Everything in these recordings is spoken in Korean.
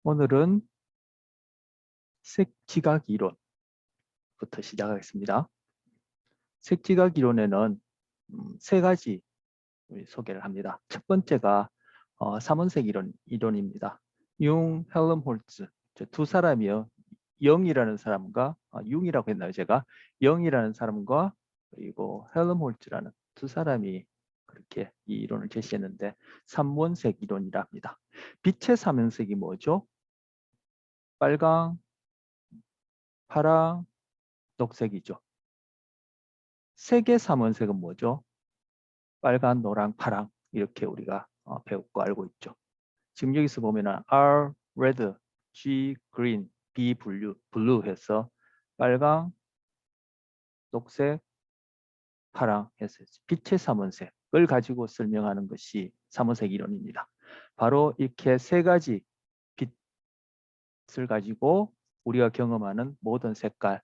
오늘은 색지각 이론부터 시작하겠습니다. 색지각 이론에는 세 가지 소개를 합니다. 첫 번째가 삼원색 이론입니다. 헬름홀츠 두 사람이요. 영이라는 사람과 융이라고 했나요? 제가 영이라는 사람과 그리고 헬름홀츠라는 두 사람이 그렇게 이 이론을 제시했는데 삼원색 이론이라 합니다. 빛의 삼원색이 뭐죠? 빨강, 파랑, 녹색이죠. 색의 삼원색은 뭐죠? 빨간, 노랑, 파랑 이렇게 우리가 배웠고 알고 있죠. 지금 여기서 보면은 R red, G green, B blue 해서 빨강, 녹색, 파랑 해서 빛의 삼원색을 가지고 설명하는 것이 삼원색 이론입니다. 바로 이렇게 세 가지 빛을 가지고 우리가 경험하는 모든 색깔을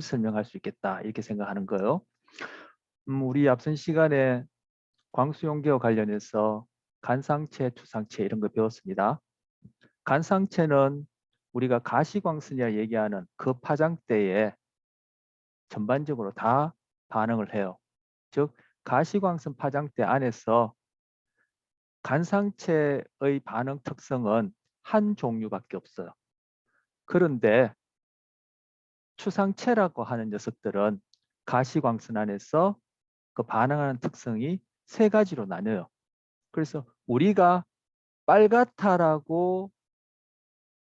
설명할 수 있겠다 이렇게 생각하는 거예요. 우리 앞선 시간에 광수용계와 관련해서 간상체, 추상체 이런 거 배웠습니다. 간상체는 우리가 가시광선이라 얘기하는 그 파장대에 전반적으로 다 반응을 해요. 즉 가시광선 파장대 안에서 간상체의 반응 특성은 한 종류밖에 없어요. 그런데 추상체라고 하는 녀석들은 가시광선 안에서 그 반응하는 특성이 세 가지로 나뉘어요. 그래서 우리가 빨갛다라고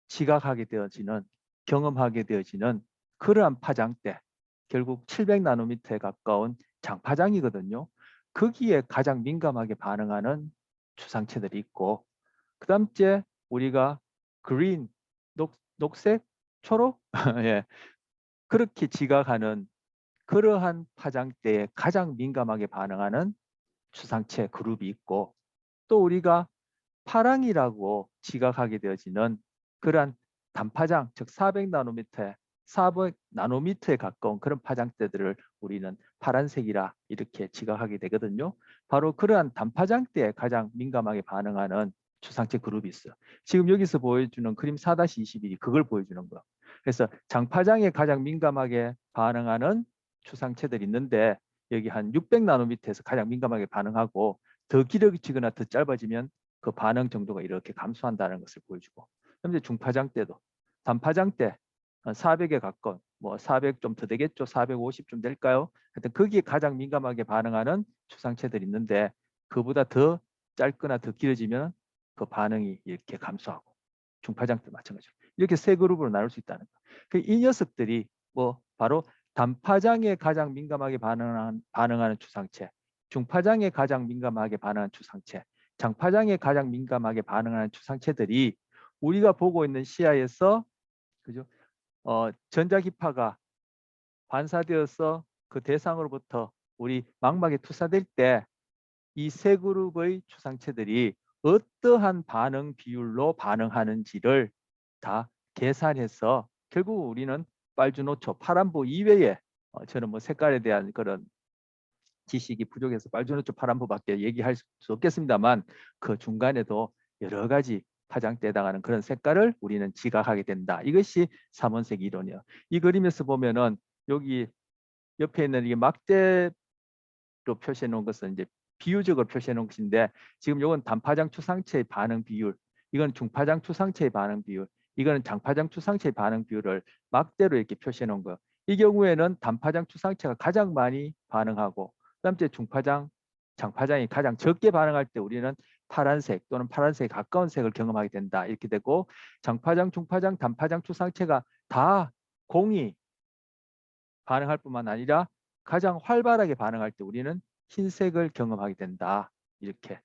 지각하게 되어지는 경험하게 되어지는 그러한 파장대 결국 700나노미터에 가까운 장파장이거든요. 거기에 가장 민감하게 반응하는 추상체들이 있고 그 다음째 우리가 그린, 녹색, 초록 예, 그렇게 지각하는 그러한 파장대에 가장 민감하게 반응하는 추상체 그룹이 있고 또 우리가 파랑이라고 지각하게 되어지는 그러한 단파장, 즉 400나노미터에 400나노미터에 가까운 그런 파장대들을 우리는 파란색이라 이렇게 지각하게 되거든요. 바로 그러한 단파장대에 가장 민감하게 반응하는 추상체 그룹이 있어요. 지금 여기서 보여주는 그림 4-21이 그걸 보여주는 거예요. 그래서 장파장에 가장 민감하게 반응하는 추상체들이 있는데 여기 한 600나노미터에서 가장 민감하게 반응하고 더 길어지거나 더 짧아지면 그 반응 정도가 이렇게 감소한다는 것을 보여주고 그런데 중파장 때도 단파장 때 400에 가까운 뭐 400 좀 더 되겠죠. 450 좀 될까요? 하여튼 거기에 가장 민감하게 반응하는 추상체들이 있는데 그보다 더 짧거나 더 길어지면 그 반응이 이렇게 감소하고 중파장 때 마찬가지로 이렇게 세 그룹으로 나눌 수 있다는 거. 이 녀석들이 뭐 바로 단파장에 가장 민감하게 반응하는 추상체, 중파장에 가장 민감하게 반응하는 추상체, 장파장에 가장 민감하게 반응하는 추상체들이 우리가 보고 있는 시야에서 그죠? 전자기파가 반사되어서 그 대상으로부터 우리 망막에 투사될 때 이 세 그룹의 추상체들이 어떠한 반응 비율로 반응하는지를 다 계산해서 결국 우리는 빨주노초, 파란보 이외에 저는 뭐 색깔에 대한 그런 지식이 부족해서 빨주노초, 파란보밖에 얘기할 수 없겠습니다만 그 중간에도 여러 가지 파장대에 해당하는 그런 색깔을 우리는 지각하게 된다. 이것이 삼원색 이론이에요. 이 그림에서 보면은 여기 옆에 있는 이게 막대로 표시해 놓은 것은 이제 비유적으로 표시해 놓은 것인데 지금 이건 단파장 추상체의 반응 비율, 이건 중파장 추상체의 반응 비율, 이거는 장파장 추상체의 반응 비율을 막대로 이렇게 표시해 놓은 거예요. 이 경우에는 단파장 추상체가 가장 많이 반응하고 그다음에 중파장, 장파장이 가장 적게 반응할 때 우리는 파란색 또는 파란색에 가까운 색을 경험하게 된다. 이렇게 되고 장파장, 중파장, 단파장 추상체가 다 공이 반응할 뿐만 아니라 가장 활발하게 반응할 때 우리는 흰색을 경험하게 된다. 이렇게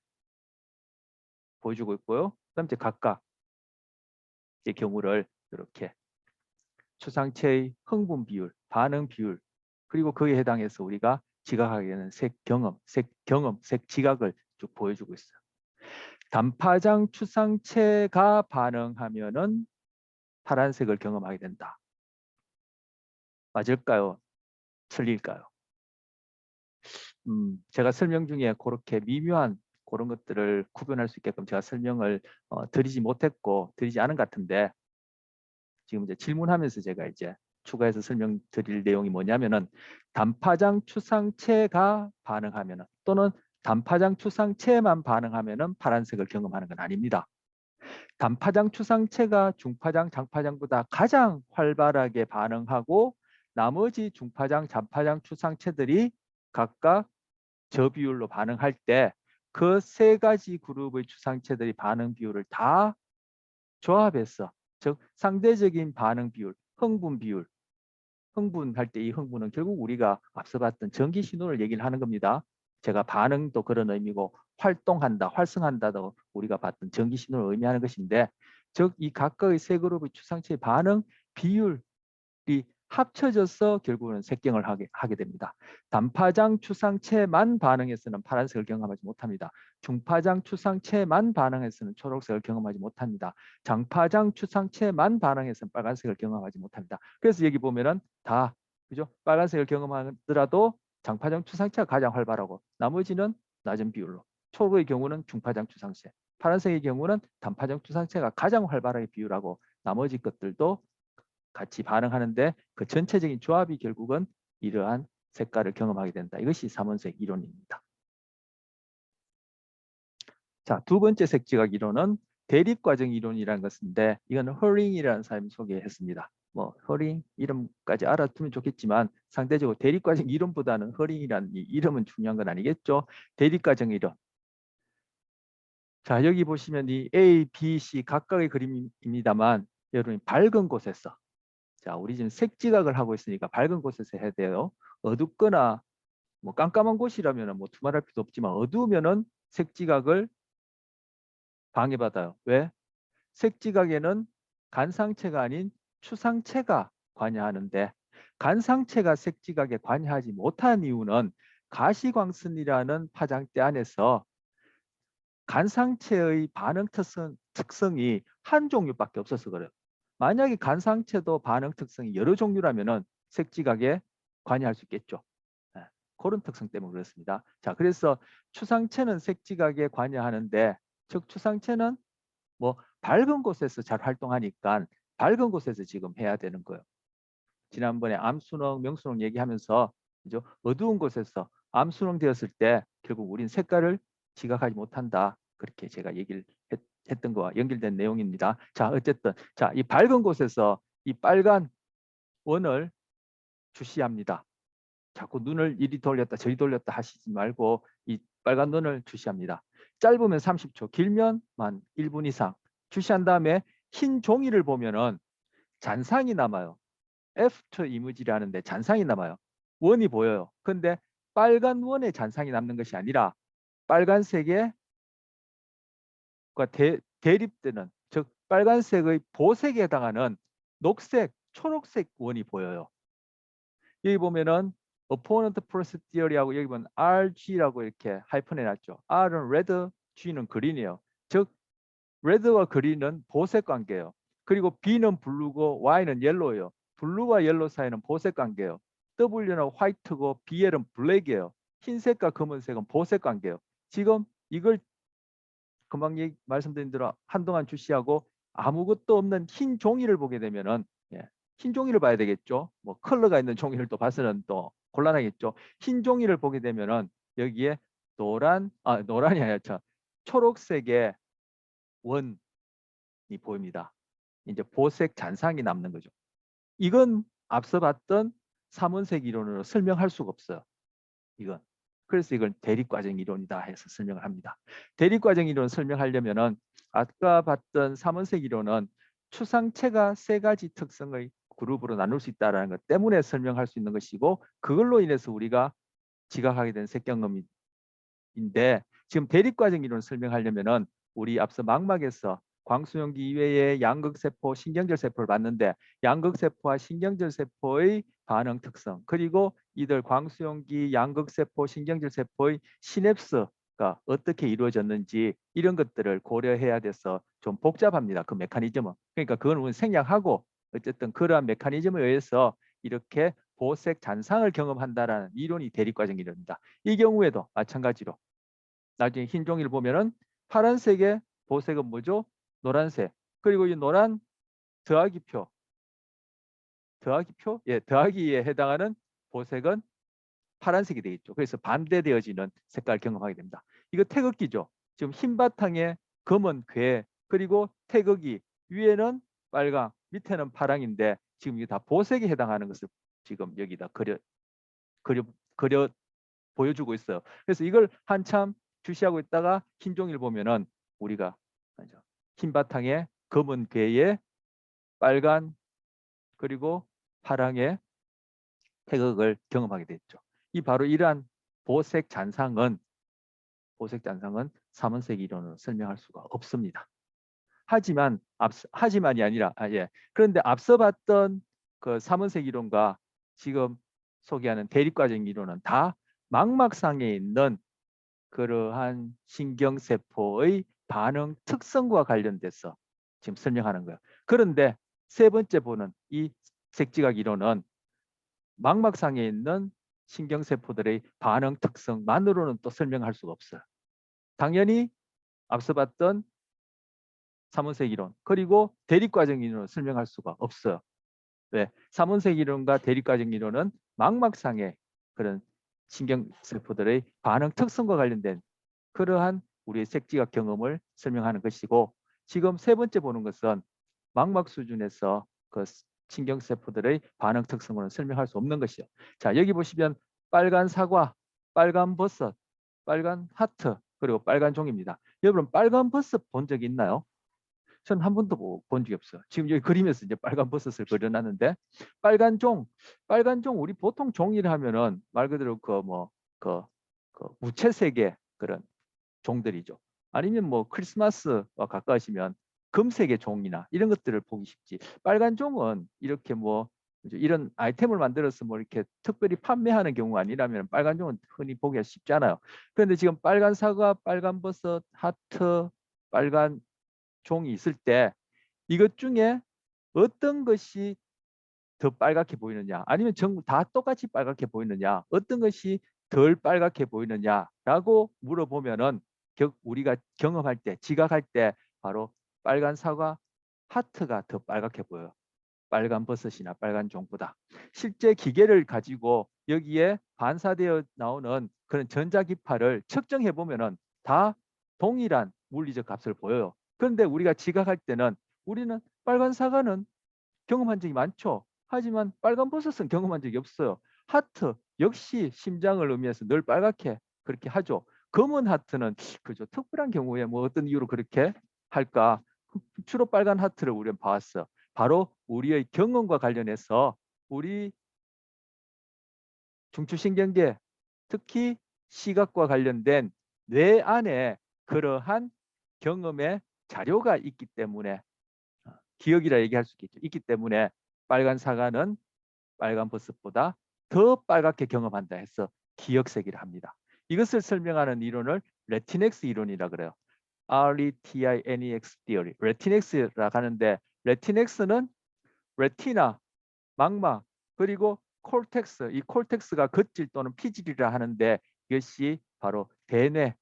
보여주고 있고요. 그다음에 각각의 경우를 이렇게 추상체의 흥분 비율, 반응 비율, 그리고 그에 해당해서 우리가 지각하게 되는 색 경험, 색 지각을 쭉 보여주고 있어요. 단파장 추상체가 반응하면은 파란색을 경험하게 된다. 맞을까요? 틀릴까요? 제가 설명 중에 그렇게 미묘한 그런 것들을 구별할 수 있게끔 제가 설명을 드리지 못했고 드리지 않은 것 같은데, 지금 이제 질문하면서 제가 이제 추가해서 설명드릴 내용이 뭐냐면은, 단파장 추상체가 반응하면은, 또는 단파장 추상체만 반응하면은 파란색을 경험하는 건 아닙니다. 단파장 추상체가 중파장, 장파장보다 가장 활발하게 반응하고, 나머지 중파장, 잔파장 추상체들이 각각 저비율로 반응할 때 그 세 가지 그룹의 추상체들이 반응 비율을 다 조합해서, 즉 상대적인 반응 비율, 흥분 비율, 흥분할 때 이 흥분은 결국 우리가 앞서 봤던 전기 신호를 얘기를 하는 겁니다. 제가 반응도 그런 의미고 활동한다, 활성한다도 우리가 봤던 전기 신호를 의미하는 것인데, 즉 이 각각의 세 그룹의 추상체의 반응 비율이 합쳐져서 결국은 색경을 하게 됩니다. 단파장 추상체만 반응해서는 파란색을 경험하지 못합니다. 중파장 추상체만 반응해서는 초록색을 경험하지 못합니다. 장파장 추상체만 반응해서는 빨간색을 경험하지 못합니다. 그래서 여기 보면은 다, 그죠? 빨간색을 경험하더라도 장파장 추상체가 가장 활발하고 나머지는 낮은 비율로, 초록의 경우는 중파장 추상체, 파란색의 경우는 단파장 추상체가 가장 활발하게 비율하고 나머지 것들도 같이 반응하는데, 그 전체적인 조합이 결국은 이러한 색깔을 경험하게 된다. 이것이 삼원색 이론입니다. 자, 두 번째 색지각 이론은 대립과정 이론이라는 것인데, 이건 허링이라는 사람이 소개했습니다. 뭐 허링 이름까지 알아두면 좋겠지만, 상대적으로 대립과정 이론보다는 허링이라는 이 이름은 중요한 건 아니겠죠. 대립과정 이론. 자, 여기 보시면 이 A, B, C 각각의 그림입니다만, 여러분이 밝은 곳에서, 자, 우리 지금 색지각을 하고 있으니까 밝은 곳에서 해야 돼요. 어둡거나 뭐 깜깜한 곳이라면 뭐 두말할 필요 없지만, 어두우면은 색지각을 방해받아요. 왜? 색지각에는 간상체가 아닌 추상체가 관여하는데, 간상체가 색지각에 관여하지 못한 이유는 가시광선이라는 파장대 안에서 간상체의 반응 특성이 한 종류밖에 없어서 그래요. 만약에 간상체도 반응 특성이 여러 종류라면은 색지각에 관여할 수 있겠죠. 네, 그런 특성 때문에 그렇습니다. 자, 그래서 추상체는 색지각에 관여하는데, 즉 추상체는 뭐 밝은 곳에서 잘 활동하니까 밝은 곳에서 지금 해야 되는 거예요. 지난번에 암순흥, 명순흥 얘기하면서, 그죠? 어두운 곳에서 암순흥 되었을 때 결국 우린 색깔을 지각하지 못한다. 그렇게 제가 얘기를 했던 거와 연결된 내용입니다. 자, 어쨌든 자, 이 밝은 곳에서 이 빨간 원을 주시합니다. 자꾸 눈을 이리 돌렸다 저리 돌렸다 하시지 말고 이 빨간 눈을 주시합니다. 짧으면 30초, 길면 만 1분 이상 주시한 다음에 흰 종이를 보면은 잔상이 남아요. 애프터 이미지라는데 잔상이 남아요. 원이 보여요. 근데 빨간 원에 잔상이 남는 것이 아니라 빨간색의 대립되는, 즉 빨간색의 보색에 해당하는 녹색, 초록색 원이 보여요. 여기 보면은 opponent process theory하고 여기 보면 RG라고 이렇게 하이픈해 놨죠. R은 red, G는 그린이에요. 즉 레드와 그린은 보색 관계예요. 그리고 B는 블루고 Y는 옐로예요. 블루와 옐로 사이는 보색 관계예요. W는 화이트고 BL은 블랙이에요. 흰색과 검은색은 보색 관계예요. 지금 이걸 금방 말씀드린 대로 한동안 주시하고 아무것도 없는 흰 종이를 보게 되면은, 예, 흰 종이를 봐야 되겠죠. 뭐 컬러가 있는 종이를 또 봐서는 또 곤란하겠죠. 흰 종이를 보게 되면은 여기에 노란이 아니라 초록색의 원이 보입니다. 이제 보색 잔상이 남는 거죠. 이건 앞서 봤던 삼원색 이론으로 설명할 수가 없어요. 이건. 그래서 이걸 대립과정 이론이다 해서 설명을 합니다. 대립과정 이론 설명하려면은 아까 봤던 삼원색 이론은 추상체가 세 가지 특성의 그룹으로 나눌 수 있다는 것 때문에 설명할 수 있는 것이고, 그걸로 인해서 우리가 지각하게 된 색경험인데, 지금 대립과정 이론 설명하려면은 우리 앞서 망막에서 광수용기 이외에 양극세포, 신경절 세포를 봤는데, 양극세포와 신경절 세포의 반응 특성, 그리고 이들 광수용기, 양극세포, 신경절 세포의 시냅스가 어떻게 이루어졌는지 이런 것들을 고려해야 돼서 좀 복잡합니다. 그 메커니즘은. 그러니까 그건 우리 생략하고, 어쨌든 그러한 메커니즘에 의해서 이렇게 보색 잔상을 경험한다라는 이론이 대립과정 이론입니다. 이 경우에도 마찬가지로 나중에 흰 종이를 보면은 파란색의 보색은 뭐죠? 노란색. 그리고 이 노란 더하기표, 예, 더하기에 해당하는 보색은 파란색이 되겠죠. 그래서 반대되어지는 색깔을 경험하게 됩니다. 이거 태극기죠. 지금 흰 바탕에 검은 괴, 그리고 태극이 위에는 빨강, 밑에는 파랑인데 지금 이게 다 보색에 해당하는 것을 지금 여기다 그려, 그려 보여주고 있어요. 그래서 이걸 한참 주시하고 있다가 흰 종이를 보면은 우리가 흰 바탕에 검은 괴에 빨간 그리고 파랑의 태극을 경험하게 됐죠. 이 바로 이러한 보색 잔상은 삼원색 이론으로 설명할 수가 없습니다. 하지만이 아니라 예. 그런데 앞서 봤던 그 삼원색 이론과 지금 소개하는 대립과정 이론은 다 망막상에 있는 그러한 신경세포의 반응 특성과 관련돼서 지금 설명하는 거예요. 그런데 세 번째 보는 이 색지각 이론은 망막상에 있는 신경세포들의 반응 특성만으로는 또 설명할 수가 없어요. 당연히 앞서 봤던 삼원색 이론 그리고 대립과정 이론을 설명할 수가 없어요. 왜? 삼원색 이론과 대립과정 이론은 망막상의 그런 신경세포들의 반응 특성과 관련된 그러한 우리의 색지각 경험을 설명하는 것이고, 지금 세 번째 보는 것은 망막 수준에서 그 신경세포들의 반응 특성으로는 설명할 수 없는 것이요. 자, 여기 보시면 빨간 사과, 빨간 버섯, 빨간 하트, 그리고 빨간 종입니다. 여러분 빨간 버섯 본 적 있나요? 전 한 번도 본 적이 없어요. 지금 여기 그림에서 이제 빨간 버섯을 그려놨는데 빨간 종, 우리 보통 종이를 하면은 말 그대로 그 무채색의 그런 종들이죠. 아니면 뭐 크리스마스와 가까우시면 금색의 종이나 이런 것들을 보기 쉽지. 빨간 종은 이렇게 뭐 이런 아이템을 만들어서 뭐 이렇게 특별히 판매하는 경우가 아니라면 빨간 종은 흔히 보기가 쉽지 않아요. 그런데 지금 빨간 사과, 빨간 버섯, 하트, 빨간 종이 있을 때 이것 중에 어떤 것이 더 빨갛게 보이느냐, 아니면 전부 다 똑같이 빨갛게 보이느냐, 어떤 것이 덜 빨갛게 보이느냐라고 물어보면은 우리가 경험할 때, 지각할 때 바로 빨간 사과, 하트가 더 빨갛게 보여요. 빨간 버섯이나 빨간 종보다. 실제 기계를 가지고 여기에 반사되어 나오는 그런 전자기파를 측정해 보면은 다 동일한 물리적 값을 보여요. 그런데 우리가 지각할 때는 우리는 빨간 사과는 경험한 적이 많죠. 하지만 빨간 버섯은 경험한 적이 없어요. 하트 역시 심장을 의미해서 늘 빨갛게 그렇게 하죠. 검은 하트는 그죠. 특별한 경우에 뭐 어떤 이유로 그렇게 할까? 주로 빨간 하트를 우리는 봐왔어. 바로 우리의 경험과 관련해서 우리 중추신경계, 특히 시각과 관련된 뇌 안에 그러한 경험의 자료가 있기 때문에, 기억이라 얘기할 수 있겠죠. 있기 때문에 빨간 사과는 빨간 버섯보다 더 빨갛게 경험한다 해서 기억세기를 합니다. 이것을 설명하는 이론을 레티넥스 이론이라 그래요. RETINEX theory. 레티넥스라 하는데 레티넥스는 레티나, 망막, 그리고 콜텍스, 이 콜텍스가 겉질 또는 피질이라 하는데 이것이 바로 대뇌,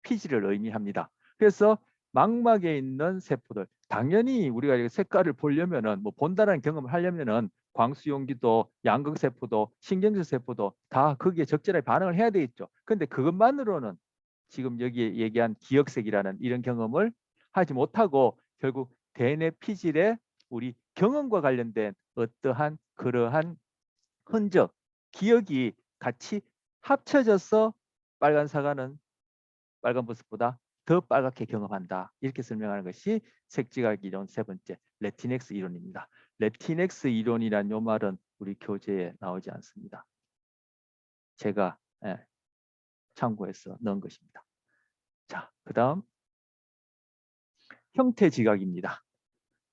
피지를 의미합니다. 그래서 망막에 있는 세포들, 당연히 우리가 색깔을 보려면은 뭐 본다는 경험을 하려면은 광수용기도, 양극세포도, 신경질 세포도 다 거기에 적절하게 반응을 해야 되겠죠. 근데 그것만으로는 지금 여기 얘기한 기억색이라는 이런 경험을 하지 못하고 결국 대뇌 피질에 우리 경험과 관련된 어떠한 그러한 흔적, 기억이 같이 합쳐져서 빨간 사과는 빨간 버섯보다 더 빨갛게 경험한다. 이렇게 설명하는 것이 색지각 이론 세 번째 레티넥스 이론입니다. 레티넥스 이론이란 요 말은 우리 교재에 나오지 않습니다. 제가 참고해서 넣은 것입니다. 자, 그다음 형태 지각입니다.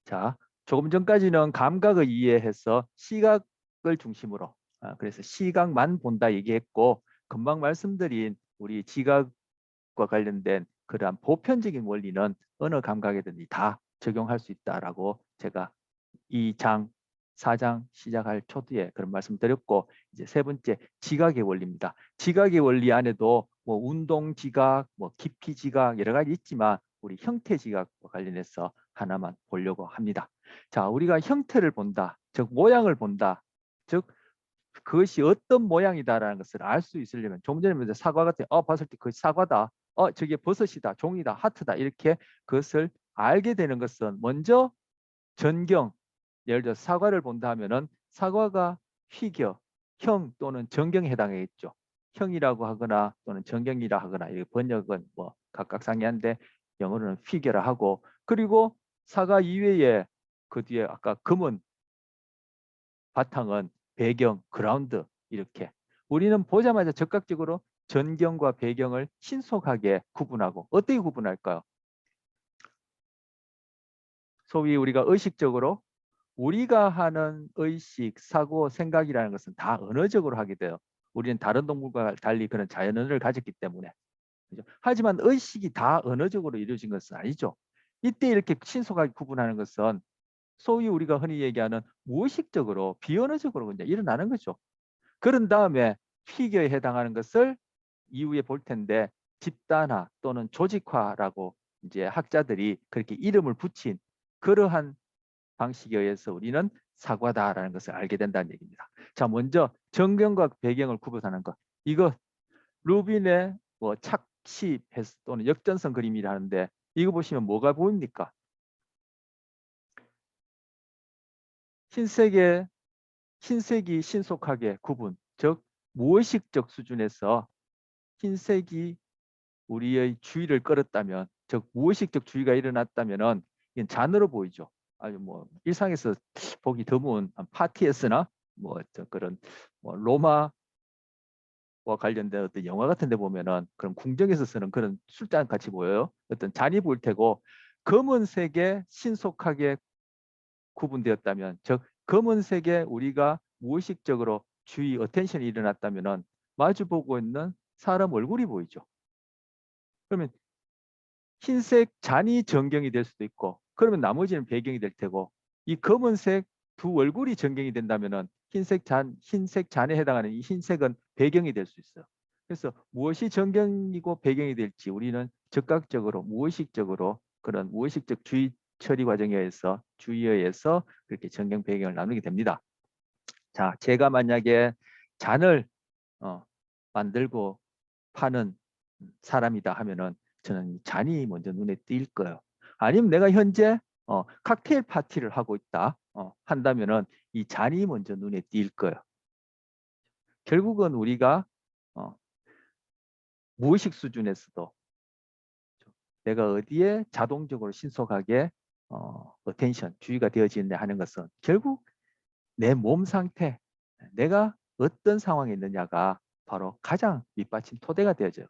자, 조금 전까지는 감각을 이해해서 시각을 중심으로, 그래서 시각만 본다 얘기했고, 금방 말씀드린 우리 지각과 관련된 그러한 보편적인 원리는 어느 감각에든지 다 적용할 수 있다라고 제가 이 장 4장 시작할 초두에 그런 말씀 드렸고, 이제 세 번째 지각의 원리입니다. 지각의 원리 안에도 뭐 운동 지각, 뭐 깊이 지각 여러 가지 있지만 우리 형태 지각과 관련해서 하나만 보려고 합니다. 자, 우리가 형태를 본다, 즉 모양을 본다, 즉 그것이 어떤 모양이다라는 것을 알 수 있으려면, 좀 전에 사과 같은 봤을 때 그 사과다, 저게 버섯이다, 종이다, 하트다, 이렇게 그것을 알게 되는 것은 먼저 전경, 예를 들어 사과를 본다 하면은 사과가 휘겨, 형 또는 정경에 해당하겠죠. 형이라고 하거나 또는 정경이라 하거나, 이 번역은 뭐 각각상이한데 영어로는 휘겨라 하고, 그리고 사과 이외에 그 뒤에 아까 검은 바탕은 배경, 그라운드, 이렇게 우리는 보자마자 즉각적으로 전경과 배경을 신속하게 구분하고, 어떻게 구분할까요? 소위 우리가 의식적으로, 우리가 하는 의식, 사고, 생각이라는 것은 다 언어적으로 하게 돼요. 우리는 다른 동물과 달리 그런 자연언어를 가졌기 때문에. 그죠? 하지만 의식이 다 언어적으로 이루어진 것은 아니죠. 이때 이렇게 신속하게 구분하는 것은 소위 우리가 흔히 얘기하는 무의식적으로, 비언어적으로 그냥 일어나는 거죠. 그런 다음에 피겨에 해당하는 것을 이후에 볼 텐데, 집단화 또는 조직화라고 이제 학자들이 그렇게 이름을 붙인 그러한 방식에 의해서 우리는 사과다라는 것을 알게 된다는 얘기입니다. 자, 먼저 정경과 배경을 구분하는 것. 이거 루빈의 뭐 착시 또는 역전성 그림이라는데, 이거 보시면 뭐가 보입니까? 흰색이 신속하게 구분, 즉 무의식적 수준에서 흰색이 우리의 주의를 끌었다면, 즉 무의식적 주의가 일어났다면은 이건 잔으로 보이죠. 아주 뭐 일상에서 보기 드문 파티에서나 뭐 그런 뭐 로마와 관련된 어떤 영화 같은 데 보면은 그런 궁정에서 쓰는 그런 술잔 같이 보여요. 어떤 잔이 보일 테고, 검은색에 신속하게 구분되었다면, 즉 검은색에 우리가 무의식적으로 주의, 어텐션이 일어났다면은 마주보고 있는 사람 얼굴이 보이죠. 그러면 흰색 잔이 전경이 될 수도 있고, 그러면 나머지는 배경이 될 테고, 이 검은색 두 얼굴이 전경이 된다면은 흰색 잔에 해당하는 이 흰색은 배경이 될 수 있어요. 그래서 무엇이 전경이고 배경이 될지 우리는 즉각적으로, 무의식적으로, 그런 무의식적 주의 처리 과정에 의해서, 주의에 의해서 그렇게 전경 배경을 나누게 됩니다. 자, 제가 만약에 잔을 만들고 파는 사람이다 하면은 저는 잔이 먼저 눈에 띌 거예요. 아니면 내가 현재 칵테일 파티를 하고 있다 한다면은 이 잔이 먼저 눈에 띌 거예요. 결국은 우리가 어, 무의식 수준에서도 내가 어디에 자동적으로 신속하게 어텐션, 주의가 되어지느냐 하는 것은 결국 내 몸 상태, 내가 어떤 상황에 있느냐가 바로 가장 밑받침 토대가 되어져요.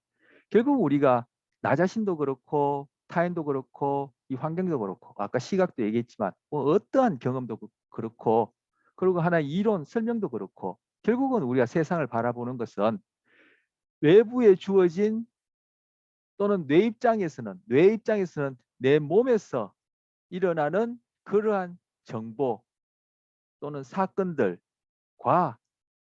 결국 우리가 나 자신도 그렇고 타인도 그렇고 이 환경도 그렇고, 아까 시각도 얘기했지만 뭐 어떠한 경험도 그렇고, 그리고 하나의 이론 설명도 그렇고, 결국은 우리가 세상을 바라보는 것은 외부에 주어진, 또는 뇌 입장에서는 내 몸에서 일어나는 그러한 정보 또는 사건들과,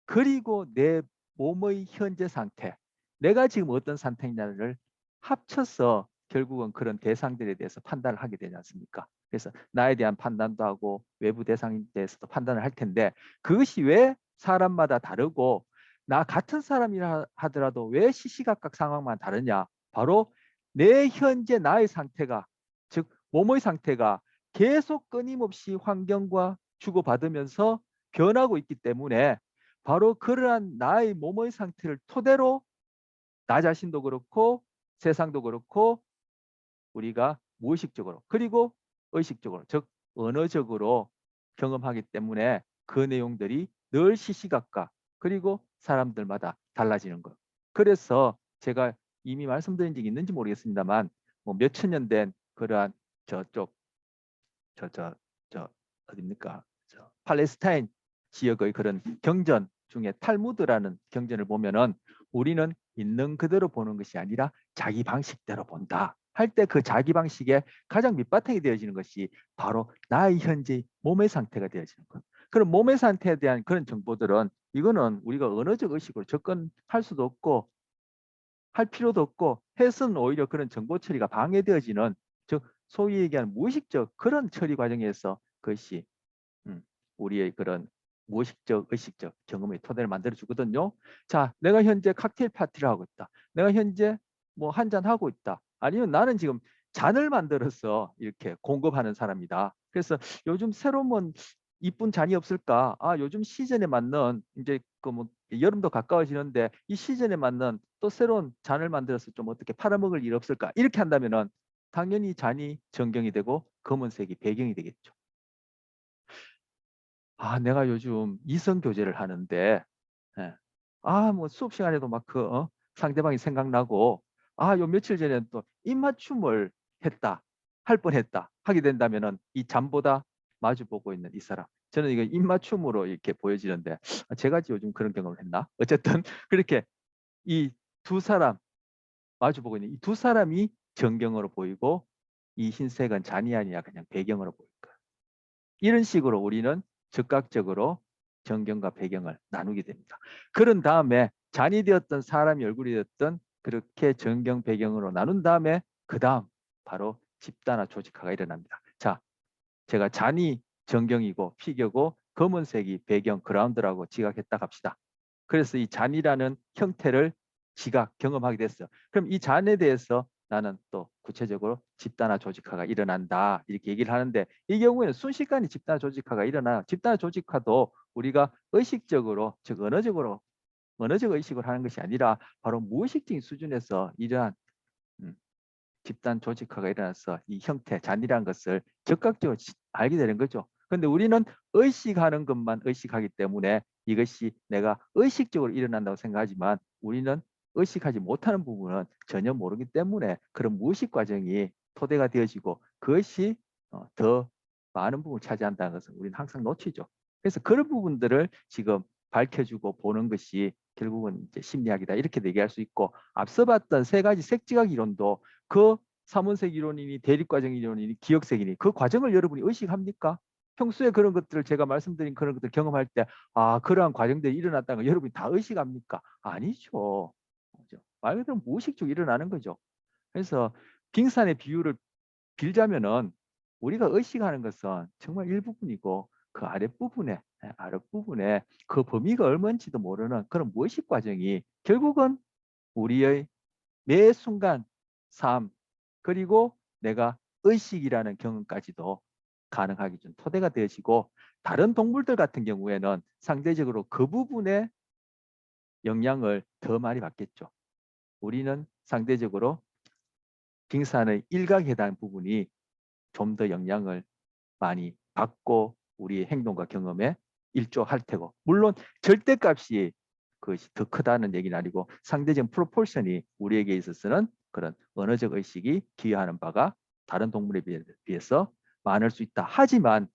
그리고 내 몸의 현재 상태, 내가 지금 어떤 상태냐를 합쳐서 결국은 그런 대상들에 대해서 판단을 하게 되지 않습니까? 그래서 나에 대한 판단도 하고 외부 대상에 대해서도 판단을 할 텐데, 그것이 왜 사람마다 다르고 나 같은 사람이라 하더라도 왜 시시각각 상황만 다르냐? 바로 내 현재 나의 상태가, 즉 몸의 상태가 계속 끊임없이 환경과 주고받으면서 변하고 있기 때문에, 바로 그러한 나의 몸의 상태를 토대로 나 자신도 그렇고 세상도 그렇고 우리가 무의식적으로, 그리고 의식적으로, 즉 언어적으로 경험하기 때문에 그 내용들이 늘 시시각각, 그리고 사람들마다 달라지는 것. 그래서 제가 이미 말씀드린 적이 있는지 모르겠습니다만, 뭐 몇천 년 된 그러한 저쪽 저 어딥니까? 팔레스타인 지역의 그런 경전 중에 탈무드라는 경전을 보면은, 우리는 있는 그대로 보는 것이 아니라 자기 방식대로 본다 할 때, 그 자기 방식의 가장 밑바탕이 되어지는 것이 바로 나의 현재 몸의 상태가 되어지는 것. 그런 몸의 상태에 대한 그런 정보들은 이거는 우리가 언어적 의식으로 접근할 수도 없고 할 필요도 없고 해서는 오히려 그런 정보 처리가 방해되어지는, 즉 소위 얘기하는 무의식적 그런 처리 과정에서 그것이 우리의 그런 무의식적 의식적 경험의 토대를 만들어 주거든요. 자, 내가 현재 칵테일 파티를 하고 있다. 내가 현재 뭐 한 잔 하고 있다. 아니면 나는 지금 잔을 만들어서 이렇게 공급하는 사람이다. 그래서 요즘 새로운 뭐 이쁜 잔이 없을까? 아, 요즘 시즌에 맞는 이제 그 뭐 여름도 가까워지는데 이 시즌에 맞는 또 새로운 잔을 만들어서 좀 어떻게 팔아먹을 일 없을까? 이렇게 한다면은 당연히 잔이 전경이 되고 검은색이 배경이 되겠죠. 아, 내가 요즘 이성 교제를 하는데, 예. 아, 뭐 수업 시간에도 막 상대방이 생각나고, 아, 요 며칠 전에 또 입맞춤을 했다, 할 뻔했다 하게 된다면은 이 잠보다 마주 보고 있는 이 사람. 저는 이거 입맞춤으로 이렇게 보여지는데, 아, 제가 요즘 그런 경험을 했나? 어쨌든 그렇게 이 두 사람 마주 보고 있는 이 두 사람이 전경으로 보이고 이 흰색은 잔이 아니야 그냥 배경으로 보일 거야. 이런 식으로 우리는 즉각적으로 전경과 배경을 나누게 됩니다. 그런 다음에 잔이 되었던 사람이 얼굴이 되었던 그렇게 전경 배경으로 나눈 다음에 그 다음 바로 집단화 조직화가 일어납니다. 자, 제가 잔이 전경이고 피겨고 검은색이 배경 그라운드라고 지각했다 합시다. 그래서 이 잔이라는 형태를 지각 경험하게 됐어요. 그럼 이 잔에 대해서 나는 또 구체적으로 집단화 조직화가 일어난다 이렇게 얘기를 하는데, 이 경우에는 순식간에 집단화 조직화가 일어나요. 집단화 조직화도 우리가 의식적으로, 즉 언어적 의식을 하는 것이 아니라 바로 무의식적인 수준에서 이러한 집단 조직화가 일어나서 이 형태, 잔이라는 것을 즉각적으로 알게 되는 거죠. 근데 우리는 의식하는 것만 의식하기 때문에 이것이 내가 의식적으로 일어난다고 생각하지만, 우리는 의식하지 못하는 부분은 전혀 모르기 때문에 그런 무의식 과정이 토대가 되어지고 그것이 더 많은 부분을 차지한다는 것을 우리는 항상 놓치죠. 그래서 그런 부분들을 지금 밝혀주고 보는 것이 결국은 이제 심리학이다 이렇게 얘기할 수 있고, 앞서 봤던 세 가지 색지각 이론도 그 삼원색 이론이니 대립과정 이론이니 기억색이니 그 과정을 여러분이 의식합니까? 평소에 그런 것들을 제가 말씀드린 그런 것들 경험할 때, 아, 그러한 과정들이 일어났다는 걸 여러분이 다 의식합니까? 아니죠. 그죠? 말 그대로 무의식적으로 일어나는 거죠. 그래서 빙산의 비유를 빌자면은 우리가 의식하는 것은 정말 일부분이고 그 아랫부분에 그 범위가 얼마인지도 모르는 그런 무의식 과정이 결국은 우리의 매 순간 삶, 그리고 내가 의식이라는 경험까지도 가능하기 좀 토대가 되어지고, 다른 동물들 같은 경우에는 상대적으로 그 부분에 영향을 더 많이 받겠죠. 우리는 상대적으로 빙산의 일각에 해당 부분이 좀 더 영향을 많이 받고 우리의 행동과 경험에 일조할 테고, 물론 절대값이 그것이 더 크다는 얘기는 아니고 상대적 프로포션이 우리에게 있어서는 그런 언어적 의식이 기여하는 바가 다른 동물에 비해서 많을 수 있다. 하지만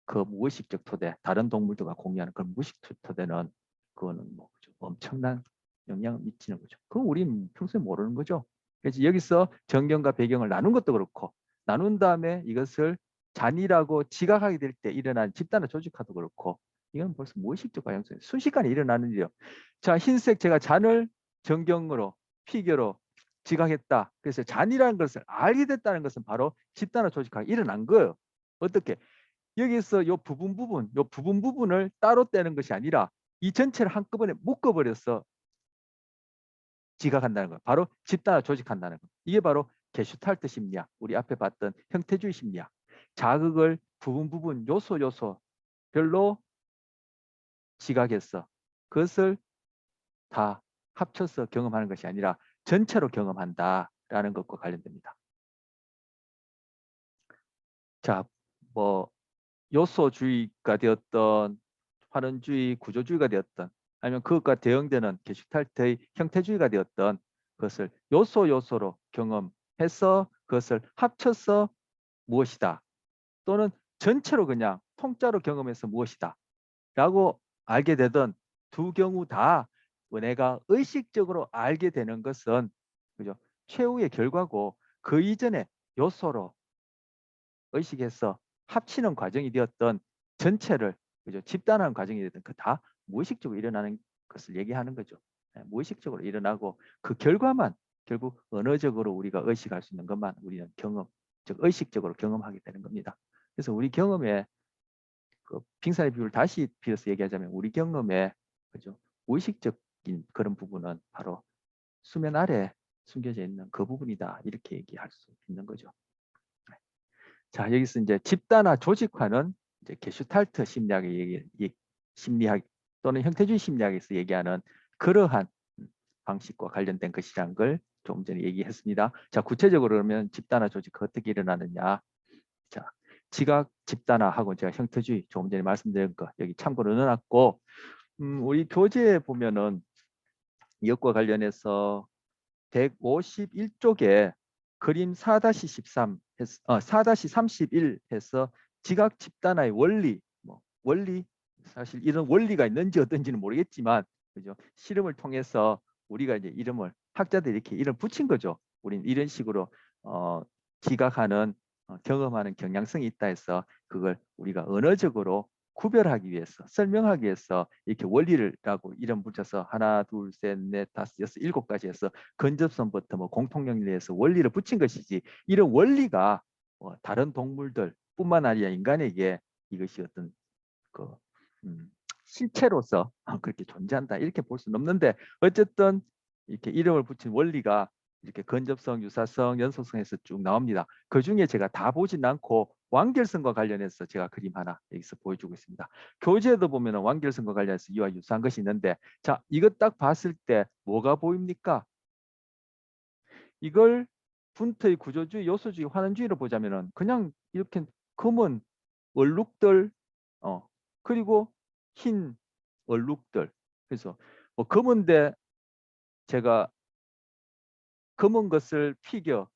그 무의식적 토대, 다른 동물들과 공유하는 그런 무의식 토대는 그거는 뭐 엄청난 영향을 미치는 거죠. 그건 우리는 평소에 모르는 거죠. 그래서 여기서 전경과 배경을 나눈 것도 그렇고, 나눈 다음에 이것을 잔이라고 지각하게 될 때 일어난 집단화 조직화도 그렇고, 이건 벌써 무의식적 과정에서 순식간에 일어나는 일이요. 자, 흰색 제가 잔을 전경으로 피겨로 지각했다. 그래서 잔이라는 것을 알게 됐다는 것은 바로 집단화 조직화가 일어난 거예요. 어떻게? 여기서 요 부분을 따로 떼는 것이 아니라 이 전체를 한꺼번에 묶어버려서 지각한다는 거예요. 바로 집단화 조직한다는 거예요. 이게 바로 게슈탈트 심리학, 우리 앞에 봤던 형태주의 심리학. 자극을 부분 요소별로 지각해서 그것을 다 합쳐서 경험하는 것이 아니라 전체로 경험한다라는 것과 관련됩니다. 자, 뭐 요소주의가 되었던 환원주의, 구조주의가 되었던, 아니면 그것과 대응되는 게슈탈트의 형태주의가 되었던 그것을 요소로 경험해서 그것을 합쳐서 무엇이다, 또는 전체로 그냥 통짜로 경험해서 무엇이다 라고 알게 되던 두 경우 다 내가 의식적으로 알게 되는 것은, 그죠, 최후의 결과고 그 이전에 요소로 의식해서 합치는 과정이 되었던 전체를 그죠? 집단화하는 과정이 되든 그 다 무의식적으로 일어나는 것을 얘기하는 거죠. 예, 무의식적으로 일어나고 그 결과만 결국 언어적으로 우리가 의식할 수 있는 것만 우리는 경험, 즉 의식적으로 경험하게 되는 겁니다. 그래서 우리 경험에 그 빙산의 비유를 다시 빌어서 얘기하자면 우리 경험에 그죠? 무의식적인 그런 부분은 바로 수면 아래 숨겨져 있는 그 부분이다. 이렇게 얘기할 수 있는 거죠. 자, 여기서 이제 집단화 조직화는 이제 게슈탈트 심리학의 심리학 또는 형태주의 심리학에서 얘기하는 그러한 방식과 관련된 것이라는 걸 조금 전에 얘기했습니다. 자, 구체적으로 그러면 집단화 조직화 어떻게 일어나느냐? 자, 지각 집단화하고 제가 형태주의 조금 전에 말씀드린 거 여기 참고로 넣어놨고, 우리 교재에 보면은 이것과 관련해서 151쪽에 그림 4-13 4-31 해서 지각 집단화의 원리, 원리 사실 이런 원리가 있는지 어떤지는 모르겠지만 그죠? 실험을 통해서 우리가 이제 이름을 학자들이 이렇게 이름 붙인 거죠. 우리는 이런 식으로 지각하는 경험하는 경향성이 있다 해서 그걸 우리가 언어적으로 구별하기 위해서 설명하기 위해서 이렇게 원리를라고 이름 붙여서 하나 둘셋넷 다섯 여섯 일곱 가지 해서 근접선부터 뭐 공통연리에서 원리를 붙인 것이지 이런 원리가 다른 동물들 뿐만 아니라 인간에게 이것이 어떤 그 실체로서 그렇게 존재한다 이렇게 볼 수는 없는데 어쨌든 이렇게 이름을 붙인 원리가 이렇게 근접성, 유사성, 연속성에서 쭉 나옵니다. 그 중에 제가 다 보진 않고 완결성과 관련해서 제가 그림 하나 여기서 보여주고 있습니다. 교재에도 보면 완결성과 관련해서 이와 유사한 것이 있는데 자, 이거 딱 봤을 때 뭐가 보입니까? 이걸 분트의 구조주의, 요소주의, 환원주의로 보자면은 그냥 이렇게 검은 얼룩들, 그리고 흰 얼룩들. 그래서 뭐 검은데 제가 검은 것을 피겨로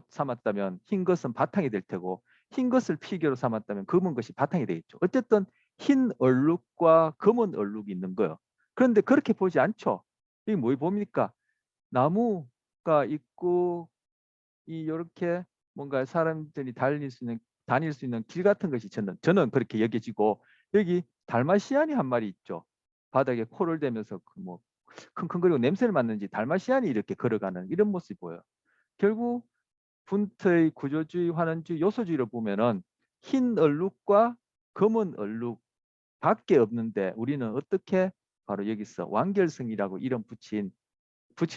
삼았다면 흰 것은 바탕이 될 테고 흰 것을 피겨로 삼았다면 검은 것이 바탕이 되겠죠. 어쨌든 흰 얼룩과 검은 얼룩이 있는 거예요. 그런데 그렇게 보지 않죠. 이게 뭐 봅니까? 나무가 있고 이 이렇게 뭔가 사람들이 다닐 수 있는 길 같은 것이 저는 그렇게 여겨지고 여기 달마시안이 한 마리 있죠. 바닥에 코를 대면서 그뭐 킁킁거리고 냄새를 맡는지 달마시안이 이렇게 걸어가는 이런 모습이 보여요. 결국 분트의 구조주의, 환원주의, 요소주의를 보면은 흰 얼룩과 검은 얼룩 밖에 없는데 우리는 어떻게 바로 여기서 완결성이라고 이름 붙일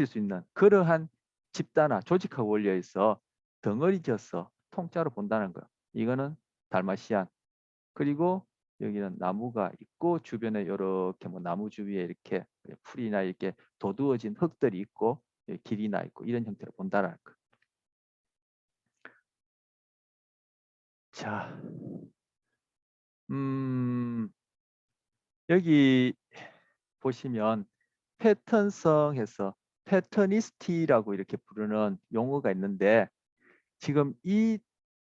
수 있는 그러한 집단화, 조직화 원리에서 덩어리져서 통짜로 본다는 거. 이거는 달마시안. 그리고 여기는 나무가 있고 주변에 이렇게 뭐 나무 주위에 이렇게 풀이나 이렇게 도두어진 흙들이 있고 길이 나 있고 이런 형태로 본다는 거. 자, 여기 보시면 패턴성에서 패터니스티라고 이렇게 부르는 용어가 있는데 지금 이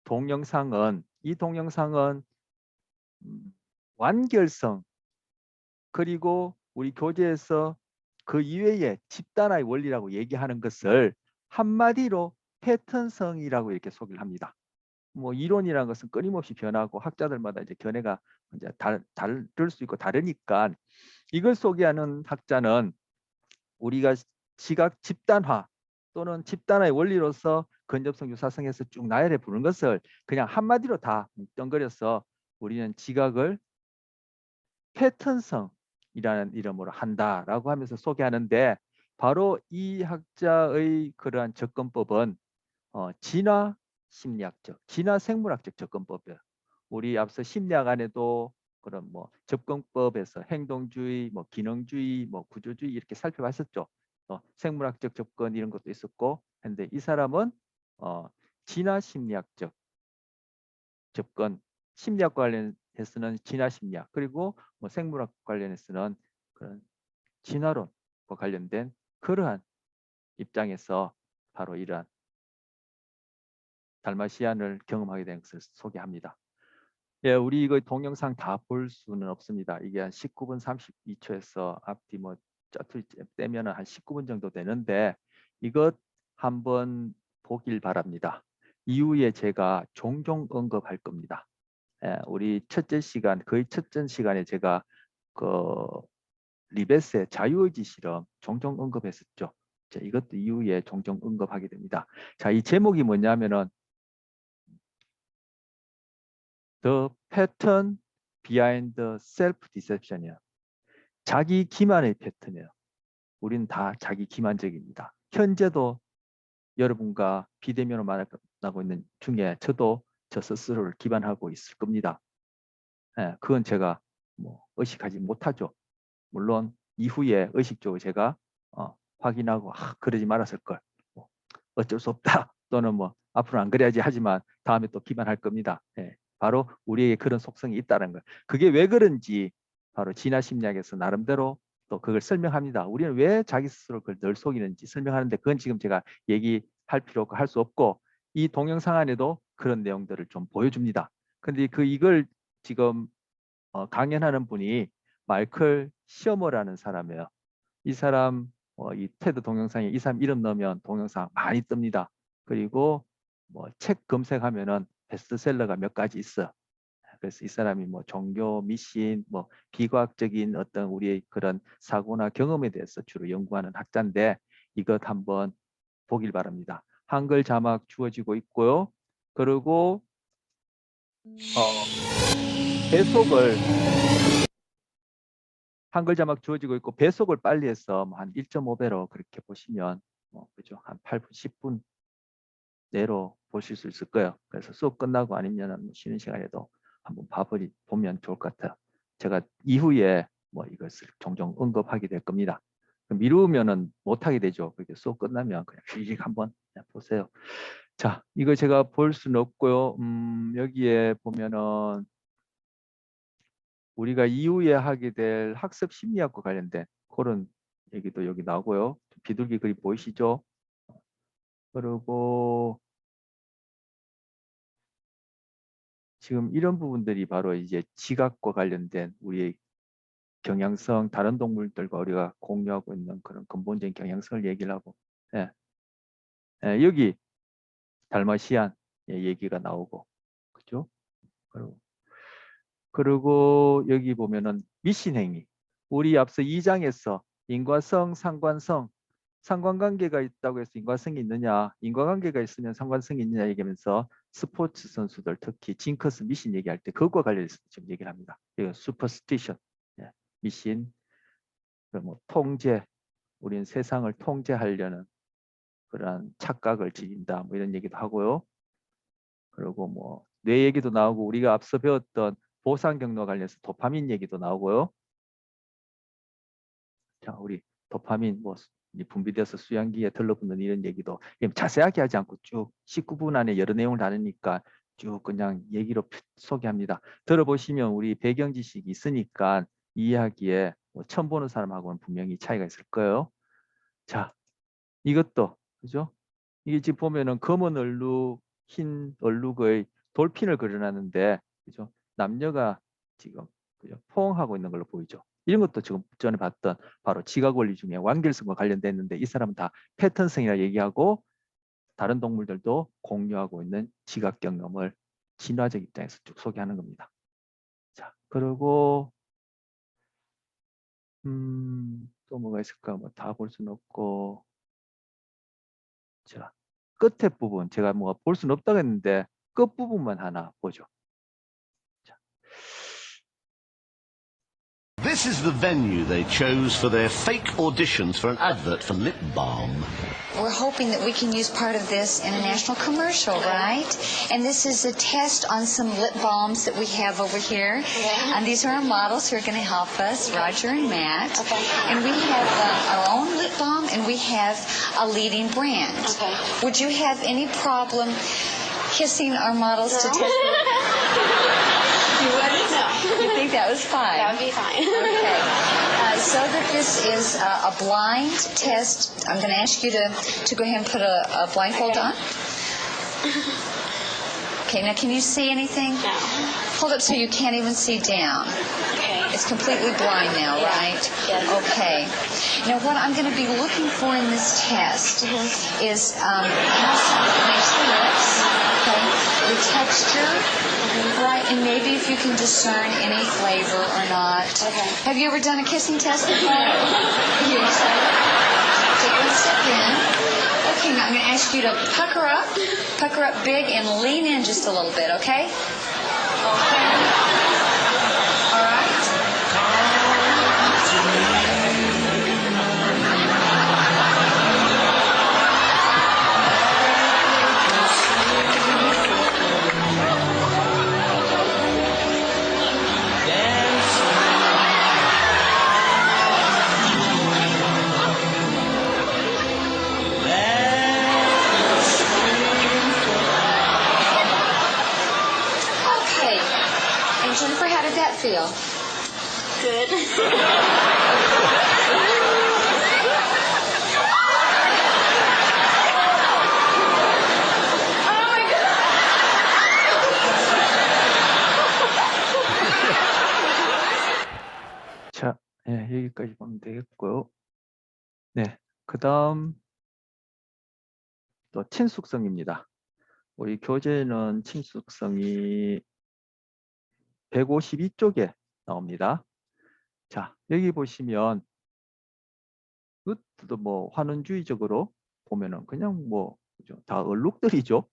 동영상은 완결성 그리고 우리 교재에서 그 이외에 집단화의 원리라고 얘기하는 것을 한마디로 패턴성이라고 이렇게 소개를 합니다. 뭐 이론이라는 것은 끊임없이 변하고 학자들마다 이제 견해가 이제 다를 수 있고 다르니까 이걸 소개하는 학자는 우리가 시각 집단화 또는 집단화의 원리로서 근접성 유사성에서 쭉 나열해 보는 것을 그냥 한마디로 다 뭉뚱그려서 우리는 지각을 패턴성이라는 이름으로 한다라고 하면서 소개하는데 바로 이 학자의 그러한 접근법은 진화 심리학적, 진화 생물학적 접근법이에요. 우리 앞서 심리학 안에도 그런 뭐 접근법에서 행동주의, 뭐 기능주의, 뭐 구조주의 이렇게 살펴봤었죠. 생물학적 접근 이런 것도 있었고, 근데 이 사람은 진화 심리학적 접근, 심리학 관련해서는 진화 심리학, 그리고 뭐 생물학 관련해서는 그런 진화론과 관련된 그러한 입장에서 바로 이러한 달마시안을 경험하게 된 것을 소개합니다. 예, 우리 이거 동영상 다 볼 수는 없습니다. 이게 한 19분 32초에서 앞뒤 뭐 짜투리 떼면 한 19분 정도 되는데 이것 한번 보길 바랍니다. 이후에 제가 종종 언급할 겁니다. 우리 첫째 시간, 거의 첫째 시간에 제가 그 리베스의 자유의지 실험 종종 언급했었죠. 자, 이것도 이후에 종종 언급하게 됩니다. 자, 이 제목이 뭐냐면은 The Pattern Behind Self-Deception이에요. 자기 기만의 패턴이에요. 우리는 다 자기 기만적입니다. 현재도 여러분과 비대면으로 만나고 있는 중에 저도 저 스스로를 기만하고 있을 겁니다. 그건 제가 뭐 의식하지 못하죠. 물론 이후에 의식적으로 제가 확인하고 그러지 말았을 걸. 뭐 어쩔 수 없다. 또는 뭐 앞으로 안 그래야지 하지만 다음에 또 기만할 겁니다. 바로 우리에게 그런 속성이 있다는 걸. 그게 왜 그런지 바로 진화 심리학에서 나름대로 또 그걸 설명합니다. 우리는 왜 자기 스스로 그걸 늘 속이는지 설명하는데 그건 지금 제가 얘기할 필요 없고 할 수 없고 이 동영상 안에도 그런 내용들을 좀 보여줍니다. 근데 이걸 지금 강연하는 분이 마이클 시어머라는 사람이에요. 이 사람 이 테드 동영상에 이 사람 이름 넣으면 동영상 많이 뜹니다. 그리고 뭐 책 검색하면은 베스트셀러가 몇 가지 있어요. 그래서 이 사람이 뭐 종교, 미신, 뭐 비과학적인 어떤 우리의 그런 사고나 경험에 대해서 주로 연구하는 학자인데 이것 한번 보길 바랍니다. 한글 자막 주어지고 있고요. 그리고 배속을 한글 자막 주어지고 있고 배속을 빨리 해서 한 1.5배로 그렇게 보시면 그죠? 한 8분, 10분 내로 보실 수 있을 거예요. 그래서 수업 끝나고 아니면 쉬는 시간에도 한번 보면 좋을 것 같아요. 제가 이후에 뭐 이것을 종종 언급하게 될 겁니다. 미루면은 못하게 되죠. 그렇게 수업 끝나면 그냥 휘직 한번 보세요. 자, 이거 제가 볼 수는 없고요. 여기에 보면은 우리가 이후에 하게 될 학습 심리학과 관련된 그런 얘기도 여기 나오고요. 비둘기 그림 보이시죠? 그리고 지금 이런 부분들이 바로 이제 지각과 관련된 우리의 경향성, 다른 동물들과 우리가 공유하고 있는 그런 근본적인 경향성을 얘기를 하고, 여기 달마시안 얘기가 나오고, 그죠? 그리고 여기 보면은 미신행위. 우리 앞서 2장에서 인과성, 상관성, 상관관계가 있다고 해서 인과성이 있느냐, 인과관계가 있으면 상관성이 있느냐 얘기하면서 스포츠 선수들 특히 징크스 미신 얘기할 때 그것과 관련해서 지금 얘기를 합니다. 이거 슈퍼스티션, 미신, 뭐 통제, 우리는 세상을 통제하려는 그러한 착각을 지닌다, 뭐 이런 얘기도 하고요. 그리고 뭐 뇌 얘기도 나오고 우리가 앞서 배웠던 보상 경로와 관련해서 도파민 얘기도 나오고요. 자, 우리 도파민 뭐 분비돼서 수양기에 들러붙는 이런 얘기도 자세하게 하지 않고 쭉 19분 안에 여러 내용을 다루니까 쭉 그냥 얘기로 소개합니다. 들어보시면 우리 배경 지식이 있으니까 이야기에 처음 보는 사람하고는 분명히 차이가 있을 거예요. 자, 이것도 그죠? 이게 지금 보면은 검은 얼룩, 흰 얼룩의 돌핀을 그려놨는데 그죠? 남녀가 지금 그죠? 포옹하고 있는 걸로 보이죠. 이런 것도 지금 전에 봤던 바로 지각 원리 중에 완결성과 관련됐는데 이 사람은 다 패턴성이라 얘기하고 다른 동물들도 공유하고 있는 지각 경험을 진화적 입장에서 쭉 소개하는 겁니다. 자, 그리고 또 뭐가 있을까? 뭐 다 볼 수는 없고 자, 끝에 부분 제가 뭐 볼 수는 없다고 했는데 끝 부분만 하나 보죠. 자. This is the venue they chose for their fake auditions for an advert for lip balm. We're hoping that we can use part of this in a national commercial, right? And this is a test on some lip balms that we have over here. Okay. And these are our models who are going to help us, Roger and Matt. Okay. And we have our own lip balm, and we have a leading brand. Okay. Would you have any problem kissing our models to test? You wouldn't? No. You think that was fine? That would be fine. Okay. So that this is a blind test, I'm going to ask you to go ahead and put a blindfold Okay. on. Okay, now can you see anything? No. Hold up so you can't even see down. Okay. It's completely blind now, Yeah. right? Yes. Okay. Now what I'm going to be looking for in this test is how soft it makes the lips, okay, the texture, right, and maybe if you can discern any flavor or not. Okay. Have you ever done a kissing test before? You excited? Take one step in. Okay, now I'm going to ask you to pucker up big, and lean in just a little bit, okay? Okay. All right. Okay. And Jennifer, how did that feel? Good. Oh my God. 자, 여기까지 보면 되겠고요. 네, 그다음 또 친숙성입니다. 우리 교재는 친숙성이 152쪽에 나옵니다. 자, 여기 보시면 이것도 뭐 환원주의적으로 보면은 그냥 뭐 그죠? 다 얼룩들이죠.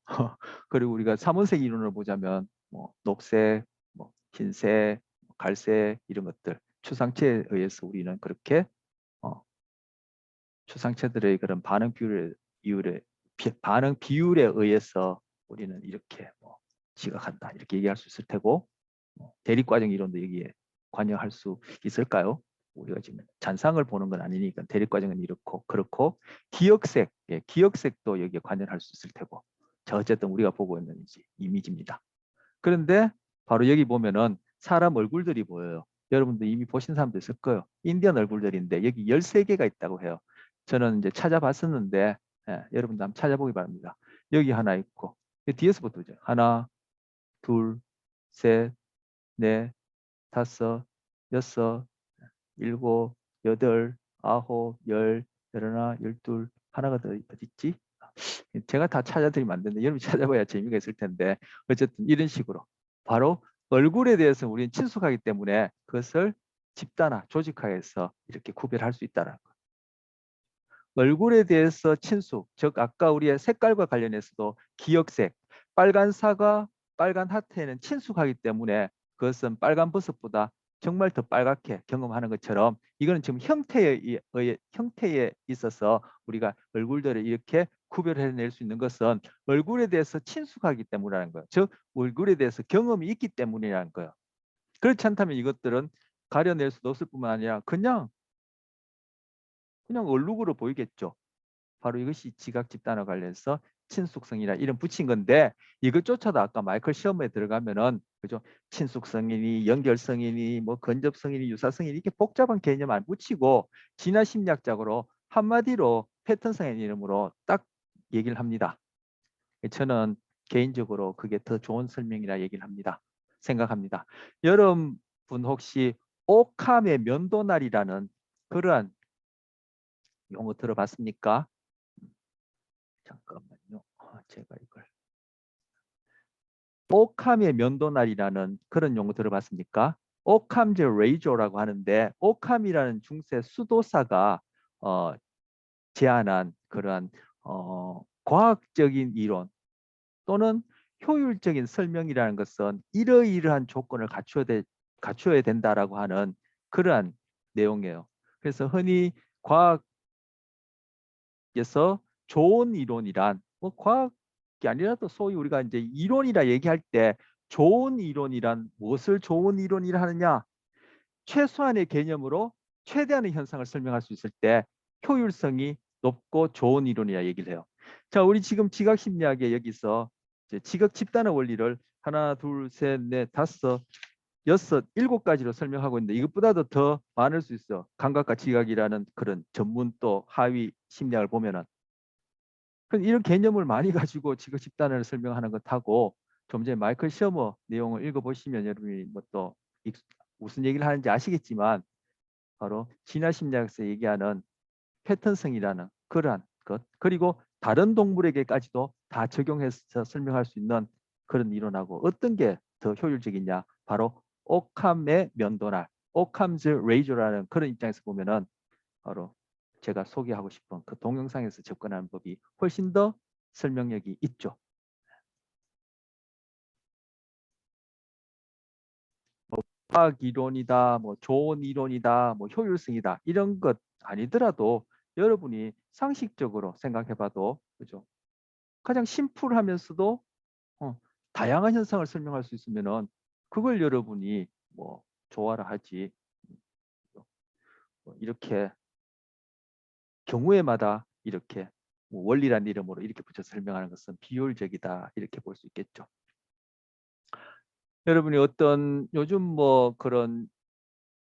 그리고 우리가 삼원색 이론을 보자면 뭐 녹색, 뭐 흰색, 갈색 이런 것들 추상체에 의해서 우리는 그렇게 추상체들의 그런 반응 비율에 의해서 우리는 이렇게 뭐 지각한다 이렇게 얘기할 수 있을 테고 대립과정 이론도 여기에 관여할 수 있을까요? 우리가 지금 잔상을 보는 건 아니니까 대립과정은 이렇고 그렇고 기억색, 기억색도 여기에 관여할 수 있을 테고 자 어쨌든 우리가 보고 있는 이미지입니다. 그런데 바로 여기 보면은 사람 얼굴들이 보여요. 여러분들 이미 보신 사람도 있을 거예요. 인디언 얼굴들인데 여기 13개가 있다고 해요. 저는 이제 찾아봤었는데 여러분들 한번 찾아보기 바랍니다. 여기 하나 있고 뒤에서부터 보죠. 하나, 둘, 셋, 넷, 다섯, 여섯, 일곱, 여덟, 아홉, 열, 열하나, 열둘, 하나가 더 어디 있지? 제가 다 찾아드리면 안 되는데 여러분이 찾아봐야 재미가 있을 텐데 어쨌든 이런 식으로 바로 얼굴에 대해서 우리는 친숙하기 때문에 그것을 집단화, 조직화해서 이렇게 구별할 수 있다는 거. 얼굴에 대해서 친숙, 즉 아까 우리의 색깔과 관련해서도 기억색, 빨간 사과, 빨간 하트에는 친숙하기 때문에 그것은 빨간 버섯보다 정말 더 빨갛게 경험하는 것처럼 이거는 지금 형태에 있어서 우리가 얼굴들을 이렇게 구별해낼 수 있는 것은 얼굴에 대해서 친숙하기 때문이라는 거예요. 즉 얼굴에 대해서 경험이 있기 때문이라는 거예요. 그렇지 않다면 이것들은 가려낼 수도 없을 뿐만 아니라 그냥 얼룩으로 보이겠죠. 바로 이것이 지각 집단화 관련해서 친숙성이라 이름 붙인 건데 이것조차도 아까 마이클 시험에 들어가면은 그죠 친숙성이니 연결성이니 뭐 근접성이니 유사성이니 이렇게 복잡한 개념 안 붙이고 진화 심리학적으로 한마디로 패턴성의 이름으로 딱 얘기를 합니다. 저는 개인적으로 그게 더 좋은 설명이라 얘기를 합니다. 생각합니다. 여러분 혹시 오캄의 면도날이라는 그러한 용어 들어봤습니까? 잠깐만요. 제가 이걸 오캄의 면도날이라는 그런 용어 들어봤습니까? 오캄제 레이저라고 하는데 오캄이라는 중세 수도사가 제안한 그러한 과학적인 이론 또는 효율적인 설명이라는 것은 이러이러한 조건을 갖춰야 된다라고 하는 그러한 내용이에요. 그래서 흔히 과학에서 좋은 이론이란 뭐 과학이 아니라도 소위 우리가 이제 이론이라 얘기할 때 좋은 이론이란 무엇을 좋은 이론이라 하느냐? 최소한의 개념으로 최대한의 현상을 설명할 수 있을 때 효율성이 높고 좋은 이론이라 얘기를 해요. 자, 우리 지금 지각 심리학에 여기서 이제 지각 집단의 원리를 하나, 둘, 셋, 넷, 다섯, 여섯, 일곱 가지로 설명하고 있는데 이것보다도 더 많을 수 있어. 감각과 지각이라는 그런 전문 또 하위 심리학을 보면은 이런 개념을 많이 가지고 지각 집단을 설명하는 것하고 좀 전에 마이클 셔머 내용을 읽어보시면 여러분이 뭐 또 무슨 얘기를 하는지 아시겠지만 바로 진화 심리학에서 얘기하는 패턴성이라는 그러한 것, 그리고 다른 동물에게까지도 다 적용해서 설명할 수 있는 그런 이론하고 어떤 게 더 효율적이냐, 바로 오캄의 면도날, 오캄즈 레이저라는 그런 입장에서 보면은 바로 제가 소개하고 싶은 그 동영상에서 접근하는 법이 훨씬 더 설명력이 있죠. 과학 이론이다, 뭐 좋은 이론이다, 뭐 효율성이다 이런 것 아니더라도 여러분이 상식적으로 생각해봐도 그죠? 가장 심플하면서도 다양한 현상을 설명할 수 있으면은 그걸 여러분이 뭐 좋아라 하지. 뭐 이렇게 경우에마다 이렇게 뭐 원리란 이름으로 이렇게 붙여 설명하는 것은 비효율적이다 이렇게 볼 수 있겠죠. 여러분이 어떤 요즘 뭐 그런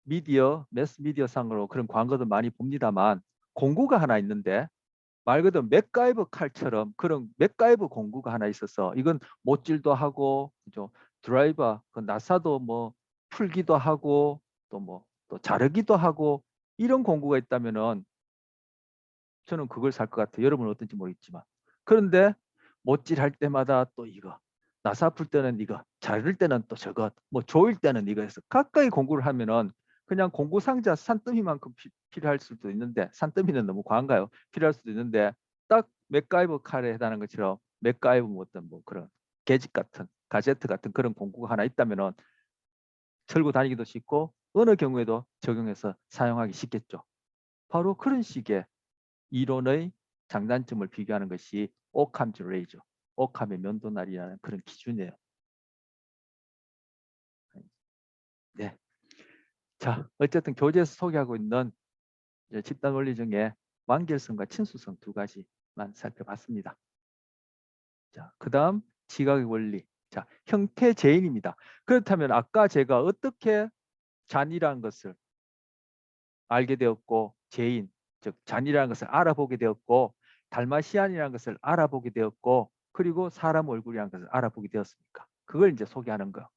미디어, 매스 미디어 상으로 그런 광고도 많이 봅니다만 공구가 하나 있는데 말 그대로 맥가이버 칼처럼 그런 맥가이버 공구가 하나 있어서 이건 못질도 하고 그죠? 드라이버, 그 나사도 뭐 풀기도 하고 또 뭐 또 자르기도 하고 이런 공구가 있다면은 저는 그걸 살 것 같아요. 여러분은 어떤지 모르겠지만. 그런데 못질할 때마다 또 이거, 나사 풀 때는 이거, 자를 때는 또 저것, 뭐 조일 때는 이거 해서 가까이 공구를 하면은 그냥 공구 상자 산더미만큼 필요할 수도 있는데, 산더미는 너무 과한가요? 필요할 수도 있는데 딱 맥가이버 칼에 해당하는 것처럼 맥가이버 뭐 어떤 뭐 그런 게짓 같은 가제트 같은 그런 공구가 하나 있다면은 들고 다니기도 쉽고 어느 경우에도 적용해서 사용하기 쉽겠죠. 바로 그런 식의 이론의 장단점을 비교하는 것이 오캄즈 레이저, 오캄의 면도날이라는 그런 기준이에요. 네. 자, 어쨌든 교재에서 소개하고 있는 집단 원리 중에 완결성과 친수성 두 가지만 살펴봤습니다. 자, 그다음 지각의 원리. 자, 형태 재인입니다. 그렇다면 아까 제가 어떻게 잔이라는 것을 알게 되었고 재인, 즉 잔이라는 것을 알아보게 되었고 달마시안이라는 것을 알아보게 되었고 그리고 사람 얼굴이라는 것을 알아보게 되었습니까? 그걸 이제 소개하는 거예요.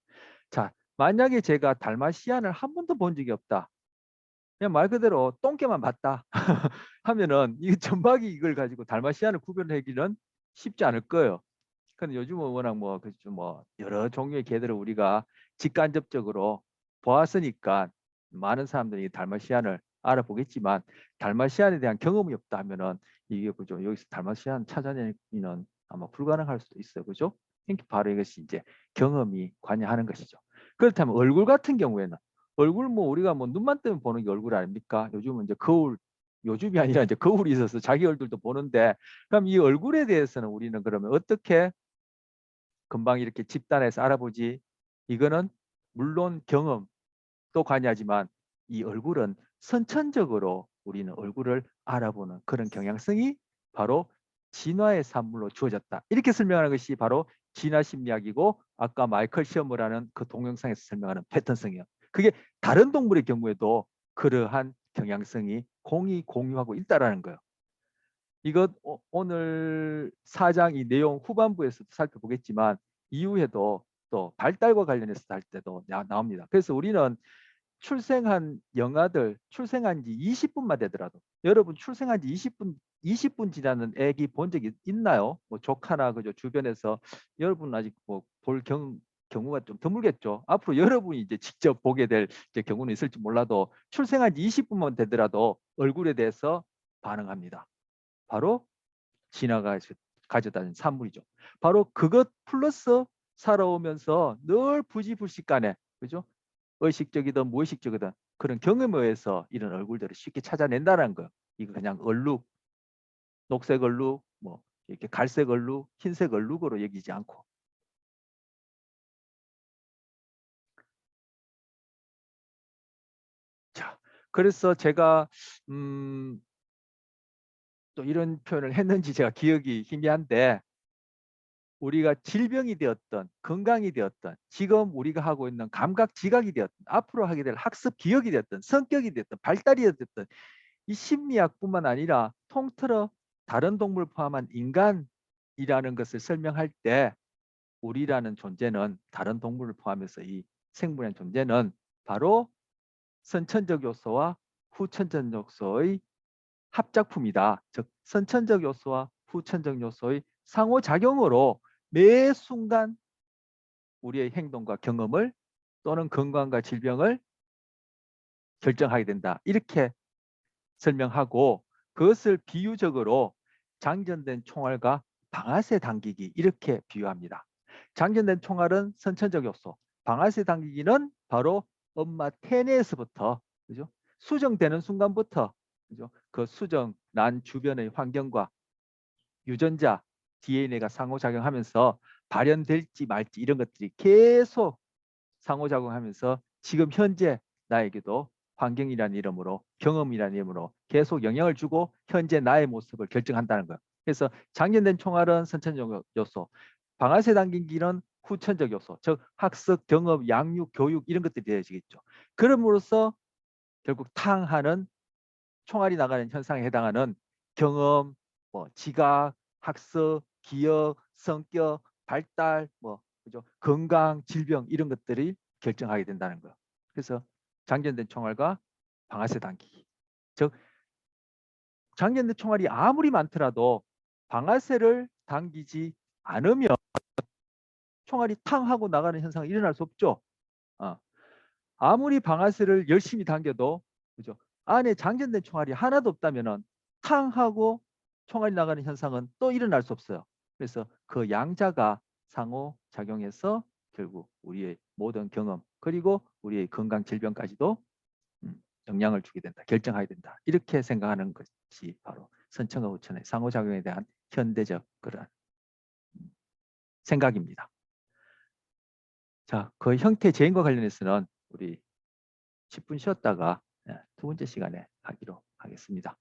자, 만약에 제가 달마시안을 한 번도 본 적이 없다. 그냥 말 그대로 똥개만 봤다 하면은 이 전박이 이걸 가지고 달마시안을 구별하기는 쉽지 않을 거예요. 근데 요즘은 워낙 뭐 여러 종류의 개들을 우리가 직간접적으로 보았으니까 많은 사람들이 달마시안을 알아보겠지만 달마시안에 대한 경험이 없다 하면은 이게 그죠, 여기서 달마시안 찾아내기는 아마 불가능할 수도 있어요. 그죠? 그러니까 바로 이것이 이제 경험이 관여하는 것이죠. 그렇다면 얼굴 같은 경우에는 얼굴 뭐 우리가 뭐 눈만 뜨면 보는 게 얼굴 아닙니까? 요즘은 이제 거울, 요즘이 아니라 이제 거울이 있어서 자기 얼굴도 보는데, 그럼 이 얼굴에 대해서는 우리는 그러면 어떻게 금방 이렇게 집단에서 알아보지? 이거는 물론 경험도 관여하지만 이 얼굴은 선천적으로 우리는 얼굴을 알아보는 그런 경향성이 바로 진화의 산물로 주어졌다. 이렇게 설명하는 것이 바로 진화 심리학이고 아까 마이클 셔머라는 그 동영상에서 설명하는 패턴성이에요. 그게 다른 동물의 경우에도 그러한 경향성이 공유하고 있다라는 거예요. 이것 오늘 4장 이 내용 후반부에서도 살펴보겠지만 이후에도 또 발달과 관련해서 할 때도 나옵니다. 그래서 우리는 출생한 영아들 출생한 지 20분만 되더라도 여러분 출생한 지 20분 지나는 애기 본 적이 있나요? 뭐 조카나 그죠 주변에서 여러분 아직 뭐 볼 경우가 좀 드물겠죠. 앞으로 여러분이 이제 직접 보게 될 경우는 있을지 몰라도 출생한 지 20분만 되더라도 얼굴에 대해서 반응합니다. 바로 진화가 가져다준 산물이죠. 바로 그것 플러스 살아오면서 늘 부지불식간에 그죠? 의식적이든 무의식적이든 그런 경험에 의해서 이런 얼굴들을 쉽게 찾아낸다는 거예요. 이거 그냥 얼룩, 녹색 얼룩, 뭐 이렇게 갈색 얼룩, 흰색 얼룩으로 여기지 않고. 자, 그래서 제가 또 이런 표현을 했는지 제가 기억이 희미한데 우리가 질병이 되었던 건강이 되었던 지금 우리가 하고 있는 감각 지각이 되었던 앞으로 하게 될 학습 기억이 되었던 성격이 되었던 발달이 되었던 이 심리학뿐만 아니라 통틀어 다른 동물 포함한 인간이라는 것을 설명할 때 우리라는 존재는 다른 동물을 포함해서 이 생물의 존재는 바로 선천적 요소와 후천적 요소의 합작품이다. 즉 선천적 요소와 후천적 요소의 상호작용으로 매 순간 우리의 행동과 경험을 또는 건강과 질병을 결정하게 된다. 이렇게 설명하고 그것을 비유적으로 장전된 총알과 방아쇠 당기기 이렇게 비유합니다. 장전된 총알은 선천적 요소, 방아쇠 당기기는 바로 엄마 태내에서부터 그죠? 수정되는 순간부터 그죠? 그 수정 난 주변의 환경과 유전자 DNA가 상호작용하면서 발현될지 말지 이런 것들이 계속 상호작용하면서 지금 현재 나에게도 환경이라는 이름으로 경험이라는 이름으로 계속 영향을 주고 현재 나의 모습을 결정한다는 거예요. 그래서 장전된 총알은 선천적 요소, 방아쇠 당긴기는 후천적 요소, 즉 학습, 경험, 양육, 교육 이런 것들이 되어지겠죠. 그럼으로써 결국 탕하는 총알이 나가는 현상에 해당하는 경험, 뭐 지각, 학습, 기억, 성격, 발달, 뭐 그죠? 건강, 질병 이런 것들이 결정하게 된다는 거예요. 그래서 장전된 총알과 방아쇠 당기기. 즉 장전된 총알이 아무리 많더라도 방아쇠를 당기지 않으면 총알이 탕 하고 나가는 현상은 일어날 수 없죠. 아무리 방아쇠를 열심히 당겨도 그죠? 안에 장전된 총알이 하나도 없다면은 탕 하고 총알이 나가는 현상은 또 일어날 수 없어요. 그래서 그 양자가 상호 작용해서 결국 우리의 모든 경험 그리고 우리의 건강 질병까지도 영향을 주게 된다. 결정하게 된다. 이렇게 생각하는 것이 바로 선천과 후천의 상호작용에 대한 현대적 그런 생각입니다. 자, 그 형태 제인과 관련해서는 우리 10분 쉬었다가 두 번째 시간에 하기로 하겠습니다.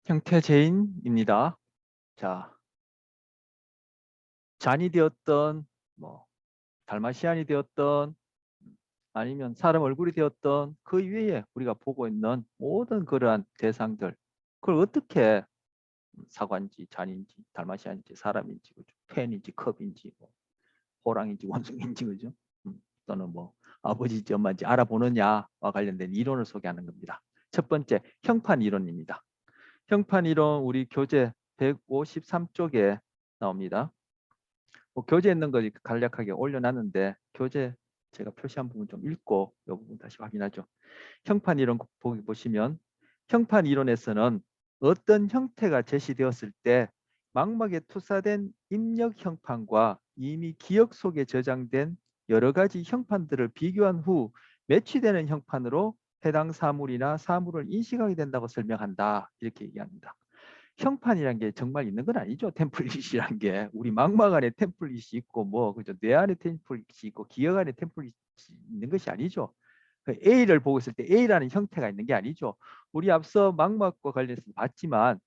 형태 제인입니다. 자, 잔이 되었던 뭐 달마시안이 되었던 아니면 사람 얼굴이 되었던 그 위에 우리가 보고 있는 모든 그러한 대상들 그걸 어떻게 사과인지 잔인지 달마시안인지 사람인지 펜인지 컵인지 뭐, 호랑인지 원숭이인지 그죠? 또는 뭐 아버지인지 엄마인지 알아보느냐와 관련된 이론을 소개하는 겁니다. 첫 번째 형판 이론입니다. 형판 이론 우리 교재 153쪽에 나옵니다. 뭐 교재에 있는 거 간략하게 올려놨는데 교재 제가 표시한 부분 좀 읽고 이 부분 다시 확인하죠. 형판 이론 보시면 형판 이론에서는 어떤 형태가 제시되었을 때 망막에 투사된 입력 형판과 이미 기억 속에 저장된 여러 가지 형판들을 비교한 후 매치되는 형판으로 해당 사물이나 사물을 인식하게 된다고 설명한다. 이렇게 얘기합니다. 형판이란 게 정말 있는 건 아니죠. 템플릿이란 게 우리 망막 안에 템플릿이 있고 뭐 그죠 뇌 안에 템플릿이 있고 기억 안에 템플릿이 있는 것이 아니죠. A를 보고 있을 때 A라는 형태가 있는 게 아니죠. 우리 앞서 망막과 관련해서 봤지만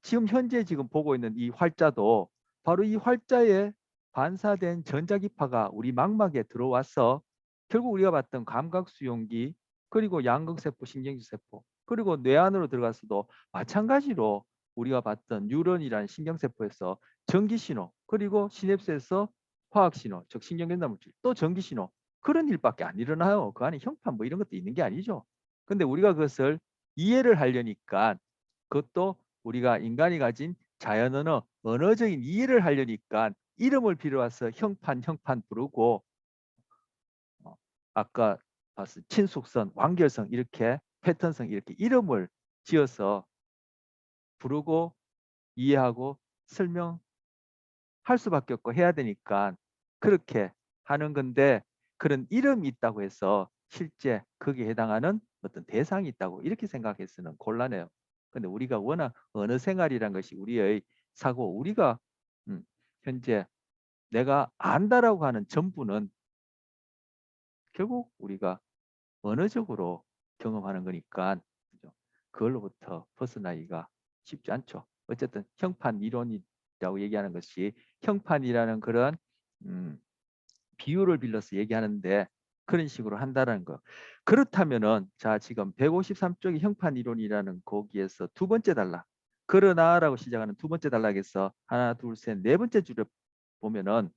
지금 현재 지금 보고 있는 이 활자도 바로 이 활자에 반사된 전자기파가 우리 망막에 들어와서 결국 우리가 봤던 감각수용기 그리고 양극세포, 신경세포 그리고 뇌 안으로 들어가서도 마찬가지로 우리가 봤던 뉴런이라는 신경세포에서 전기신호 그리고 시냅스에서 화학신호 즉 신경전달물질 또 전기신호 그런 일밖에 안 일어나요. 그 안에 형판 뭐 이런 것도 있는 게 아니죠. 근데 우리가 그것을 이해를 하려니까 그것도 우리가 인간이 가진 자연언어, 언어적인 이해를 하려니까 이름을 빌어와서 형판 부르고 아까 봤을 친숙성, 완결성 이렇게 패턴성 이렇게 이름을 지어서 부르고 이해하고 설명할 수밖에 없고 해야 되니까 그렇게 하는 건데 그런 이름이 있다고 해서 실제 거기에 해당하는 어떤 대상이 있다고 이렇게 생각해서는 곤란해요. 근데 우리가 워낙 언어 생활이란 것이 우리의 사고 우리가 현재 내가 안다라고 하는 전부는 결국 우리가 언어적으로 경험하는 거니까 그죠? 그걸로부터 벗어나기가 쉽지 않죠. 어쨌든 형판 이론이라고 얘기하는 것이 형판이라는 그런 비유를 빌려서 얘기하는데 그런 식으로 한다는 거. 그렇다면은 자 지금 153쪽의 형판 이론이라는 거기에서 두 번째 단락 그러나라고 시작하는 두 번째 단락에서 하나 둘 셋 네 번째 줄에 보면은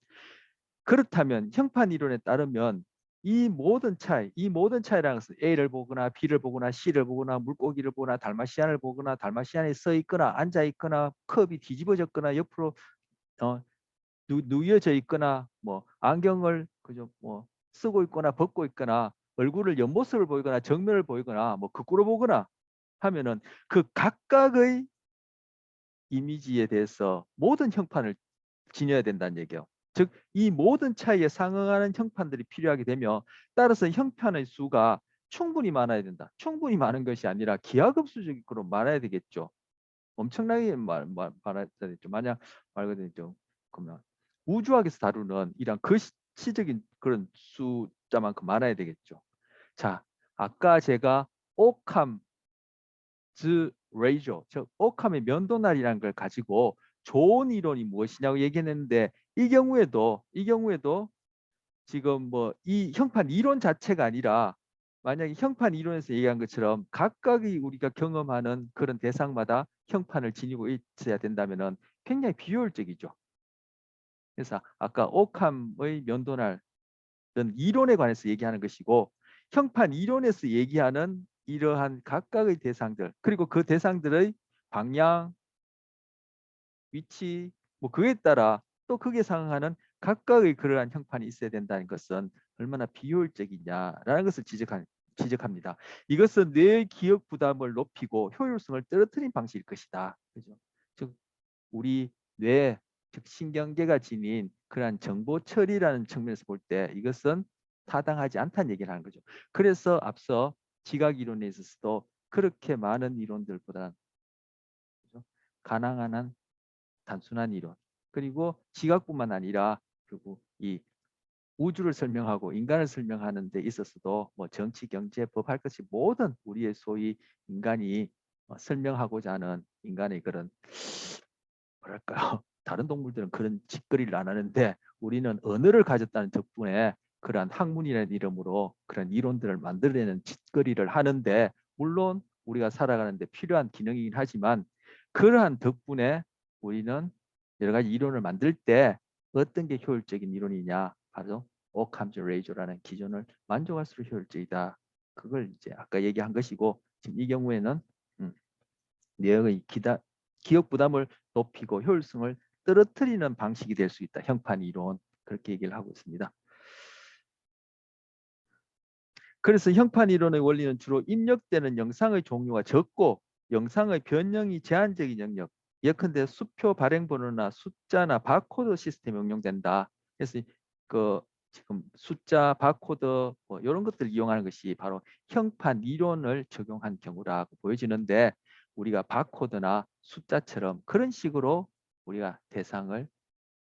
그렇다면 형판 이론에 따르면 이 모든 차이라는 것은 A를 보거나 B를 보거나 C를 보거나 물고기를 보거나 달마시안을 보거나 달마시안에 서 있거나 앉아 있거나 컵이 뒤집어졌거나 옆으로 누워져 있거나 뭐 안경을 그죠 뭐 쓰고 있거나 벗고 있거나 얼굴을 옆모습을 보이거나 정면을 보이거나 뭐 거꾸로 보거나 하면은 그 각각의 이미지에 대해서 모든 형판을 지녀야 된다는 얘기예요. 즉 이 모든 차이에 상응하는 형판들이 필요하게 되며 따라서 형판의 수가 충분히 많아야 된다. 충분히 많은 것이 아니라 기하급수적으로 많아야 되겠죠. 엄청나게 말해야 되겠죠. 만약 말 그대로 그러면 우주학에서 다루는 이런 거시적인 그런 숫자만큼 많아야 되겠죠. 자, 아까 제가 오캄 즈 레이저, 즉 오캄의 면도날이라는 걸 가지고 좋은 이론이 무엇이냐고 얘기했는데 이 경우에도 지금 뭐 이 형판 이론 자체가 아니라 만약에 형판 이론에서 얘기한 것처럼 각각의 우리가 경험하는 그런 대상마다 형판을 지니고 있어야 된다면은 굉장히 비효율적이죠. 그래서 아까 오캄의 면도날은 이론에 관해서 얘기하는 것이고 형판 이론에서 얘기하는 이러한 각각의 대상들 그리고 그 대상들의 방향, 위치 뭐 그에 따라 또 그게 상응하는 각각의 그러한 형판이 있어야 된다는 것은 얼마나 비효율적이냐라는 것을 지적합니다. 이것은 뇌의 기억 부담을 높이고 효율성을 떨어뜨린 방식일 것이다. 그죠? 즉 우리 뇌, 즉 신경계가 지닌 그러한 정보 처리라는 측면에서 볼 때 이것은 타당하지 않다는 얘기를 하는 거죠. 그래서 앞서 지각 이론에 있어서도 그렇게 많은 이론들보다 가능한 한 단순한 이론 그리고 지각뿐만 아니라 그리고 이 우주를 설명하고 인간을 설명하는 데 있어서도 뭐 정치, 경제, 법 할 것이 모든 우리의 소위 인간이 설명하고자 하는 인간의 그런 뭐랄까요? 다른 동물들은 그런 짓거리를 안 하는데 우리는 언어를 가졌다는 덕분에 그러한 학문이라는 이름으로 그런 이론들을 만들어내는 짓거리를 하는데 물론 우리가 살아가는데 필요한 기능이긴 하지만 그러한 덕분에 우리는 여러 가지 이론을 만들 때 어떤 게 효율적인 이론이냐 바로 오캄즈 레이저라는 기준을 만족할수록 효율적이다. 그걸 이제 아까 얘기한 것이고 지금 이 경우에는 내역의 기억 부담을 높이고 효율성을 떨어뜨리는 방식이 될 수 있다. 형판 이론 그렇게 얘기를 하고 있습니다. 그래서 형판 이론의 원리는 주로 입력되는 영상의 종류가 적고 영상의 변형이 제한적인 영역 예컨대 수표 발행 번호나 숫자나 바코드 시스템이 응용된다. 그래서 그 지금 숫자, 바코드 뭐 이런 것들을 이용하는 것이 바로 형판 이론을 적용한 경우라고 보여지는데 우리가 바코드나 숫자처럼 그런 식으로 우리가 대상을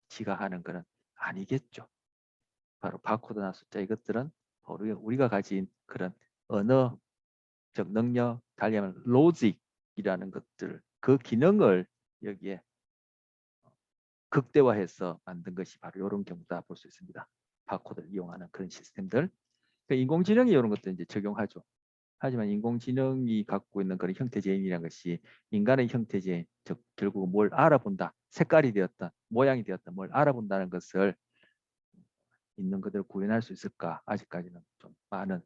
지각하는 것은 아니겠죠. 바로 바코드나 숫자 이것들은 바로 우리가 가진 그런 언어적 능력, 달리 하면 로직이라는 것들, 그 기능을 여기에 극대화해서 만든 것이 바로 이런 경우다 볼 수 있습니다. 바코드를 이용하는 그런 시스템들. 그러니까 인공지능이 이런 것도 이제 적용하죠. 하지만 인공지능이 갖고 있는 그런 형태제인이라는 것이 인간의 형태제인, 즉 결국 뭘 알아본다, 색깔이 되었다, 모양이 되었다, 뭘 알아본다는 것을 있는 그대로 구현할 수 있을까? 아직까지는 좀 많은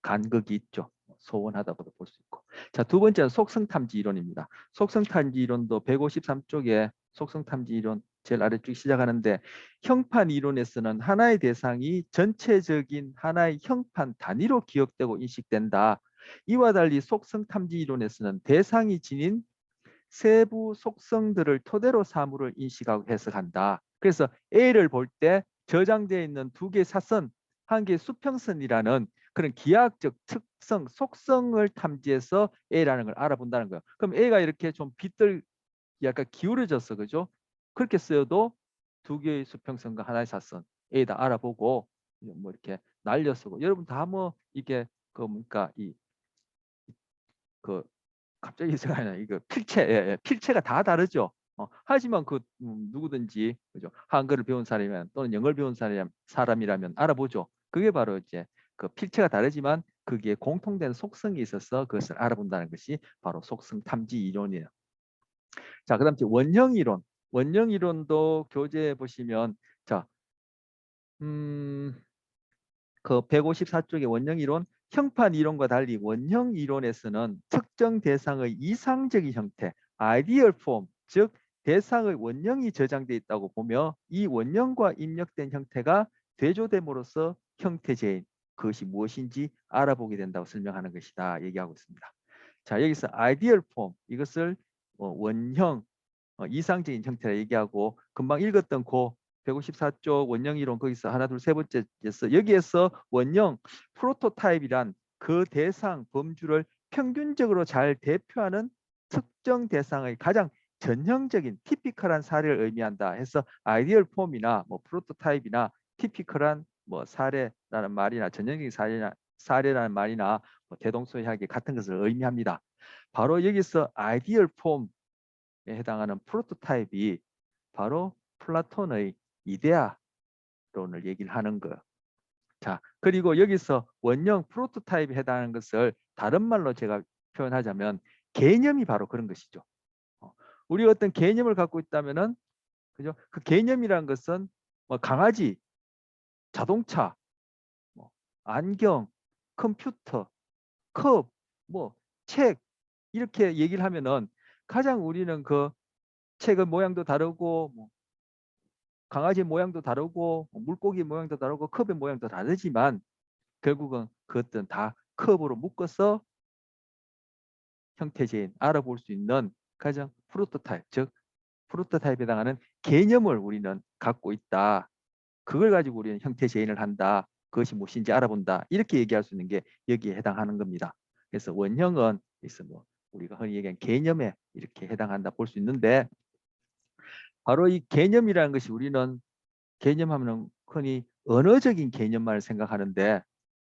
간극이 있죠. 소원하다고도 볼 수 있고. 자, 두 번째는 속성탐지 이론입니다. 속성탐지 이론도 153쪽에 속성탐지 이론 제일 아래쪽 시작하는데 형판 이론에서는 하나의 대상이 전체적인 하나의 형판 단위로 기억되고 인식된다. 이와 달리 속성탐지 이론에서는 대상이 지닌 세부 속성들을 토대로 사물을 인식하고 해석한다. 그래서 A를 볼 때 저장되어 있는 두 개의 사선, 한 개의 수평선이라는 그런 기하학적 특성, 속성을 탐지해서 A라는 걸 알아본다는 거예요. 그럼 A가 이렇게 좀 빗들 약간 기울어졌어, 그죠? 그렇게 쓰여도 두 개의 수평선과 하나의 사선 A다 알아보고 뭐 이렇게 날려 쓰고 여러분 다 뭐 이게 그 뭡니까 이그 갑자기 생각이 나 이거 필체 필체가 다 다르죠. 하지만 그 누구든지 그죠 한글을 배운 사람이면 또는 영어를 배운 사람이라면 알아보죠. 그게 바로 이제 그 필체가 다르지만 그게 공통된 속성이 있어서 그것을 알아본다는 것이 바로 속성 탐지 이론이에요. 자, 그다음 원형 이론. 원형 이론도 교재에 보시면 자, 그 154쪽의 원형 이론, 형판 이론과 달리 원형 이론에서는 특정 대상의 이상적인 형태, 아이디얼 폼, 즉 대상의 원형이 저장되어 있다고 보며 이 원형과 입력된 형태가 대조됨으로써 형태제인, 그것이 무엇인지 알아보게 된다고 설명하는 것이다 얘기하고 있습니다. 자, 여기서 아이디얼 폼, 이것을 원형, 이상적인 형태라 얘기하고 금방 읽었던 그 154쪽 원형 이론 거기서 하나 둘 세 번째였어. 여기에서 원형 프로토타입이란 그 대상 범주를 평균적으로 잘 대표하는 특정 대상의 가장 전형적인 티피컬한 사례를 의미한다 해서 아이디얼 폼이나 뭐 프로토타입이나 티피컬한 뭐 사례라는 말이나 전형적인 사례라는 말이나 뭐 대동소이하게 같은 것을 의미합니다. 바로 여기서 아이디얼 폼에 해당하는 프로토타입이 바로 플라톤의 이데아론을 얘기를 하는 거예요. 자, 그리고 여기서 원형 프로토타입에 해당하는 것을 다른 말로 제가 표현하자면 개념이 바로 그런 것이죠. 우리 어떤 개념을 갖고 있다면은 그죠? 그 개념이라는 것은 뭐 강아지, 자동차, 뭐 안경, 컴퓨터, 컵, 뭐 책 이렇게 얘기를 하면은 가장 우리는 그 책의 모양도 다르고 뭐 강아지 모양도 다르고 물고기 모양도 다르고 컵의 모양도 다르지만 결국은 그것들은 다 컵으로 묶어서 형태제인 알아볼 수 있는 가장 프로토타입, 즉 프로토타입에 해당하는 개념을 우리는 갖고 있다. 그걸 가지고 우리는 형태제인을 한다. 그것이 무엇인지 알아본다. 이렇게 얘기할 수 있는 게 여기에 해당하는 겁니다. 그래서 원형은 그래서 뭐 우리가 흔히 얘기하는 개념에 이렇게 해당한다 볼 수 있는데 바로 이 개념이라는 것이 우리는 개념하면 흔히 언어적인 개념만을 생각하는데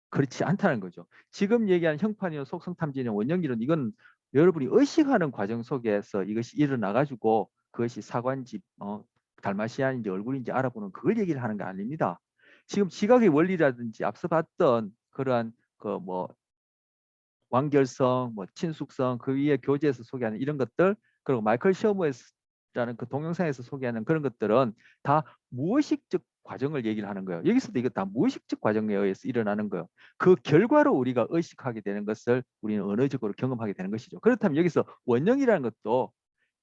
그렇지 않다는 거죠. 지금 얘기한 형판이론, 속성탐지론, 원형이론 이건 여러분이 의식하는 과정 속에서 이것이 일어나가지고 그것이 사관지, 달마시안인지 얼굴인지 알아보는 그걸 얘기를 하는 거 아닙니다. 지금 지각의 원리라든지 앞서 봤던 그러한 그 뭐 완결성, 뭐 친숙성, 그 위에 교재에서 소개하는 이런 것들, 그리고 마이클 셔머라는 그 동영상에서 소개하는 그런 것들은 다 무의식적 과정을 얘기를 하는 거예요. 여기서도 이거 다 무의식적 과정에 의해서 일어나는 거예요. 그 결과로 우리가 의식하게 되는 것을 우리는 언어적으로 경험하게 되는 것이죠. 그렇다면 여기서 원형이라는 것도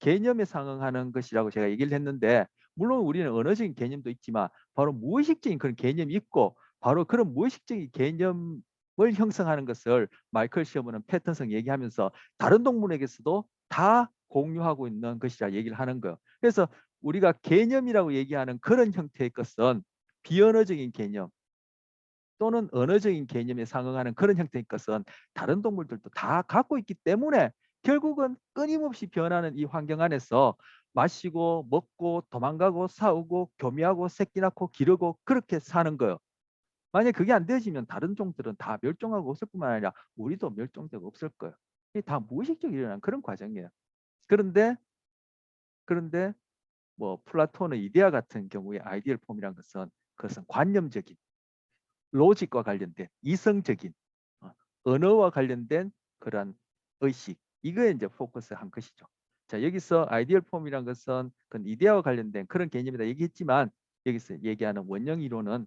개념에 상응하는 것이라고 제가 얘기를 했는데 물론 우리는 언어적인 개념도 있지만 바로 무의식적인 그런 개념이 있고 바로 그런 무의식적인 개념을 형성하는 것을 마이클 시어머는 패턴성 얘기하면서 다른 동물에게서도 다 공유하고 있는 것이라 얘기를 하는 거예요. 그래서 우리가 개념이라고 얘기하는 그런 형태의 것은 비언어적인 개념 또는 언어적인 개념에 상응하는 그런 형태의 것은 다른 동물들도 다 갖고 있기 때문에 결국은 끊임없이 변하는 이 환경 안에서 마시고 먹고 도망가고 싸우고 교미하고 새끼 낳고 기르고 그렇게 사는 거예요. 만약 그게 안 되어지면 다른 종들은 다 멸종하고 없을 뿐만 아니라 우리도 멸종되고 없을 거예요. 이게 다 무의식적으로 일어나는 그런 과정이에요. 그런데 뭐 플라톤의 이데아 같은 경우에 아이디얼 폼이란 것은 그것은 관념적인 로직과 관련된 이성적인 언어와 관련된 그런 의식 이거에 이제 포커스한 것이죠. 자, 여기서 아이디얼 폼이란 것은 그 이데아와 관련된 그런 개념이다 얘기했지만 여기서 얘기하는 원형 이론은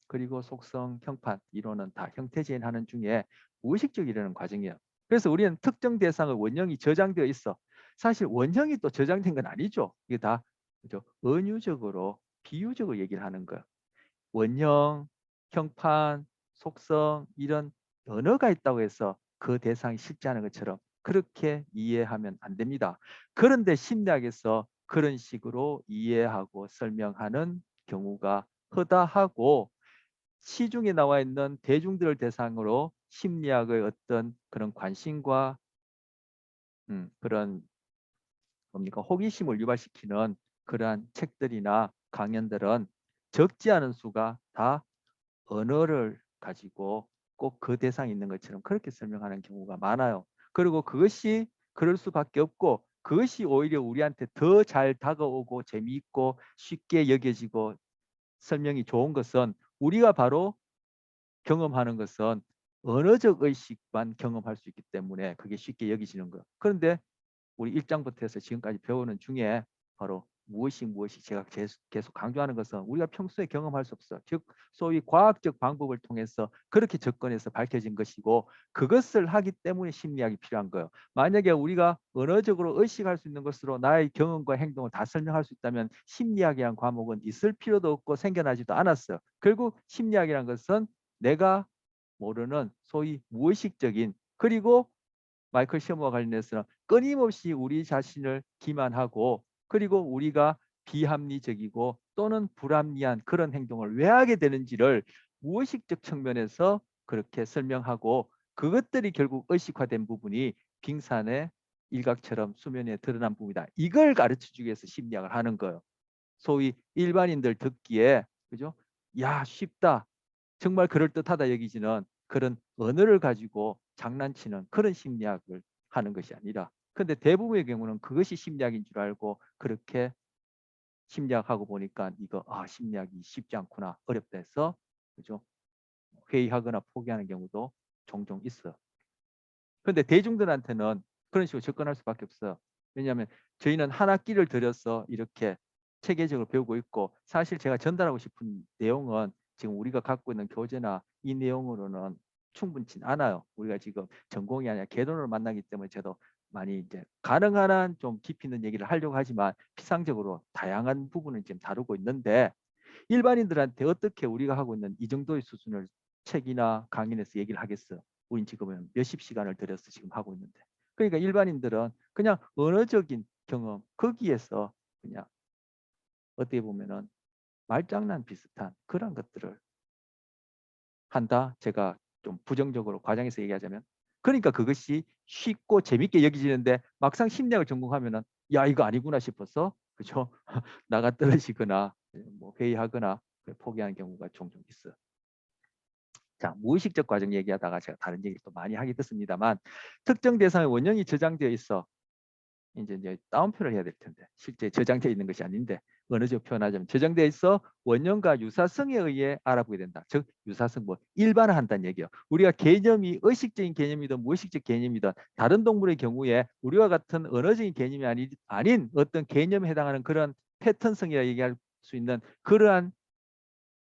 그리고 속성, 형판 이론은 다 형태제인하는 중에 무의식적으로 일어나는 과정이에요. 그래서 우리는 특정 대상의 원형이 저장되어 있어. 사실 원형이 또 저장된 건 아니죠. 이게 다 그죠? 은유적으로 비유적으로 얘기를 하는 거예요. 원형, 형판, 속성 이런 언어가 있다고 해서 그 대상이 실제하는 것처럼 그렇게 이해하면 안 됩니다. 그런데 심리학에서 그런 식으로 이해하고 설명하는 경우가 허다하고 시중에 나와 있는 대중들을 대상으로 심리학의 어떤 그런 관심과 그런 뭡니까 호기심을 유발시키는 그러한 책들이나 강연들은 적지 않은 수가 다 언어를 가지고 꼭 그 대상이 있는 것처럼 그렇게 설명하는 경우가 많아요. 그리고 그것이 그럴 수밖에 없고 그것이 오히려 우리한테 더 잘 다가오고 재미있고 쉽게 여겨지고 설명이 좋은 것은 우리가 바로 경험하는 것은 언어적 의식만 경험할 수 있기 때문에 그게 쉽게 여기지는 거예요. 그런데 우리 1장부터 해서 지금까지 배우는 중에 바로 무엇이 제가 계속 강조하는 것은 우리가 평소에 경험할 수 없어. 즉 소위 과학적 방법을 통해서 그렇게 접근해서 밝혀진 것이고 그것을 하기 때문에 심리학이 필요한 거예요. 만약에 우리가 언어적으로 의식할 수 있는 것으로 나의 경험과 행동을 다 설명할 수 있다면 심리학이란 과목은 있을 필요도 없고 생겨나지도 않았어요. 결국 심리학이란 것은 내가 모르는 소위 무의식적인 그리고 마이클 셔머와 관련해서는 끊임없이 우리 자신을 기만하고 그리고 우리가 비합리적이고 또는 불합리한 그런 행동을 왜 하게 되는지를 무의식적 측면에서 그렇게 설명하고 그것들이 결국 의식화된 부분이 빙산의 일각처럼 수면에 드러난 부분이다. 이걸 가르쳐주기 위해서 심리학을 하는 거예요. 소위 일반인들 듣기에 그죠? 야 쉽다. 정말 그럴듯하다 여기지는 그런 언어를 가지고 장난치는 그런 심리학을 하는 것이 아니라 근데 대부분의 경우는 그것이 심리학인 줄 알고 그렇게 심리학하고 보니까 이거 심리학이 쉽지 않구나 어렵다 해서 그죠 회의하거나 포기하는 경우도 종종 있어. 근데 대중들한테는 그런 식으로 접근할 수밖에 없어요. 왜냐하면 저희는 한 학기를 들여서 이렇게 체계적으로 배우고 있고 사실 제가 전달하고 싶은 내용은 지금 우리가 갖고 있는 교재나 이 내용으로는 충분치 않아요. 우리가 지금 전공이 아니라 개론을 만나기 때문에 저도 많이 이제 가능한 한 좀 깊이 있는 얘기를 하려고 하지만 피상적으로 다양한 부분을 지금 다루고 있는데 일반인들한테 어떻게 우리가 하고 있는 이 정도의 수준을 책이나 강연에서 얘기를 하겠어요. 우린 지금은 몇십 시간을 들여서 지금 하고 있는데. 그러니까 일반인들은 그냥 언어적인 경험 거기에서 그냥 어떻게 보면은 말장난 비슷한 그런 것들을 한다. 제가 좀 부정적으로 과장해서 얘기하자면. 그러니까 그것이 쉽고 재밌게 여기지는데 막상 심리학을 전공하면은 야 이거 아니구나 싶어서 그죠? 나가 떨어지거나 뭐 회의하거나 포기하는 경우가 종종 있어요. 자, 무의식적 과정 얘기하다가 제가 다른 얘기를 또 많이 하게 됐습니다만 특정 대상의 원형이 저장되어 있어. 이제 다운표를 해야 될 텐데 실제 저장되어 있는 것이 아닌데 언어적 표현하자면 저장되어 있어 원형과 유사성에 의해 알아보게 된다. 즉 유사성 뭐 일반화한다는 얘기예요. 우리가 개념이 의식적인 개념이든 무의식적 개념이든 다른 동물의 경우에 우리와 같은 언어적인 개념이 아닌 어떤 개념에 해당하는 그런 패턴성이라 얘기할 수 있는 그러한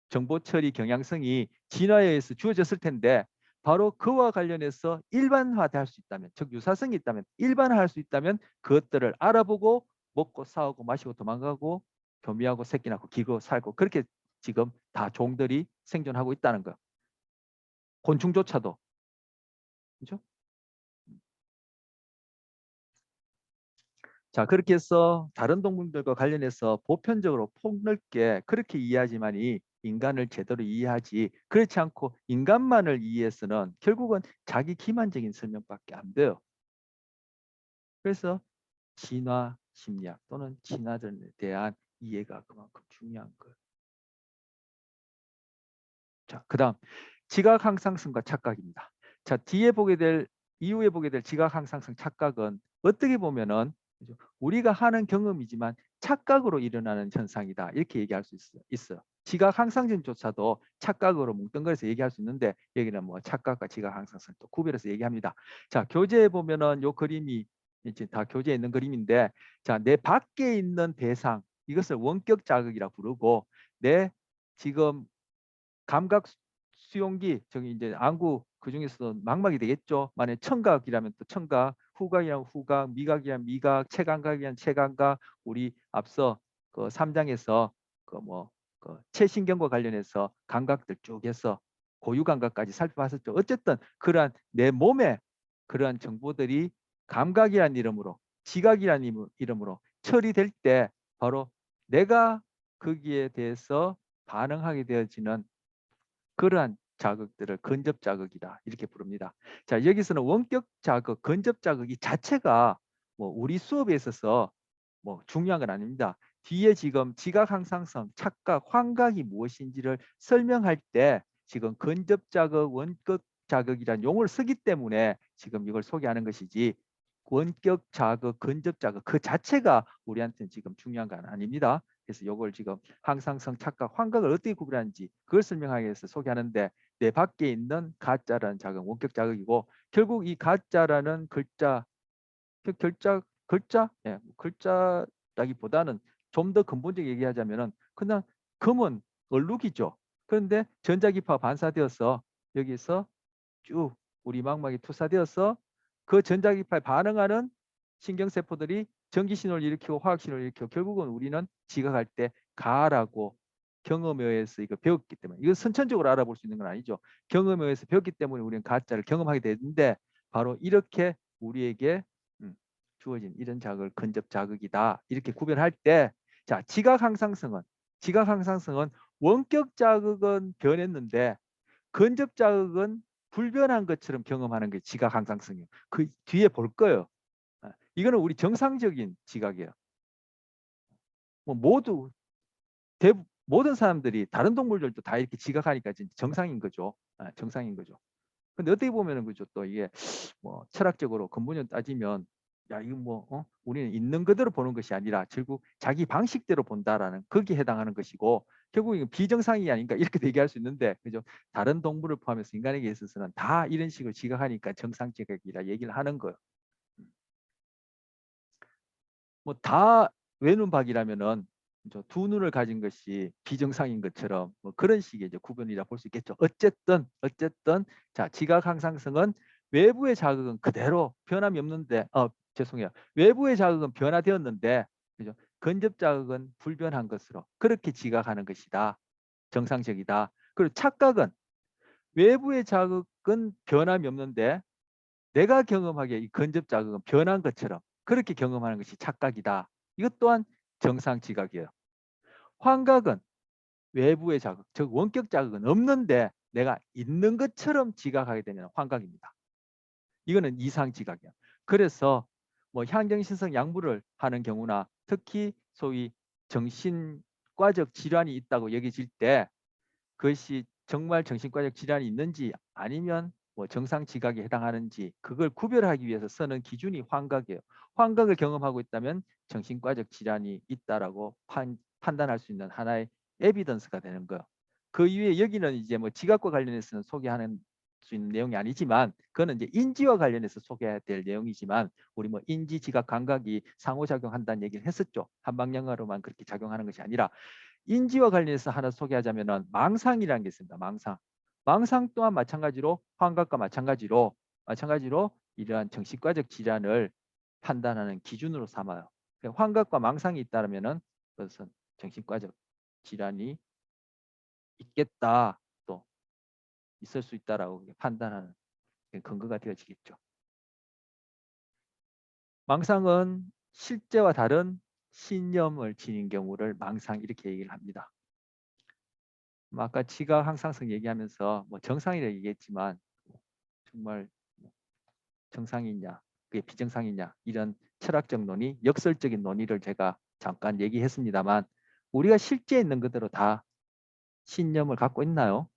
정보 처리 경향성이 진화에 의해서 주어졌을 텐데 바로 그와 관련해서 일반화할 수 있다면 즉 유사성이 있다면 일반화할 수 있다면 그것들을 알아보고 먹고 싸우고 마시고 도망가고 교미하고 새끼 낳고 기고 살고 그렇게 지금 다 종들이 생존하고 있다는 거예요. 곤충조차도 그렇죠? 자 그렇게 해서 다른 동물들과 관련해서 보편적으로 폭넓게 그렇게 이해하지만이 인간을 제대로 이해하지 그렇지 않고 인간만을 이해해서는 결국은 자기 기만적인 설명밖에 안 돼요. 그래서 진화 심리학 또는 진화론에 대한 이해가 그만큼 중요한 거예요. 자, 그다음 지각 항상성과 착각입니다. 자, 이후에 보게 될 지각 항상성 착각은 어떻게 보면은 우리가 하는 경험이지만 착각으로 일어나는 현상이다. 이렇게 얘기할 수 있어요. 지각 항상성조차도 착각으로 뭉뚱그려서 얘기할 수 있는데 여기는 뭐 착각과 지각 항상성 또 구별해서 얘기합니다. 자, 교재에 보면은 요 그림이 이제 다 교재에 있는 그림인데 자, 내 밖에 있는 대상 이것을 원격 자극이라 부르고 내 지금 감각 수용기 저기 이제 안구 그 중에서도 망막이 되겠죠. 만약 청각이라면 또 청각, 후각이라면 후각, 미각이라면 미각, 체감각이라면 체감각. 우리 앞서 그 3장에서 그 뭐 그 체신경과 관련해서 감각들 쭉 해서 고유 감각까지 살펴봤었죠. 어쨌든 그러한 내 몸에 그러한 정보들이 감각이라는 이름으로 지각이라는 이름으로 처리될 때 바로 내가 거기에 대해서 반응하게 되어지는 그러한 자극들을 근접 자극이다 이렇게 부릅니다. 자 여기서는 원격 자극, 근접 자극이 자체가 뭐 우리 수업에 있어서 뭐 중요한 건 아닙니다. 뒤에 지금 지각 항상성, 착각, 환각이 무엇인지를 설명할 때 지금 근접 자극, 원격 자극이라는 용어를 쓰기 때문에 지금 이걸 소개하는 것이지 원격 자극, 근접 자극 그 자체가 우리한테는 지금 중요한 건 아닙니다. 그래서 이걸 지금 항상성, 착각, 환각을 어떻게 구별하는지 그걸 설명하기 위해서 소개하는데 내 밖에 있는 가짜라는 자극, 원격 자극이고 결국 이 가짜라는 글자, 예, 글자라기보다는 좀 더 근본적으로 얘기하자면은 그냥 검은 얼룩이죠. 그런데 전자기파가 반사되어서 여기서 쭉 우리 망막에 투사되어서 그 전자기파에 반응하는 신경세포들이 전기신호를 일으키고 화학신호를 일으키고 결국은 우리는 지각할 때 가라고 경험에 의해서 이거 배웠기 때문에, 이거 선천적으로 알아볼 수 있는 건 아니죠. 경험에 의해서 배웠기 때문에 우리는 가짜를 경험하게 되는데 바로 이렇게 우리에게 주어진 이런 자극을 근접 자극이다 이렇게 구별할 때, 자, 지각 항상성은 원격 자극은 변했는데 근접 자극은 불변한 것처럼 경험하는 게 지각 항상성이에요. 그 뒤에 볼 거예요. 이거는 우리 정상적인 지각이에요. 뭐 모든 사람들이 다른 동물들도 다 이렇게 지각하니까 진짜 정상인 거죠. 정상인 거죠. 근데 어떻게 보면은 그죠, 또 이게 뭐 철학적으로 근본적으로 따지면 야 이거 우리는 있는 그대로 보는 것이 아니라 결국 자기 방식대로 본다라는 거기에 해당하는 것이고 결국 이건 비정상이 아닌가 이렇게 얘기할 수 있는데 그죠. 다른 동물을 포함해서 인간에게 있어서는 다 이런 식으로 지각하니까 정상 지각이라 얘기를 하는 거예요. 뭐 다 외눈박이라면은 두 눈을 가진 것이 비정상인 것처럼 뭐 그런 식의 이제 구분이라 볼 수 있겠죠. 어쨌든 자, 지각 항상성은 외부의 자극은 그대로 변함이 없는데 죄송해요. 외부의 자극은 변화되었는데 그죠? 근접 자극은 불변한 것으로 그렇게 지각하는 것이다. 정상적이다. 그리고 착각은 외부의 자극은 변함이 없는데 내가 경험하기에 이 근접 자극은 변한 것처럼 그렇게 경험하는 것이 착각이다. 이것 또한 정상 지각이에요. 환각은 외부의 자극, 즉 원격 자극은 없는데 내가 있는 것처럼 지각하게 되면 환각입니다. 이거는 이상 지각이야. 그래서 뭐 향정신성 약물을 하는 경우나 특히 소위 정신과적 질환이 있다고 여겨질 때 그것이 정말 정신과적 질환이 있는지 아니면 뭐 정상 지각에 해당하는지 그걸 구별하기 위해서 쓰는 기준이 환각이에요. 환각을 경험하고 있다면 정신과적 질환이 있다라고 판단할 수 있는 하나의 에비던스가 되는 거예요. 그 이후에 여기는 이제 뭐 지각과 관련해서는 소개하는 수 있는 내용이 아니지만 그거는 이제 인지와 관련해서 소개해야 될 내용이지만 우리 뭐 인지 지각 감각이 상호작용한다는 얘기를 했었죠. 한방영화로만 그렇게 작용하는 것이 아니라 인지와 관련해서 하나 소개하자면은 망상이라는 게 있습니다. 망상 또한 마찬가지로 환각과 마찬가지로 이러한 정신과적 질환을 판단하는 기준으로 삼아요. 환각과 망상이 있다면은 그것은 정신과적 질환이 있겠다, 또 있을 수 있다라고 판단하는 근거가 되어지겠죠. 망상은 실제와 다른 신념을 지닌 경우를 망상 이렇게 얘기를 합니다. 아까 지각 항상성 얘기하면서 뭐 정상이라고 얘기했지만 정말 정상이냐 그게 비정상이냐 이런 철학적 논의, 역설적인 논의를 제가 잠깐 얘기했습니다만 우리가 실제 있는 그대로 다 신념을 갖고 있나요?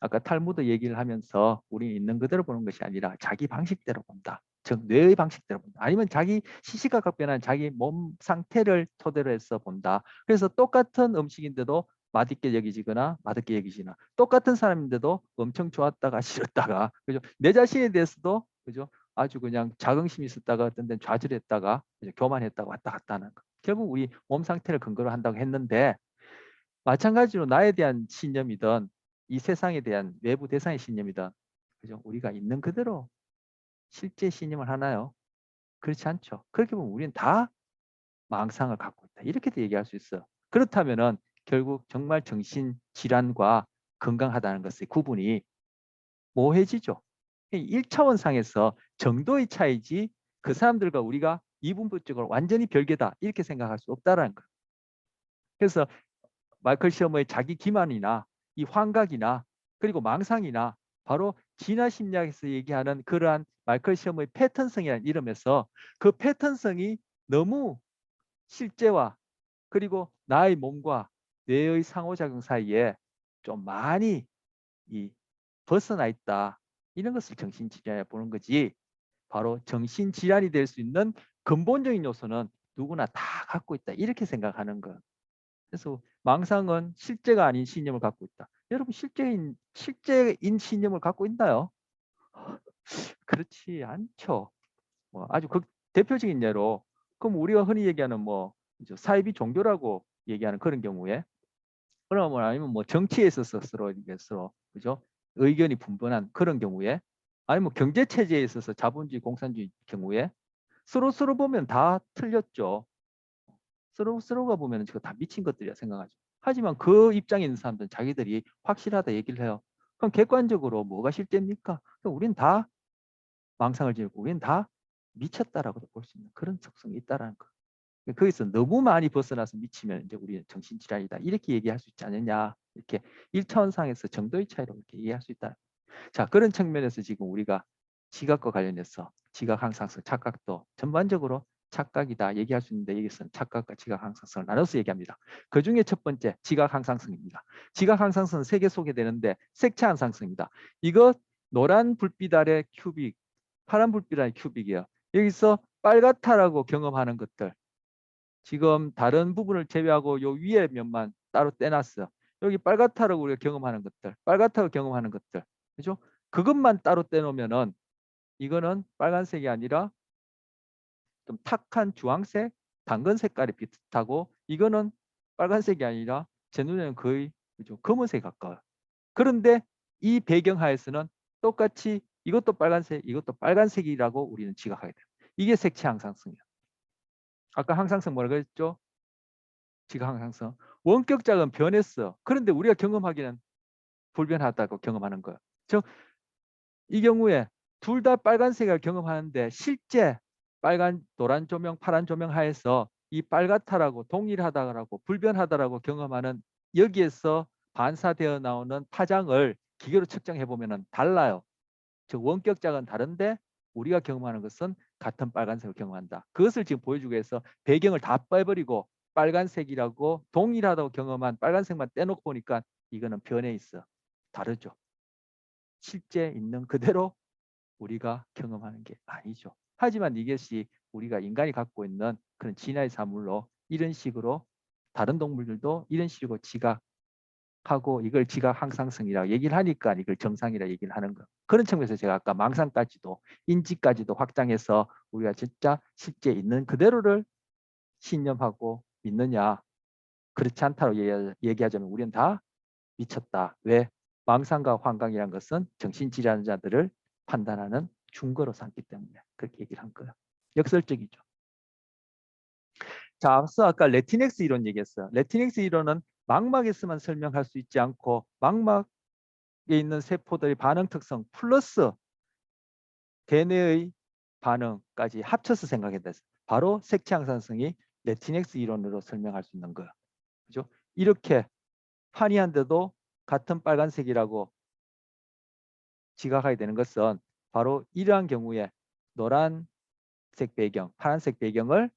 아까 탈무드 얘기를 하면서 우리 있는 그대로 보는 것이 아니라 자기 방식대로 본다. 즉 뇌의 방식대로 본다. 아니면 자기 시시각각 변한 자기 몸 상태를 토대로 해서 본다. 그래서 똑같은 음식인데도 맛있게 여기지거나 맛없게 여기지나 똑같은 사람인데도 엄청 좋았다가 싫었다가 그죠? 내 자신에 대해서도 그죠? 아주 그냥 자긍심이 있었다가 어떤 데는 좌절했다가 그죠? 교만했다가 왔다 갔다 하는 거. 결국 우리 몸 상태를 근거로 한다고 했는데 마찬가지로 나에 대한 신념이든 이 세상에 대한 외부 대상의 신념이든 그죠? 우리가 있는 그대로 실제 신념을 하나요? 그렇지 않죠. 그렇게 보면 우리는 다 망상을 갖고 있다. 이렇게도 얘기할 수 있어요. 그렇다면은 결국 정말 정신 질환과 건강하다는 것의 구분이 모호해지죠. 1차원 상에서 정도의 차이지 그 사람들과 우리가 이분법적으로 완전히 별개다 이렇게 생각할 수 없다라는 거예요. 그래서 마이클 셔머의 자기 기만이나 이 환각이나 그리고 망상이나 바로 진화 심리학에서 얘기하는 그러한 마이클 셔머의 패턴성이라는 이름에서 그 패턴성이 너무 실제와 그리고 나의 몸과 뇌의 상호작용 사이에 좀 많이 벗어나 있다. 이런 것을 정신질환에 보는 거지. 바로 정신질환이 될 수 있는 근본적인 요소는 누구나 다 갖고 있다. 이렇게 생각하는 거예요. 그래서 망상은 실제가 아닌 신념을 갖고 있다. 여러분 실제인 신념을 갖고 있나요? 그렇지 않죠. 아주 대표적인 예로 그럼 우리가 흔히 얘기하는 이제 사이비 종교라고 얘기하는 그런 경우에 그러면 아니면 정치에 있어서 서로 그죠? 의견이 분분한 그런 경우에 아니면 경제 체제에 있어서 자본주의 공산주의 경우에 서로 보면 다 틀렸죠. 서로가 보면 저거 다 미친 것들이야 생각하죠. 하지만 그 입장에 있는 사람들은 자기들이 확실하다 얘기를 해요. 그럼 객관적으로 뭐가 실제입니까? 그럼 우린 다 망상을 지니고 우린 다 미쳤다라고도 볼 수 있는 그런 속성이 있다라는 거. 거기서 너무 많이 벗어나서 미치면 이제 우리는 정신질환이다. 이렇게 얘기할 수 있지 않느냐. 이렇게 1차원상에서 정도의 차이로 이렇게 이해할 수 있다. 자, 그런 측면에서 지금 우리가 지각과 관련해서 지각 항상성, 착각도 전반적으로 착각이다 얘기할 수 있는데 여기서는 착각과 지각 항상성을 나눠서 얘기합니다. 그 중에 첫 번째 지각 항상성입니다. 지각 항상성은 세 개 소개되는데 색채 항상성입니다. 이거 노란 불빛 아래 큐빅, 파란 불빛 아래 큐빅이에요. 여기서 빨갛다라고 경험하는 것들 지금 다른 부분을 제외하고 요 위에 면만 따로 떼놨어요. 여기 빨갛다라고 우리가 경험하는 것들, 빨갛다고 경험하는 것들, 그죠? 그것만 따로 떼놓으면은 이거는 빨간색이 아니라 좀 탁한 주황색, 당근 색깔이 비슷하고 이거는 빨간색이 아니라 제 눈에는 거의 그죠? 검은색에 가까워요. 그런데 이 배경하에서는 똑같이 이것도 빨간색, 이것도 빨간색이라고 우리는 지각하게 돼요. 이게 색채 항상성이에요. 아까 항상성 뭐라고 했죠? 지각 항상성. 원격작은 변했어. 그런데 우리가 경험하기는 불변하다고 경험하는 거예요. 이 경우에 둘 다 빨간색을 경험하는데 실제 빨간, 노란 조명, 파란 조명 하에서 이 빨갛다라고 동일하다라고 불변하다라고 경험하는 여기에서 반사되어 나오는 파장을 기계로 측정해 보면 달라요. 즉 원격작은 다른데 우리가 경험하는 것은 같은 빨간색을 경험한다. 그것을 지금 보여주기 위해서 배경을 다 빼버리고 빨간색이라고 동일하다고 경험한 빨간색만 떼놓고 보니까 이거는 변해 있어. 다르죠. 실제 있는 그대로 우리가 경험하는 게 아니죠. 하지만 이것이 우리가 인간이 갖고 있는 그런 진화의 사물로 이런 식으로 다른 동물들도 이런 식으로 지각하고 이걸 지각 항상성이라고 얘기를 하니까 이걸 정상이라 얘기를 하는 거. 그런 측면에서 제가 아까 망상까지도 인지까지도 확장해서 우리가 진짜 실제 있는 그대로를 신념하고 믿느냐. 그렇지 않다고 얘기하자면 우리는 다 미쳤다. 왜? 망상과 환각이란 것은 정신질환자들을 판단하는 중거로 삼기 때문에 그렇게 얘기를 한 거예요. 역설적이죠. 자, 앞서 아까 레티넥스 이론 얘기했어요. 레티넥스 이론은 망막에서만 설명할 수 있지 않고 망막에 있는 세포들의 반응 특성 플러스 대뇌의 반응까지 합쳐서 생각했다. 바로 색채 항상성이 레티넥스 이론으로 설명할 수 있는 거예요. 그죠? 이렇게 환희한데도 같은 빨간색이라고 지각하게 되는 것은 바로 이러한 경우에 노란색 배경, 파란색 배경을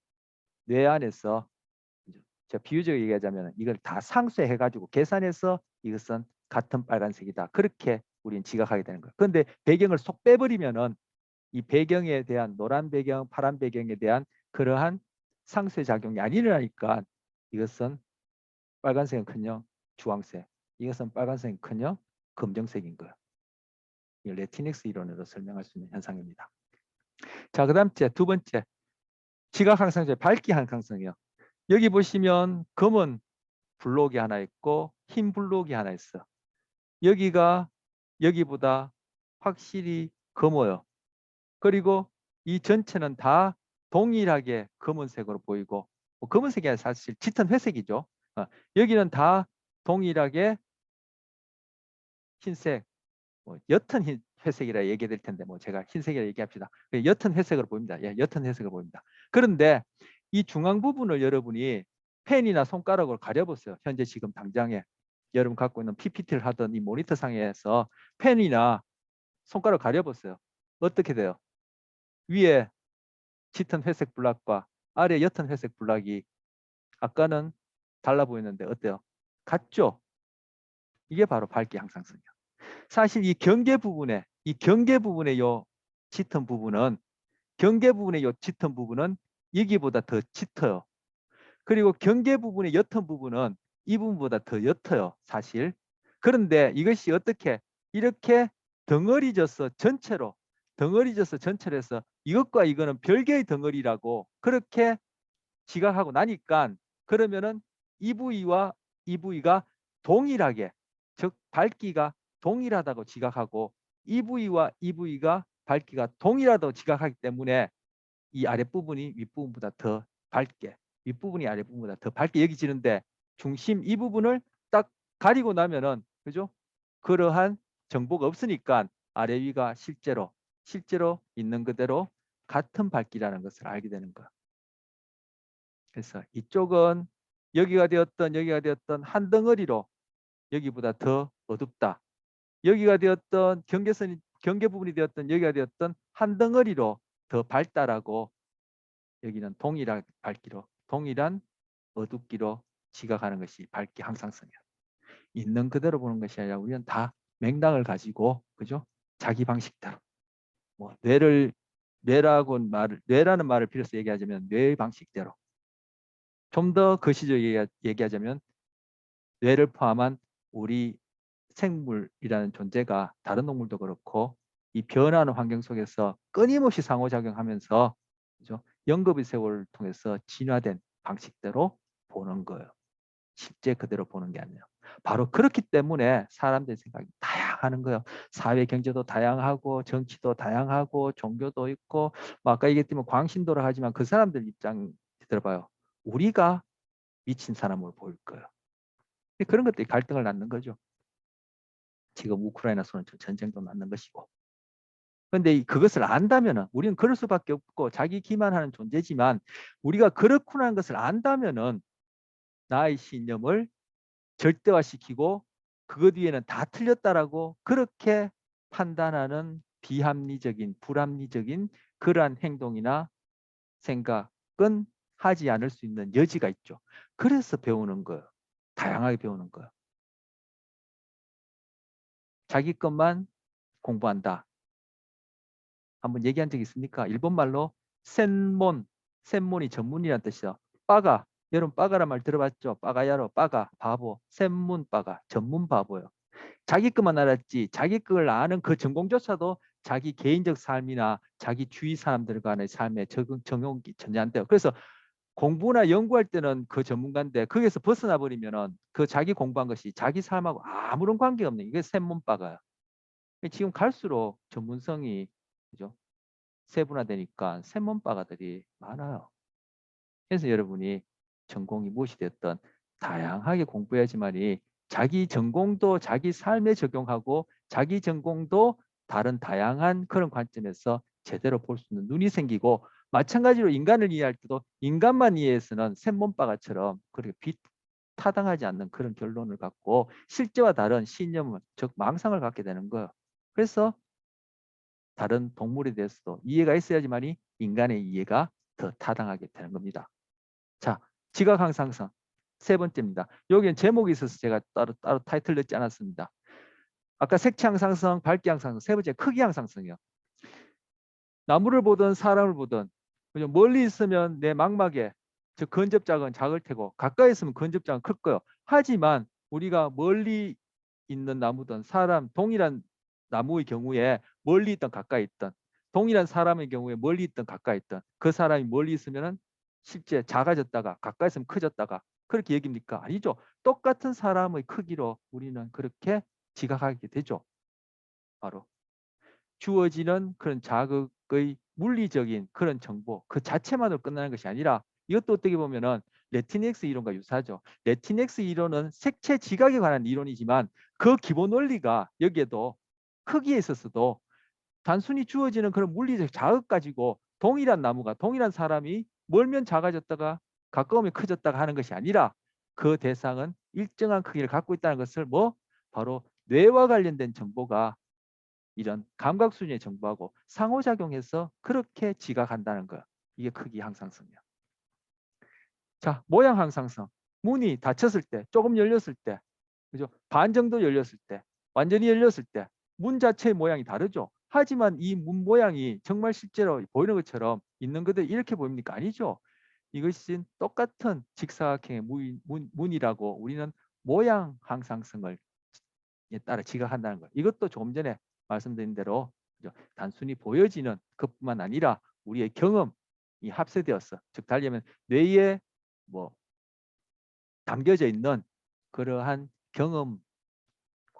뇌 안에서 제가 비유적으로 얘기하자면 이걸 다 상쇄해 가지고 계산해서 이것은 같은 빨간색이다. 그렇게 우리는 지각하게 되는 거예요. 그런데 배경을 쏙 빼버리면은 이 배경에 대한 노란 배경, 파란 배경에 대한 그러한 상쇄 작용이 안 일어나니까 이것은 빨간색은커녕 주황색, 이것은 빨간색은커녕 검정색인 거예요. 이 레티넥스 이론으로 설명할 수 있는 현상입니다. 자, 그다음 두 번째 지각 항상성, 밝기 항상성이요. 여기 보시면 검은 블록이 하나 있고 흰 블록이 하나 있어. 여기가 여기보다 확실히 검어요. 그리고 이 전체는 다 동일하게 검은색으로 보이고 검은색이 아니라 사실 짙은 회색이죠. 여기는 다 동일하게 흰색, 옅은 회색이라 얘기될 텐데 제가 흰색이라 얘기합시다. 옅은 회색으로 보입니다. 예, 옅은 회색으로 보입니다. 그런데 이 중앙 부분을 여러분이 펜이나 손가락으로 가려보세요. 현재 지금 당장에 여러분 갖고 있는 PPT를 하던 이 모니터 상에서 펜이나 손가락 가려보세요. 어떻게 돼요? 위에 짙은 회색 블락과 아래 옅은 회색 블락이 아까는 달라 보이는데 어때요? 같죠? 이게 바로 밝기 항상성이에요. 사실 이 경계 부분에 요 짙은 부분은 여기보다 더 짙어요. 그리고 경계 부분의 옅은 부분은 이 부분보다 더 옅어요. 사실 그런데 이것이 어떻게 이렇게 덩어리져서 전체로 해서 이것과 이거는 별개의 덩어리라고 그렇게 지각하고 나니까 그러면은 이 부위와 이 부위가 동일하게 즉 밝기가 동일하다고 지각하고 이 부위와 이 부위가 밝기가 동일하다고 지각하기 때문에 이 아랫부분이 윗부분보다 더 밝게 윗부분이 아랫부분보다 더 밝게 여기지는데 중심 이 부분을 딱 가리고 나면은 그죠? 그러한 정보가 없으니까 아래 위가 실제로 있는 그대로 같은 밝기라는 것을 알게 되는 거야. 그래서 이쪽은 여기가 되었던 한 덩어리로 여기보다 더 어둡다. 여기가 되었던 경계 부분이 되었던 여기가 되었던 한 덩어리로 더 밝다라고 여기는 동일한 밝기로 동일한 어둡기로 지각하는 것이 밝기 항상성이야. 있는 그대로 보는 것이 아니라 우리는 다 맥락을 가지고 그죠? 자기 방식대로 뭐 뇌라는 말을 빌어서 얘기하자면 뇌의 방식대로 좀 더 거시적으로 얘기하자면 뇌를 포함한 우리 생물이라는 존재가 다른 동물도 그렇고 이 변화하는 환경 속에서 끊임없이 상호작용하면서 그죠? 연급의 세월을 통해서 진화된 방식대로 보는 거예요. 실제 그대로 보는 게 아니에요. 바로 그렇기 때문에 사람들의 생각이 다양하는 거예요. 사회 경제도 다양하고 정치도 다양하고 종교도 있고 뭐 아까 얘기했지만 광신도라 하지만 그 사람들 입장 들어봐요. 우리가 미친 사람으로 보일 거예요. 그런 것들이 갈등을 낳는 거죠. 지금 우크라이나 전쟁도 낳는 것이고. 그런데 그것을 안다면은 우리는 그럴 수밖에 없고 자기 기만하는 존재지만 우리가 그렇구나 하는 것을 안다면은 나의 신념을 절대화시키고 그것 위에는 다 틀렸다라고 그렇게 판단하는 비합리적인 불합리적인 그러한 행동이나 생각은 하지 않을 수 있는 여지가 있죠. 그래서 배우는 거예요. 다양하게 배우는 거예요. 자기 것만 공부한다. 한번 얘기한 적 있습니까? 일본말로 센몬이 전문이란 뜻이죠. 빠가, 여러분 빠가란 말 들어봤죠? 빠가야로, 빠가, 바보, 센문 빠가, 전문 바보요. 자기 것만 알았지 자기 걸 아는 그 전공조차도 자기 개인적 삶이나 자기 주위 사람들 간의 삶에 적용이 전혀 안 돼요. 그래서 공부나 연구할 때는 그 전문가인데 거기에서 벗어나 버리면은 그 자기 공부한 것이 자기 삶하고 아무런 관계가 없는 이게 센문바가요. 지금 갈수록 전문성이 그죠? 세분화되니까専門바가들이 많아요. 그래서 여러분이 전공이 무엇이 됐든 다양하게 공부해야지만이 자기 전공도 자기 삶에 적용하고 자기 전공도 다른 다양한 그런 관점에서 제대로 볼 수 있는 눈이 생기고 마찬가지로 인간을 이해할 때도 인간만 이해해서는専門바가처럼 그렇게 타당하지 않는 그런 결론을 갖고 실제와 다른 신념을 즉 망상을 갖게 되는 거예요. 그래서 다른 동물에 대해서도 이해가 있어야지만이 인간의 이해가 더 타당하게 되는 겁니다. 자, 지각 항상성 세 번째입니다. 여기는 제목이 있어서 제가 따로 타이틀 넣지 않았습니다. 아까 색채 항상성, 밝기 항상성, 세 번째 크기 항상성이요. 나무를 보든 사람을 보든 멀리 있으면 내 망막에 즉 근접작은 작을 테고 가까이 있으면 근접작은 클 거예요. 하지만 우리가 멀리 있는 나무든 사람 동일한 나무의 경우에 멀리 있든 가까이 있든 동일한 사람의 경우에 멀리 있든 가까이 있든 그 사람이 멀리 있으면은 실제 작아졌다가 가까이 있으면 커졌다가 그렇게 얘기입니까? 아니죠. 똑같은 사람의 크기로 우리는 그렇게 지각하게 되죠. 바로 주어지는 그런 자극의 물리적인 그런 정보 그 자체만으로 끝나는 것이 아니라 이것도 어떻게 보면은 레티넥스 이론과 유사하죠. 레티넥스 이론은 색채 지각에 관한 이론이지만 그 기본 원리가 여기에도 크기에 있어서도 단순히 주어지는 그런 물리적 자극 가지고 동일한 나무가 동일한 사람이 멀면 작아졌다가 가까우면 커졌다가 하는 것이 아니라 그 대상은 일정한 크기를 갖고 있다는 것을 바로 뇌와 관련된 정보가 이런 감각 수준의 정보하고 상호작용해서 그렇게 지각한다는 거. 이게 크기 항상성이야. 자, 모양 항상성. 문이 닫혔을 때, 조금 열렸을 때, 그죠? 반 정도 열렸을 때, 완전히 열렸을 때, 문 자체의 모양이 다르죠. 하지만 이 문 모양이 정말 실제로 보이는 것처럼 있는 그대로 이렇게 보입니까? 아니죠. 이것이 똑같은 직사각형의 문이라고 우리는 모양 항상성을 따라 지각한다는 거예요. 이것도 조금 전에 말씀드린 대로 그죠? 단순히 보여지는 것뿐만 아니라 우리의 경험이 합세되었어. 즉 달리하면 뇌에 뭐 담겨져 있는 그러한 경험과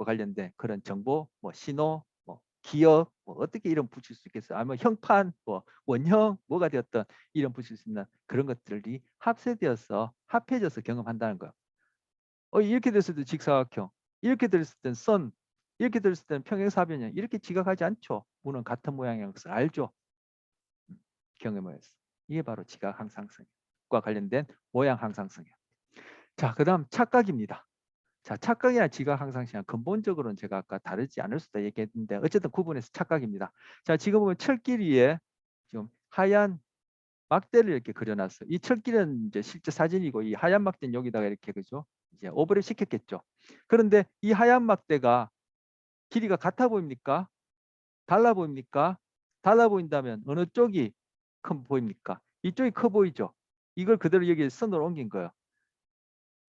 관련된 그런 정보, 뭐 신호, 뭐 기억, 뭐 어떻게 이름 붙일 수 있겠어요? 아니면 형판, 뭐 원형, 뭐가 되었던 이름 붙일 수 있는 그런 것들이 합세되어서 합해져서 경험한다는 거예요. 이렇게 됐을 때 직사각형, 이렇게 됐을 땐 선, 이렇게 됐을 때는 평행사변형, 이렇게 지각하지 않죠. 문은 같은 모양인 것을 알죠. 경험에서. 이게 바로 지각 항상성과 관련된 모양 항상성이에요. 자, 그다음 착각입니다. 자, 착각이나 지각 항상성은 근본적으로는 제가 아까 다르지 않을 수도 얘기했는데 어쨌든 구분해서 착각입니다. 자, 지금 보면 철길이에 지금 하얀 막대를 이렇게 그려놨어요. 이 철길은 이제 실제 사진이고 이 하얀 막대는 여기다가 이렇게 그죠? 이제 오버랩 시켰겠죠. 그런데 이 하얀 막대가 길이가 같아 보입니까? 달라 보입니까? 달라 보인다면 어느 쪽이 큰 보입니까? 이쪽이 커 보이죠? 이걸 그대로 여기 선으로 옮긴 거예요.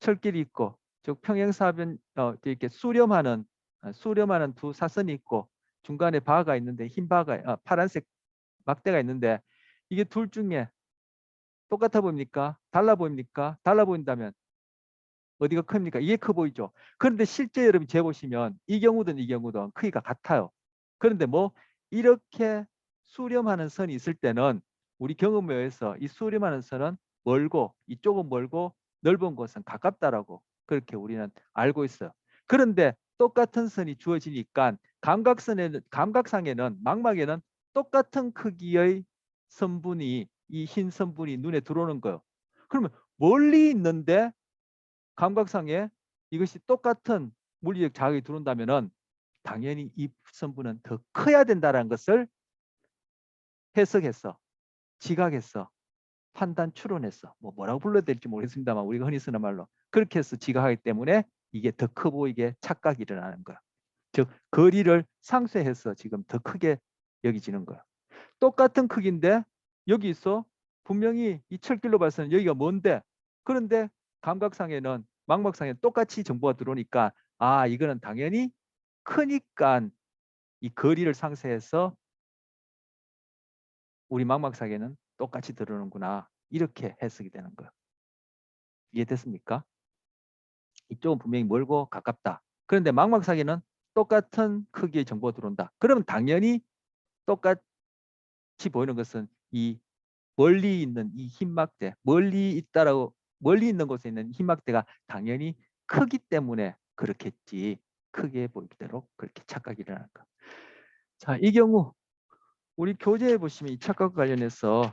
철길이 있고 즉 평행사변 이렇게 수렴하는 두 사선이 있고 중간에 바가 있는데 흰 바가 파란색 막대가 있는데 이게 둘 중에 똑같아 보입니까? 달라 보입니까? 달라 보인다면 어디가 큽니까? 이게 커 보이죠. 그런데 실제 여러분 재보시면 이 경우든 이 경우든 크기가 같아요. 그런데 뭐 이렇게 수렴하는 선이 있을 때는 우리 경험에 의해서 이 수렴하는 선은 멀고 이쪽은 멀고 넓은 곳은 가깝다라고 그렇게 우리는 알고 있어요. 그런데 똑같은 선이 주어지니까 감각상에는 망막에는 똑같은 크기의 선분이 이 흰 선분이 눈에 들어오는 거예요. 그러면 멀리 있는데 감각상에 이것이 똑같은 물리적 자극이 들어온다면은 당연히 이 선분은 더 커야 된다는 것을 해석했어, 지각했어, 판단 추론했어. 뭐라고 불러야 될지 모르겠습니다만 우리가 흔히 쓰는 말로 그렇게 해서 지각하기 때문에 이게 더 커 보이게 착각이 일어나는 거야. 즉 거리를 상쇄해서 지금 더 크게 여기지는 거야. 똑같은 크기인데 여기 있어. 분명히 이 철길로 봐서는 여기가 뭔데 그런데 감각상에는 망막상에는 똑같이 정보가 들어오니까 이거는 당연히 크니까 이 거리를 상쇄해서 우리 망막상에는 똑같이 들어오는구나 이렇게 해석이 되는 거예요. 이해됐습니까? 이쪽은 분명히 멀고 가깝다. 그런데 망막상에는 똑같은 크기의 정보가 들어온다. 그러면 당연히 똑같이 보이는 것은 이 멀리 있는 이 흰막대, 멀리 있는 곳에 있는 흰막대가 당연히 크기 때문에 그렇겠지. 크게 보이도록 그렇게 착각이 일어나는 거. 자, 이 경우 우리 교재에 보시면 이 착각과 관련해서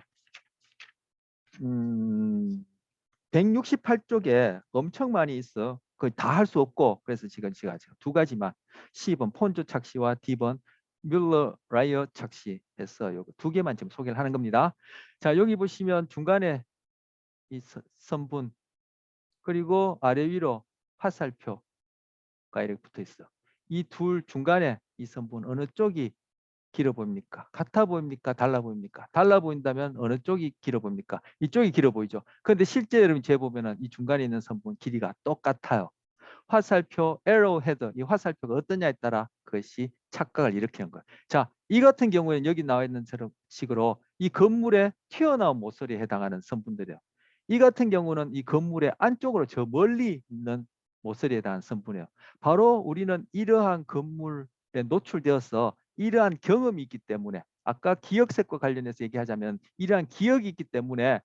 168쪽에 엄청 많이 있어. 거의 다 할 수 없고 그래서 지금 제가 두 가지만 C번 폰조 착시와 D번 뮬러 라이어 착시해서 요거 두 개만 지금 소개를 하는 겁니다. 자, 여기 보시면 중간에 이 선분 그리고 아래 위로 화살표가 이렇게 붙어 있어. 이 둘 중간에 이 선분 어느 쪽이 길어 보입니까? 같아 보입니까? 달라 보입니까? 달라 보인다면 어느 쪽이 길어 보입니까? 이쪽이 길어 보이죠. 그런데 실제 여러분 재보면은 이 중간에 있는 선분 길이가 똑같아요. 화살표 arrowhead 이 화살표가 어떠냐에 따라 그것이 착각을 일으키는 거예요. 자, 이 같은 경우에는 여기 나와 있는 식으로 이 건물에 튀어나온 모서리에 해당하는 선분들이에요. 이 같은 경우는 이 건물의 안쪽으로 저 멀리 있는 모서리에 해당하는 선분이에요. 바로 우리는 이러한 건물에 노출되어서 이러한 경험이 있기 때문에 아까 기억색과 관련해서 얘기하자면 이러한 기억이 있기 때문에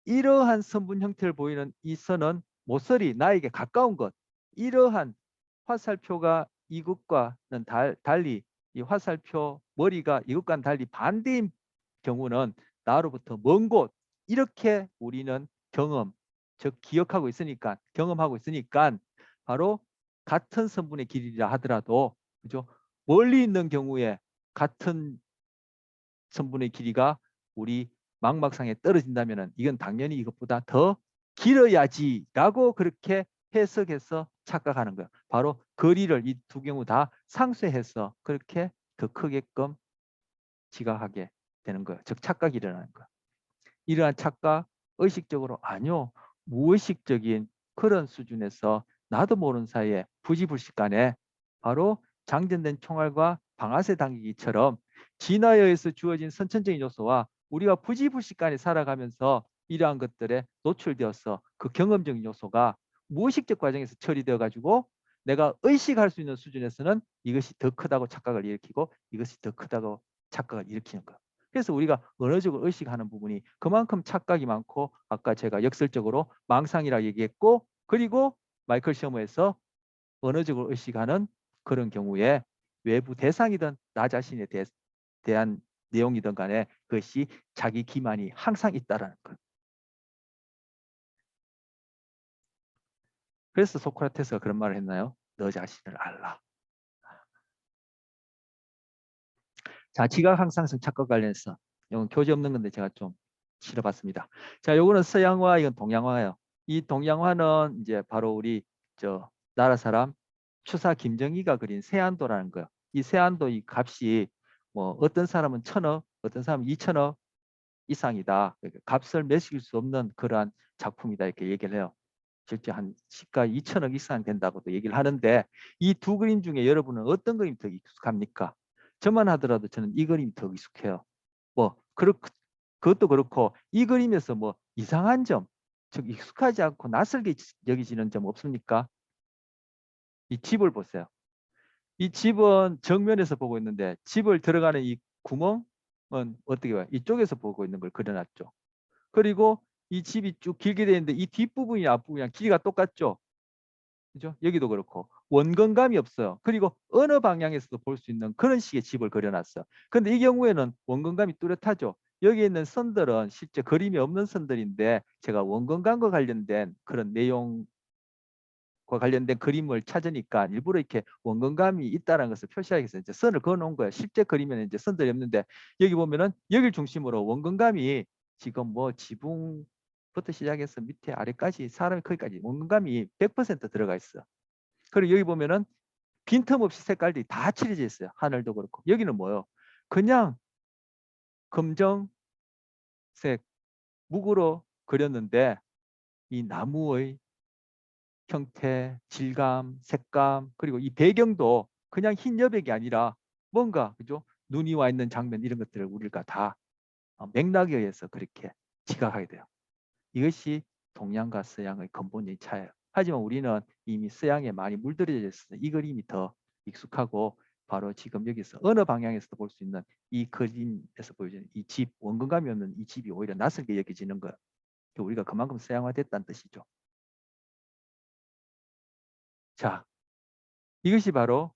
이러한 선분 형태를 보이는 이 선은 모서리 나에게 가까운 것 이러한 화살표가 이것과는 달리 이 화살표 머리가 이것과는 달리 반대인 경우는 나로부터 먼 곳 이렇게 우리는 즉 기억하고 있으니까 경험하고 있으니까 바로 같은 선분의 길이라 하더라도 그죠? 멀리 있는 경우에 같은 선분의 길이가 우리 망막상에 떨어진다면 이건 당연히 이것보다 더 길어야지라고 그렇게 해석해서 착각하는 거예요. 바로 거리를 이 두 경우 다 상쇄해서 그렇게 더 크게끔 지각하게 되는 거예요. 즉 착각이 일어나는 거예요. 이러한 착각 의식적으로 아니요. 무의식적인 그런 수준에서 나도 모르는 사이에 부지불식간에 바로 장전된 총알과 방아쇠 당기기처럼 진화에 의해서 주어진 선천적인 요소와 우리가 부지불식간에 살아가면서 이러한 것들에 노출되어서 그 경험적인 요소가 무의식적 과정에서 처리되어 가지고 내가 의식할 수 있는 수준에서는 이것이 더 크다고 착각을 일으키고 이것이 더 크다고 착각을 일으키는 거예요. 그래서 우리가 언어적으로 의식하는 부분이 그만큼 착각이 많고 아까 제가 역설적으로 망상이라고 얘기했고 그리고 마이클 셔머에서 언어적으로 의식하는 그런 경우에 외부 대상이든 나 자신에 대한 내용이든 간에 그것이 자기 기만이 항상 있다라는 것. 그래서 소크라테스가 그런 말을 했나요? 너 자신을 알라. 자, 지각 항상성 착각 관련해서 이건 교재 없는 건데 제가 좀 실어봤습니다. 자, 요거는 서양화, 이건 동양화예요. 이 동양화는 이제 바로 우리 나라 사람 추사 김정희가 그린 세안도라는 거예요. 이 세안도 이 값이 뭐 어떤 사람은 1,000억, 어떤 사람은 2,000억 이상이다. 그러니까 값을 매길 수 없는 그러한 작품이다 이렇게 얘기를 해요. 실제 한 시가 2,000억 이상 된다고도 얘기를 하는데 이 두 그림 중에 여러분은 어떤 그림이 더 익숙합니까? 저만 하더라도 저는 이 그림이 더 익숙해요. 뭐 그것도 그렇고 이 그림에서 뭐 이상한 점, 즉 익숙하지 않고 낯설게 여기지는 점 없습니까? 이 집을 보세요. 이 집은 정면에서 보고 있는데 집을 들어가는 이 구멍은 어떻게 봐요? 이쪽에서 보고 있는 걸 그려놨죠. 그리고 이 집이 쭉 길게 되어 있는데 이 뒷부분이 앞부분이랑 길이가 똑같죠. 그죠? 여기도 그렇고 원근감이 없어요. 그리고 어느 방향에서도 볼 수 있는 그런 식의 집을 그려놨어요. 근데 이 경우에는 원근감이 뚜렷하죠. 여기 있는 선들은 실제 그림이 없는 선들인데 제가 원근감과 관련된 그런 내용과 관련된 그림을 찾으니까 일부러 이렇게 원근감이 있다는 것을 표시하기 위해서 이제 선을 그어 놓은 거예요. 실제 그림에는 이제 선들이 없는데 여기 보면은 여기를 중심으로 원근감이 지금 뭐 지붕부터 시작해서 밑에 아래까지 사람의 크기까지 원근감이 100% 들어가 있어. 그리고 여기 보면은 빈틈없이 색깔들이 다 칠해져 있어요. 하늘도 그렇고. 여기는 뭐요? 그냥 검정색 묵으로 그렸는데 이 나무의 형태, 질감, 색감 그리고 이 배경도 그냥 흰 여백이 아니라 뭔가 그죠? 눈이 와 있는 장면 이런 것들을 우리가 다 맥락에 의해서 그렇게 지각하게 돼요. 이것이 동양과 서양의 근본적인 차이예요. 하지만 우리는 이미 서양에 많이 물들여져 있어서 이 그림이 더 익숙하고 바로 지금 여기서 어느 방향에서도 볼 수 있는 이 그림에서 보여지는 이 집, 원근감이 없는 이 집이 오히려 낯설게 여겨지는 거예요. 우리가 그만큼 서양화됐다는 뜻이죠. 자, 이것이 바로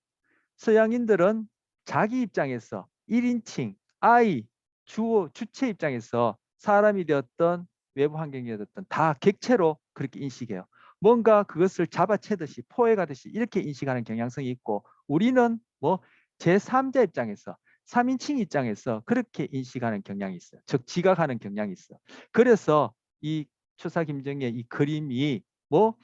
서양인들은 자기 입장에서 1인칭, I, 주어, 주체 입장에서 사람이 되었던 외부 환경이 되었던 다 객체로 그렇게 인식해요. 뭔가 그것을 잡아채듯이 포획하듯이 이렇게 인식하는 경향성이 있고 우리는 뭐 제3자 입장에서 3인칭 입장에서 그렇게 인식하는 경향이 있어요. 즉 지각하는 경향이 있어요. 그래서 이 추사 김정희의 이 그림이 뭐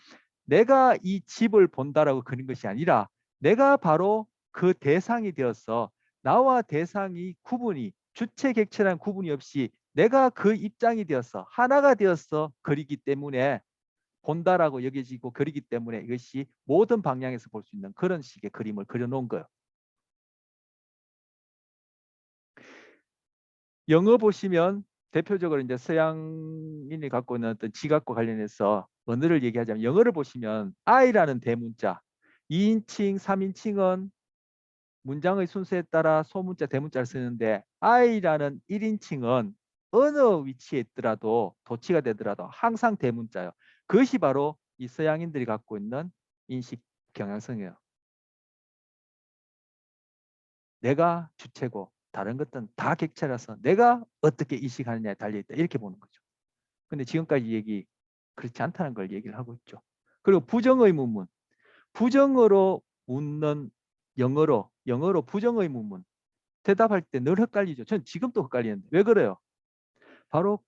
내가 이 집을 본다라고 그린 것이 아니라 내가 바로 그 대상이 되어서 나와 대상이 구분이 주체 객체라는 구분이 없이 내가 그 입장이 되어서 하나가 되어서 그리기 때문에 본다라고 여겨지고 그리기 때문에 이것이 모든 방향에서 볼 수 있는 그런 식의 그림을 그려놓은 거예요. 영어 보시면 대표적으로 이제 서양인이 갖고 있는 어떤 지각과 관련해서 언어를 얘기하자면 영어를 보시면 I라는 대문자 2인칭, 3인칭은 문장의 순서에 따라 소문자, 대문자를 쓰는데 I라는 1인칭은 어느 위치에 있더라도 도치가 되더라도 항상 대문자예요. 그것이 바로 이 서양인들이 갖고 있는 인식 경향성이에요. 내가 주체고 다른 것들은 다 객체라서 내가 어떻게 인식하느냐에 달려있다. 이렇게 보는 거죠. 근데 지금까지 얘기 그렇지 않다는 걸 얘기를 하고 있죠. 그리고 부정의문문. 부정어로 묻는 영어로 부정의문문. 대답할 때 늘 헷갈리죠. 전 지금도 헷갈리는데 왜 그래요? 바로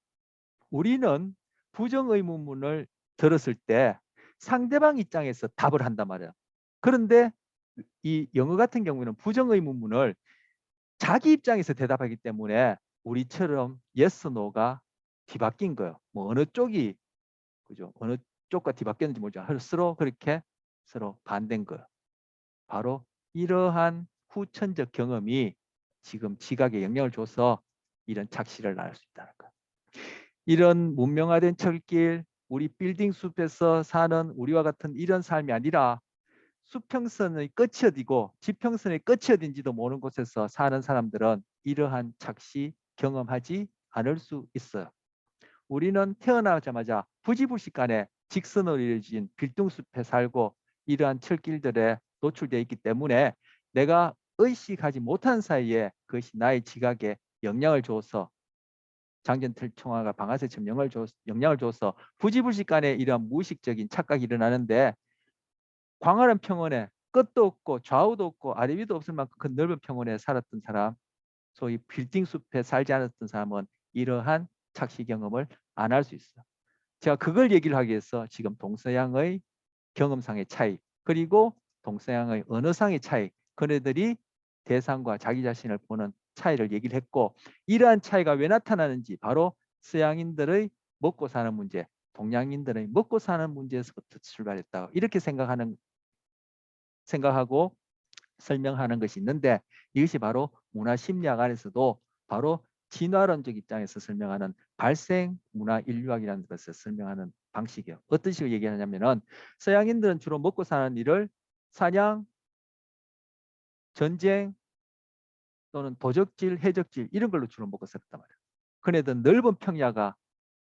우리는 부정의문문을 들었을 때 상대방 입장에서 답을 한단 말이에요. 그런데 이 영어 같은 경우에는 부정의문문을 자기 입장에서 대답하기 때문에 우리처럼 yes, no가 뒤바뀐 거예요. 뭐 어느 쪽이 그죠? 어느 쪽과 뒤바뀌었는지 모르죠. 서로 그렇게 서로 반대인 거예요. 바로 이러한 후천적 경험이 지금 지각에 영향을 줘서 이런 착시를 낳을 수 있다는 거예요. 이런 문명화된 철길, 우리 빌딩 숲에서 사는 우리와 같은 이런 삶이 아니라 수평선의 끝이 어디고 지평선의 끝이 어딘지도 모르는 곳에서 사는 사람들은 이러한 착시 경험하지 않을 수 있어요. 우리는 태어나자마자 부지불식간에 직선으로 이어진 빌딩숲에 살고 이러한 철길들에 노출되어 있기 때문에 내가 의식하지 못한 사이에 그것이 나의 지각에 영향을 줘서 장전철총화가 방아쇠처럼 영향을 줘서 부지불식간에 이러한 무의식적인 착각이 일어나는데 광활한 평원에 끝도 없고 좌우도 없고 아래 위도 없을 만큼 그 넓은 평원에 살았던 사람, 소위 빌딩 숲에 살지 않았던 사람은 이러한 착시 경험을 안 할 수 있어요. 제가 그걸 얘기를 하기 위해서 지금 동서양의 경험상의 차이, 그리고 동서양의 언어상의 차이, 그네들이 대상과 자기 자신을 보는 차이를 얘기를 했고, 이러한 차이가 왜 나타나는지 바로 서양인들의 먹고 사는 문제, 동양인들의 먹고 사는 문제에서부터 출발했다고 이렇게 생각하고 설명하는 것이 있는데, 이것이 바로 문화심리학 안에서도 바로 진화론적 입장에서 설명하는 발생 문화 인류학이라는 것을 설명하는 방식이에요. 어떤 식으로 얘기하냐면은 서양인들은 주로 먹고 사는 일을 사냥, 전쟁 또는 도적질, 해적질 이런 걸로 주로 먹고 살았단 말이에요. 그네들 넓은 평야가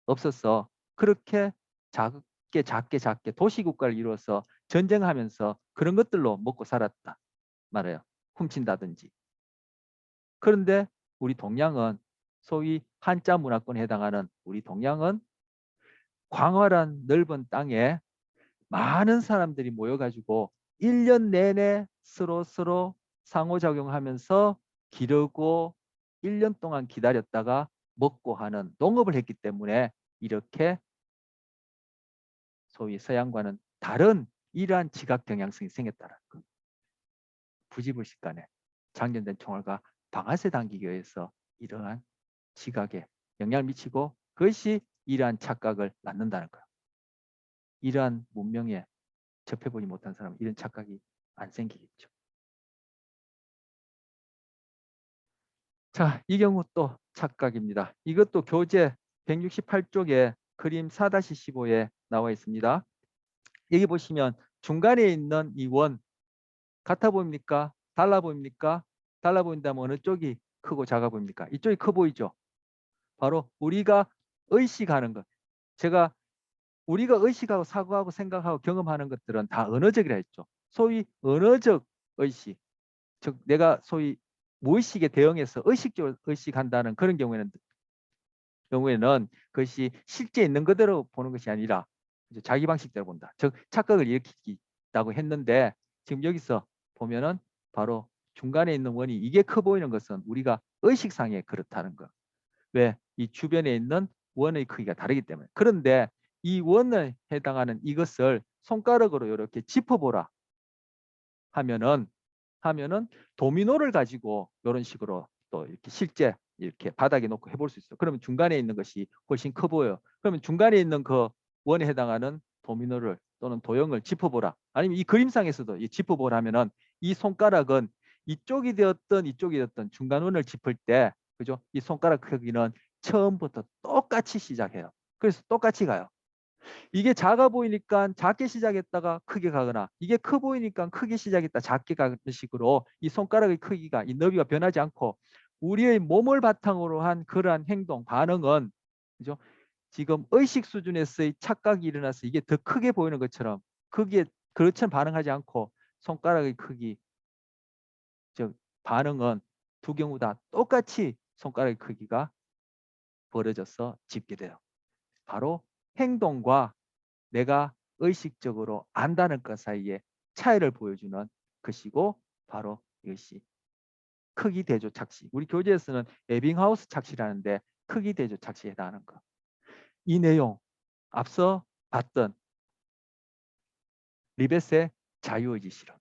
없어서 그렇게 작게 도시국가를 이루어서 전쟁하면서 그런 것들로 먹고 살았다 말해요. 훔친다든지. 그런데 우리 동양은 소위 한자 문화권에 해당하는 우리 동양은 광활한 넓은 땅에 많은 사람들이 모여가지고 1년 내내 서로 상호작용하면서 기르고 1년 동안 기다렸다가 먹고 하는 농업을 했기 때문에 이렇게 소위 서양과는 다른 이러한 지각 경향성이 생겼다는 거. 부지불식간에 장전된 총알과 방아쇠 당기기 위해서 이러한 지각에 영향을 미치고 그것이 이러한 착각을 낳는다는 거예요. 이러한 문명에 접해보지 못한 사람은 이런 착각이 안 생기겠죠. 자, 이 경우 또 착각입니다. 이것도 교재 168쪽에 그림 4-15에 나와 있습니다. 여기 보시면 중간에 있는 이 원 같아 보입니까? 달라 보입니까? 달라 보인다면 어느 쪽이 크고 작아 보입니까? 이쪽이 커 보이죠? 바로 우리가 의식하는 것. 제가 우리가 의식하고 사고하고 생각하고 경험하는 것들은 다 언어적이라 했죠. 소위 언어적 의식. 즉 내가 소위 무의식에 대응해서 의식적으로 의식한다는 그런 경우에는 그것이 실제 있는 그대로 보는 것이 아니라 자기 방식대로 본다. 즉 착각을 일으키다고 했는데 지금 여기서 보면은 바로 중간에 있는 원이 이게 커 보이는 것은 우리가 의식상에 그렇다는 거. 왜? 이 주변에 있는 원의 크기가 다르기 때문에. 그런데 이 원에 해당하는 이것을 손가락으로 이렇게 짚어보라 하면은 도미노를 가지고 이런 식으로 또 이렇게 실제 이렇게 바닥에 놓고 해볼 수 있어요. 그러면 중간에 있는 것이 훨씬 커 보여요. 그러면 중간에 있는 그 원에 해당하는 도미노를 또는 도형을 짚어보라. 아니면 이 그림상에서도 이 짚어보라 하면은 이 손가락은 이쪽이 되었던 중간 원을 짚을 때 그죠? 이 손가락 크기는 처음부터 똑같이 시작해요. 그래서 똑같이 가요. 이게 작아 보이니까 작게 시작했다가 크게 가거나 이게 커 보이니까 크게 시작했다 작게 가는 식으로 이 손가락의 크기가 이 너비가 변하지 않고 우리의 몸을 바탕으로 한 그러한 행동 반응은 그죠? 지금 의식 수준에서의 착각이 일어나서 이게 더 크게 보이는 것처럼 크기에 그렇처럼 반응하지 않고 손가락의 크기 즉 반응은 두 경우 다 똑같이 손가락의 크기가 벌어져서 짚게 돼요. 바로 행동과 내가 의식적으로 안다는 것 사이에 차이를 보여주는 것이고 바로 이것이 크기 대조 착시. 우리 교재에서는 에빙하우스 착시라는데 크기 대조 착시에 해당하는 것. 이 내용 앞서 봤던 리벳의 자유의지 실험.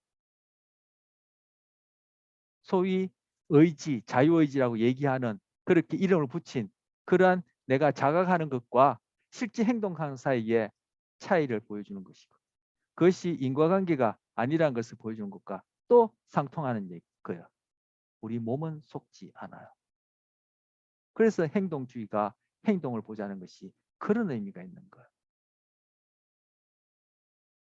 소위 의지, 자유의지라고 얘기하는 그렇게 이름을 붙인 그러한 내가 자각하는 것과 실제 행동하는 사이에 차이를 보여주는 것이고 그것이 인과관계가 아니라는 것을 보여주는 것과 그것도 상통하는 거예요. 우리 몸은 속지 않아요. 그래서 행동주의가 행동을 보자는 것이 그런 의미가 있는 거예요.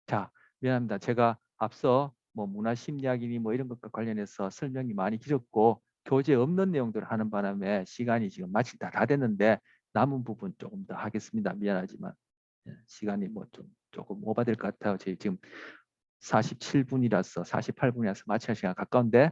자, 미안합니다. 제가 앞서 뭐 문화심리학이니 뭐 이런 것과 관련해서 설명이 많이 길었고 교재에 없는 내용들을 하는 바람에 시간이 지금 마칠 다 됐는데 남은 부분 조금 더 하겠습니다. 미안하지만 시간이 뭐 조금 오버될 것 같아요. 저희 지금 47분이라서 48분이라서 마칠 시간 가까운데,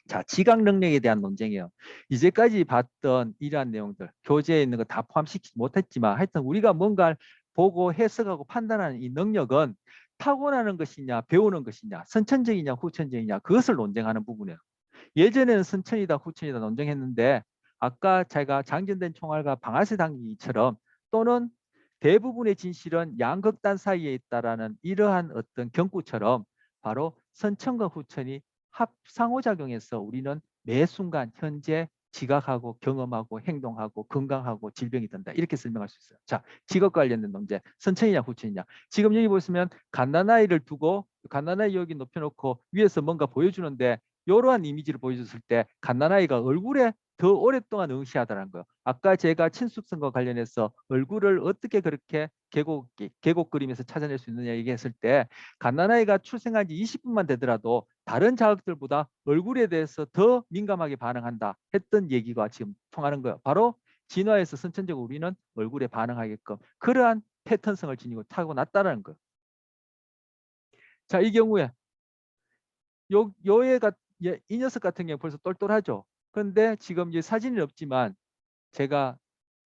자, 지각 능력에 대한 논쟁이에요. 이제까지 봤던 이러한 내용들 교재에 있는 거 다 포함시키지 못했지만 하여튼 우리가 뭔가를 보고 해석하고 판단하는 이 능력은 타고나는 것이냐 배우는 것이냐 선천적이냐 후천적이냐 그것을 논쟁하는 부분이에요. 예전에는 선천이다 후천이다 논쟁했는데 아까 제가 장전된 총알과 방아쇠 당기기처럼 또는 대부분의 진실은 양극단 사이에 있다라는 이러한 어떤 경구처럼 바로 선천과 후천이 상호작용해서 우리는 매 순간 현재 지각하고 경험하고 행동하고 건강하고 질병이 든다. 이렇게 설명할 수 있어요. 자, 지각 관련된 논제. 선천이냐 후천이냐. 지금 여기 보시면 갓난아이를 두고 갓난아이 여기 높여놓고 위에서 뭔가 보여주는데 이러한 이미지를 보여줬을 때 갓난아이가 얼굴에 더 오랫동안 응시하다는 거예요. 아까 제가 친숙성과 관련해서 얼굴을 어떻게 그렇게 계곡 그림에서 찾아낼 수 있느냐 얘기했을 때 갓난아이가 출생한 지 20분만 되더라도 다른 자극들보다 얼굴에 대해서 더 민감하게 반응한다 했던 얘기가 지금 통하는 거예요. 바로 진화에서 선천적으로 우리는 얼굴에 반응하게끔 그러한 패턴성을 지니고 타고났다는 거예요. 자, 이 경우에 이 녀석 같은 경우 벌써 똘똘하죠. 그런데 지금 이제 사진이 없지만 제가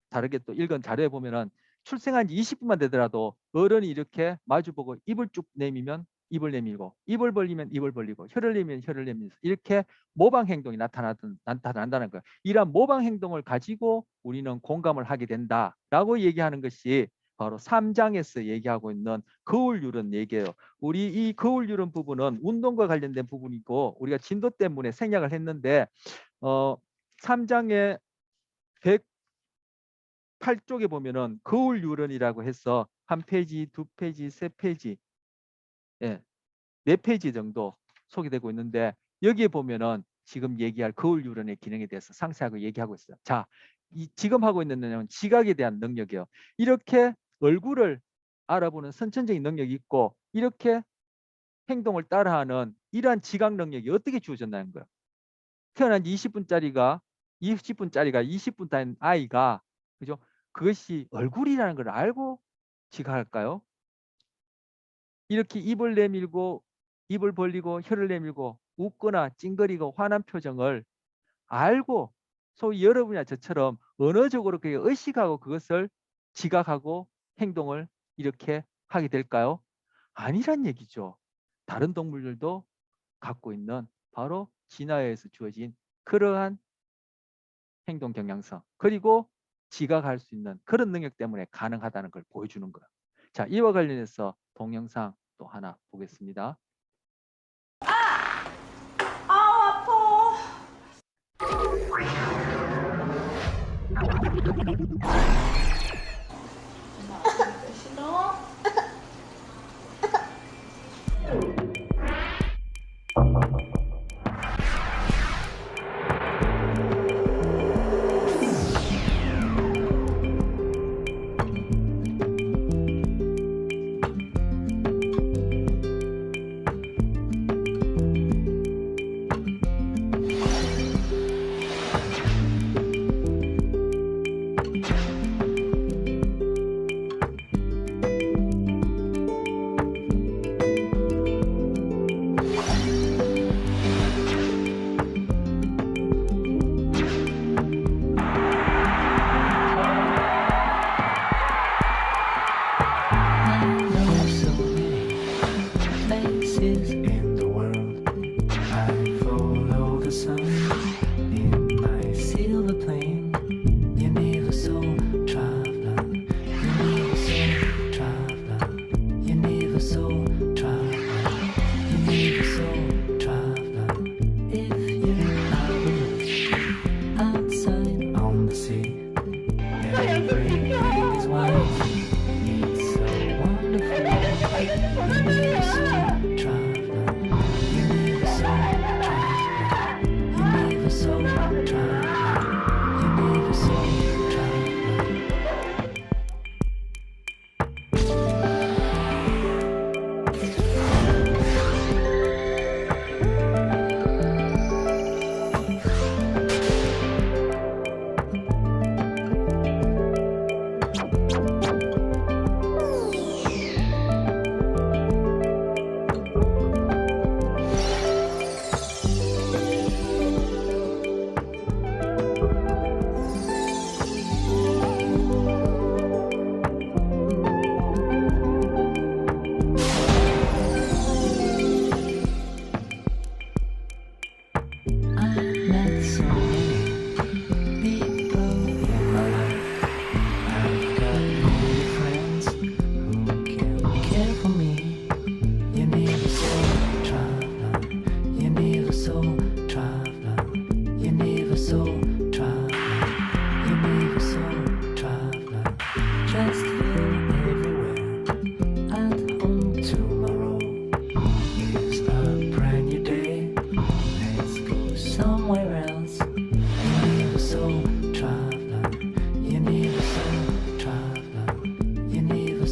다르게 또 읽은 자료에 보면은 출생한 지 20분만 되더라도 어른이 이렇게 마주보고 입을 쭉 내밀면 입을 내밀고 입을 벌리면 입을 벌리고 혀를 내밀면 혀를 내밀면서 이렇게 모방 행동이 나타난다는 거예요. 이러한 모방 행동을 가지고 우리는 공감을 하게 된다라고 얘기하는 것이 바로 3장에서 얘기하고 있는 거울유런 얘기예요. 우리 이 거울유런 부분은 운동과 관련된 부분이고 우리가 진도 때문에 생략을 했는데 3장의 108쪽에 보면은 거울유런이라고 해서 한 페이지, 두 페이지, 세 페이지, 네 페이지 정도 소개되고 있는데 여기에 보면은 지금 얘기할 거울유런의 기능에 대해서 상세하게 얘기하고 있어요. 자, 지금 하고 있는 내용은 지각에 대한 능력이에요. 이렇게 얼굴을 알아보는 선천적인 능력이 있고 이렇게 행동을 따라하는 이러한 지각 능력이 어떻게 주어졌나는 거예요. 태어난 지 20분짜리가 20분 된 아이가 그죠? 그것이 얼굴이라는 걸 알고 지각할까요? 이렇게 입을 내밀고 입을 벌리고 혀를 내밀고 웃거나 찡그리고 화난 표정을 알고 소위 여러분이나 저처럼 언어적으로 그게 의식하고 그것을 지각하고 행동을 이렇게 하게 될까요? 아니란 얘기죠. 다른 동물들도 갖고 있는 바로 진화에 의해서 주어진 그러한 행동 경향성 그리고 지각할 수 있는 그런 능력 때문에 가능하다는 걸 보여주는 거예요. 자, 이와 관련해서 동영상 또 하나 보겠습니다. 아파. 싫어?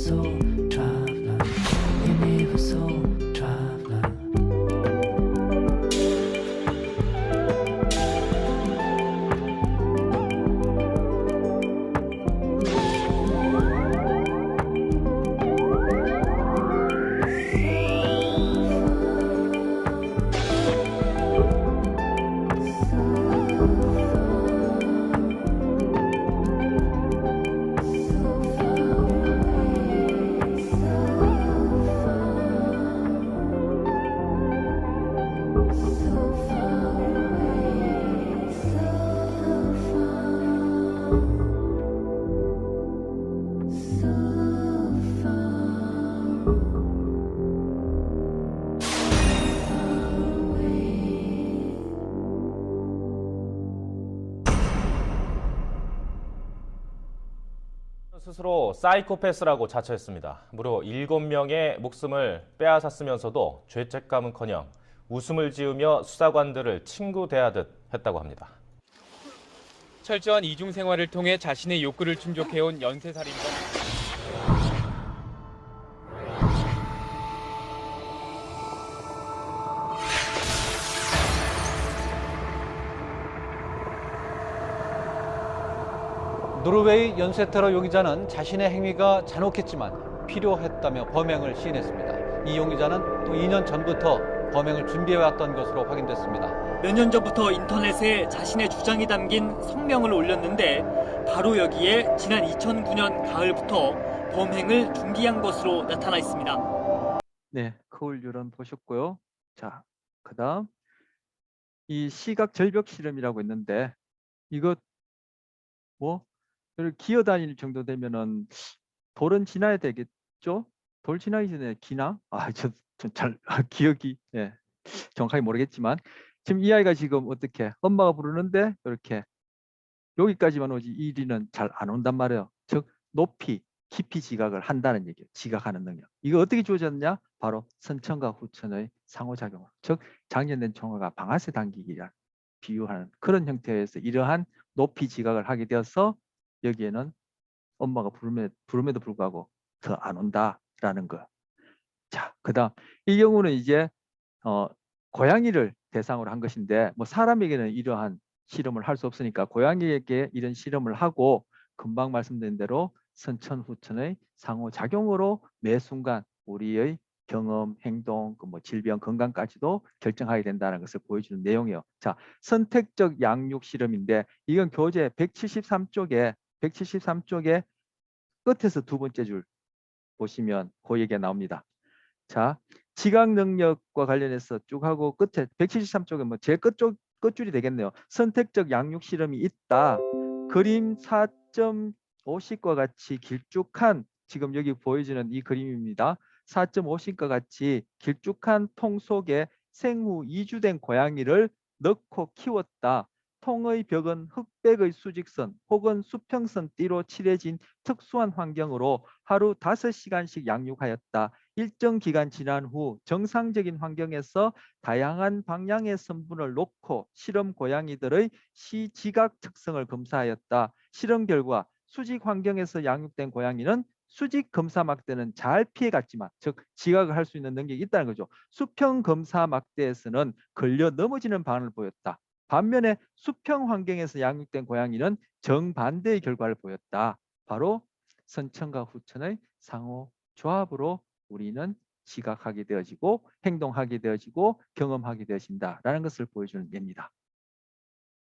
universal traveler, universal traveler. 스스로 사이코패스라고 자처했습니다. 무려 7명의 목숨을 빼앗았으면서도 죄책감은커녕 웃음을 지으며 수사관들을 친구 대하듯 했다고 합니다. 철저한 이중 생활을 통해 자신의 욕구를 충족해온 연쇄살인범. 노르웨이 연쇄테러 용의자는 자신의 행위가 잔혹했지만 필요했다며 범행을 시인했습니다. 이 용의자는 또 2년 전부터 범행을 준비해왔던 것으로 확인됐습니다. 몇 년 전부터 인터넷에 자신의 주장이 담긴 성명을 올렸는데 바로 여기에 지난 2009년 가을부터 범행을 준비한 것으로 나타나 있습니다. 네, 거울 유런 보셨고요. 자, 그다음 이 시각 절벽 실험이라고 있는데 이거 뭐 기어다닐 정도 되면은 돌은 지나야 되겠죠? 돌 지나기 전에 기나? 잘 기억이 정확하게 모르겠지만 지금 이 아이가 지금 어떻게 엄마가 부르는데 이렇게 여기까지만 오지 이리는 잘 안 온단 말이에요. 즉 높이 깊이 지각을 한다는 얘기예요. 지각하는 능력. 이거 어떻게 주어졌냐? 바로 선천과 후천의 상호작용. 즉 장년된 총어가 방아쇠 당기기를 비유하는 그런 형태에서 이러한 높이 지각을 하게 되어서 여기에는 엄마가 부름에도 불구하고 더 안 온다라는 거. 자, 그다음 이 경우는 이제 고양이를 대상으로 한 것인데 뭐 사람에게는 이러한 실험을 할 수 없으니까 고양이에게 이런 실험을 하고 금방 말씀드린 대로 선천후천의 상호작용으로 매 순간 우리의 경험, 행동, 뭐 질병, 건강까지도 결정하게 된다는 것을 보여주는 내용이에요. 자, 선택적 양육 실험인데 이건 교재 173쪽에 끝에서 두 번째 줄 보시면 그 얘기가 나옵니다. 자, 지각 능력과 관련해서 쭉 하고 끝에 173쪽에 뭐 제일 끝줄이 되겠네요. 선택적 양육 실험이 있다. 그림 4.5씩과 같이 길쭉한 지금 여기 보여지는 이 그림입니다. 4.5씩과 같이 길쭉한 통 속에 생후 2주 된 고양이를 넣고 키웠다. 통의 벽은 흑백의 수직선 혹은 수평선 띠로 칠해진 특수한 환경으로 하루 5시간씩 양육하였다. 일정 기간 지난 후 정상적인 환경에서 다양한 방향의 성분을 놓고 실험 고양이들의 시지각 특성을 검사하였다. 실험 결과 수직 환경에서 양육된 고양이는 수직 검사 막대는 잘 피해갔지만 즉 지각을 할 수 있는 능력이 있다는 거죠. 수평 검사 막대에서는 걸려 넘어지는 반응을 보였다. 반면에 수평 환경에서 양육된 고양이는 정반대의 결과를 보였다. 바로 선천과 후천의 상호 조합으로 우리는 지각하게 되어지고 행동하게 되어지고 경험하게 되어진다라는 것을 보여주는 예입니다.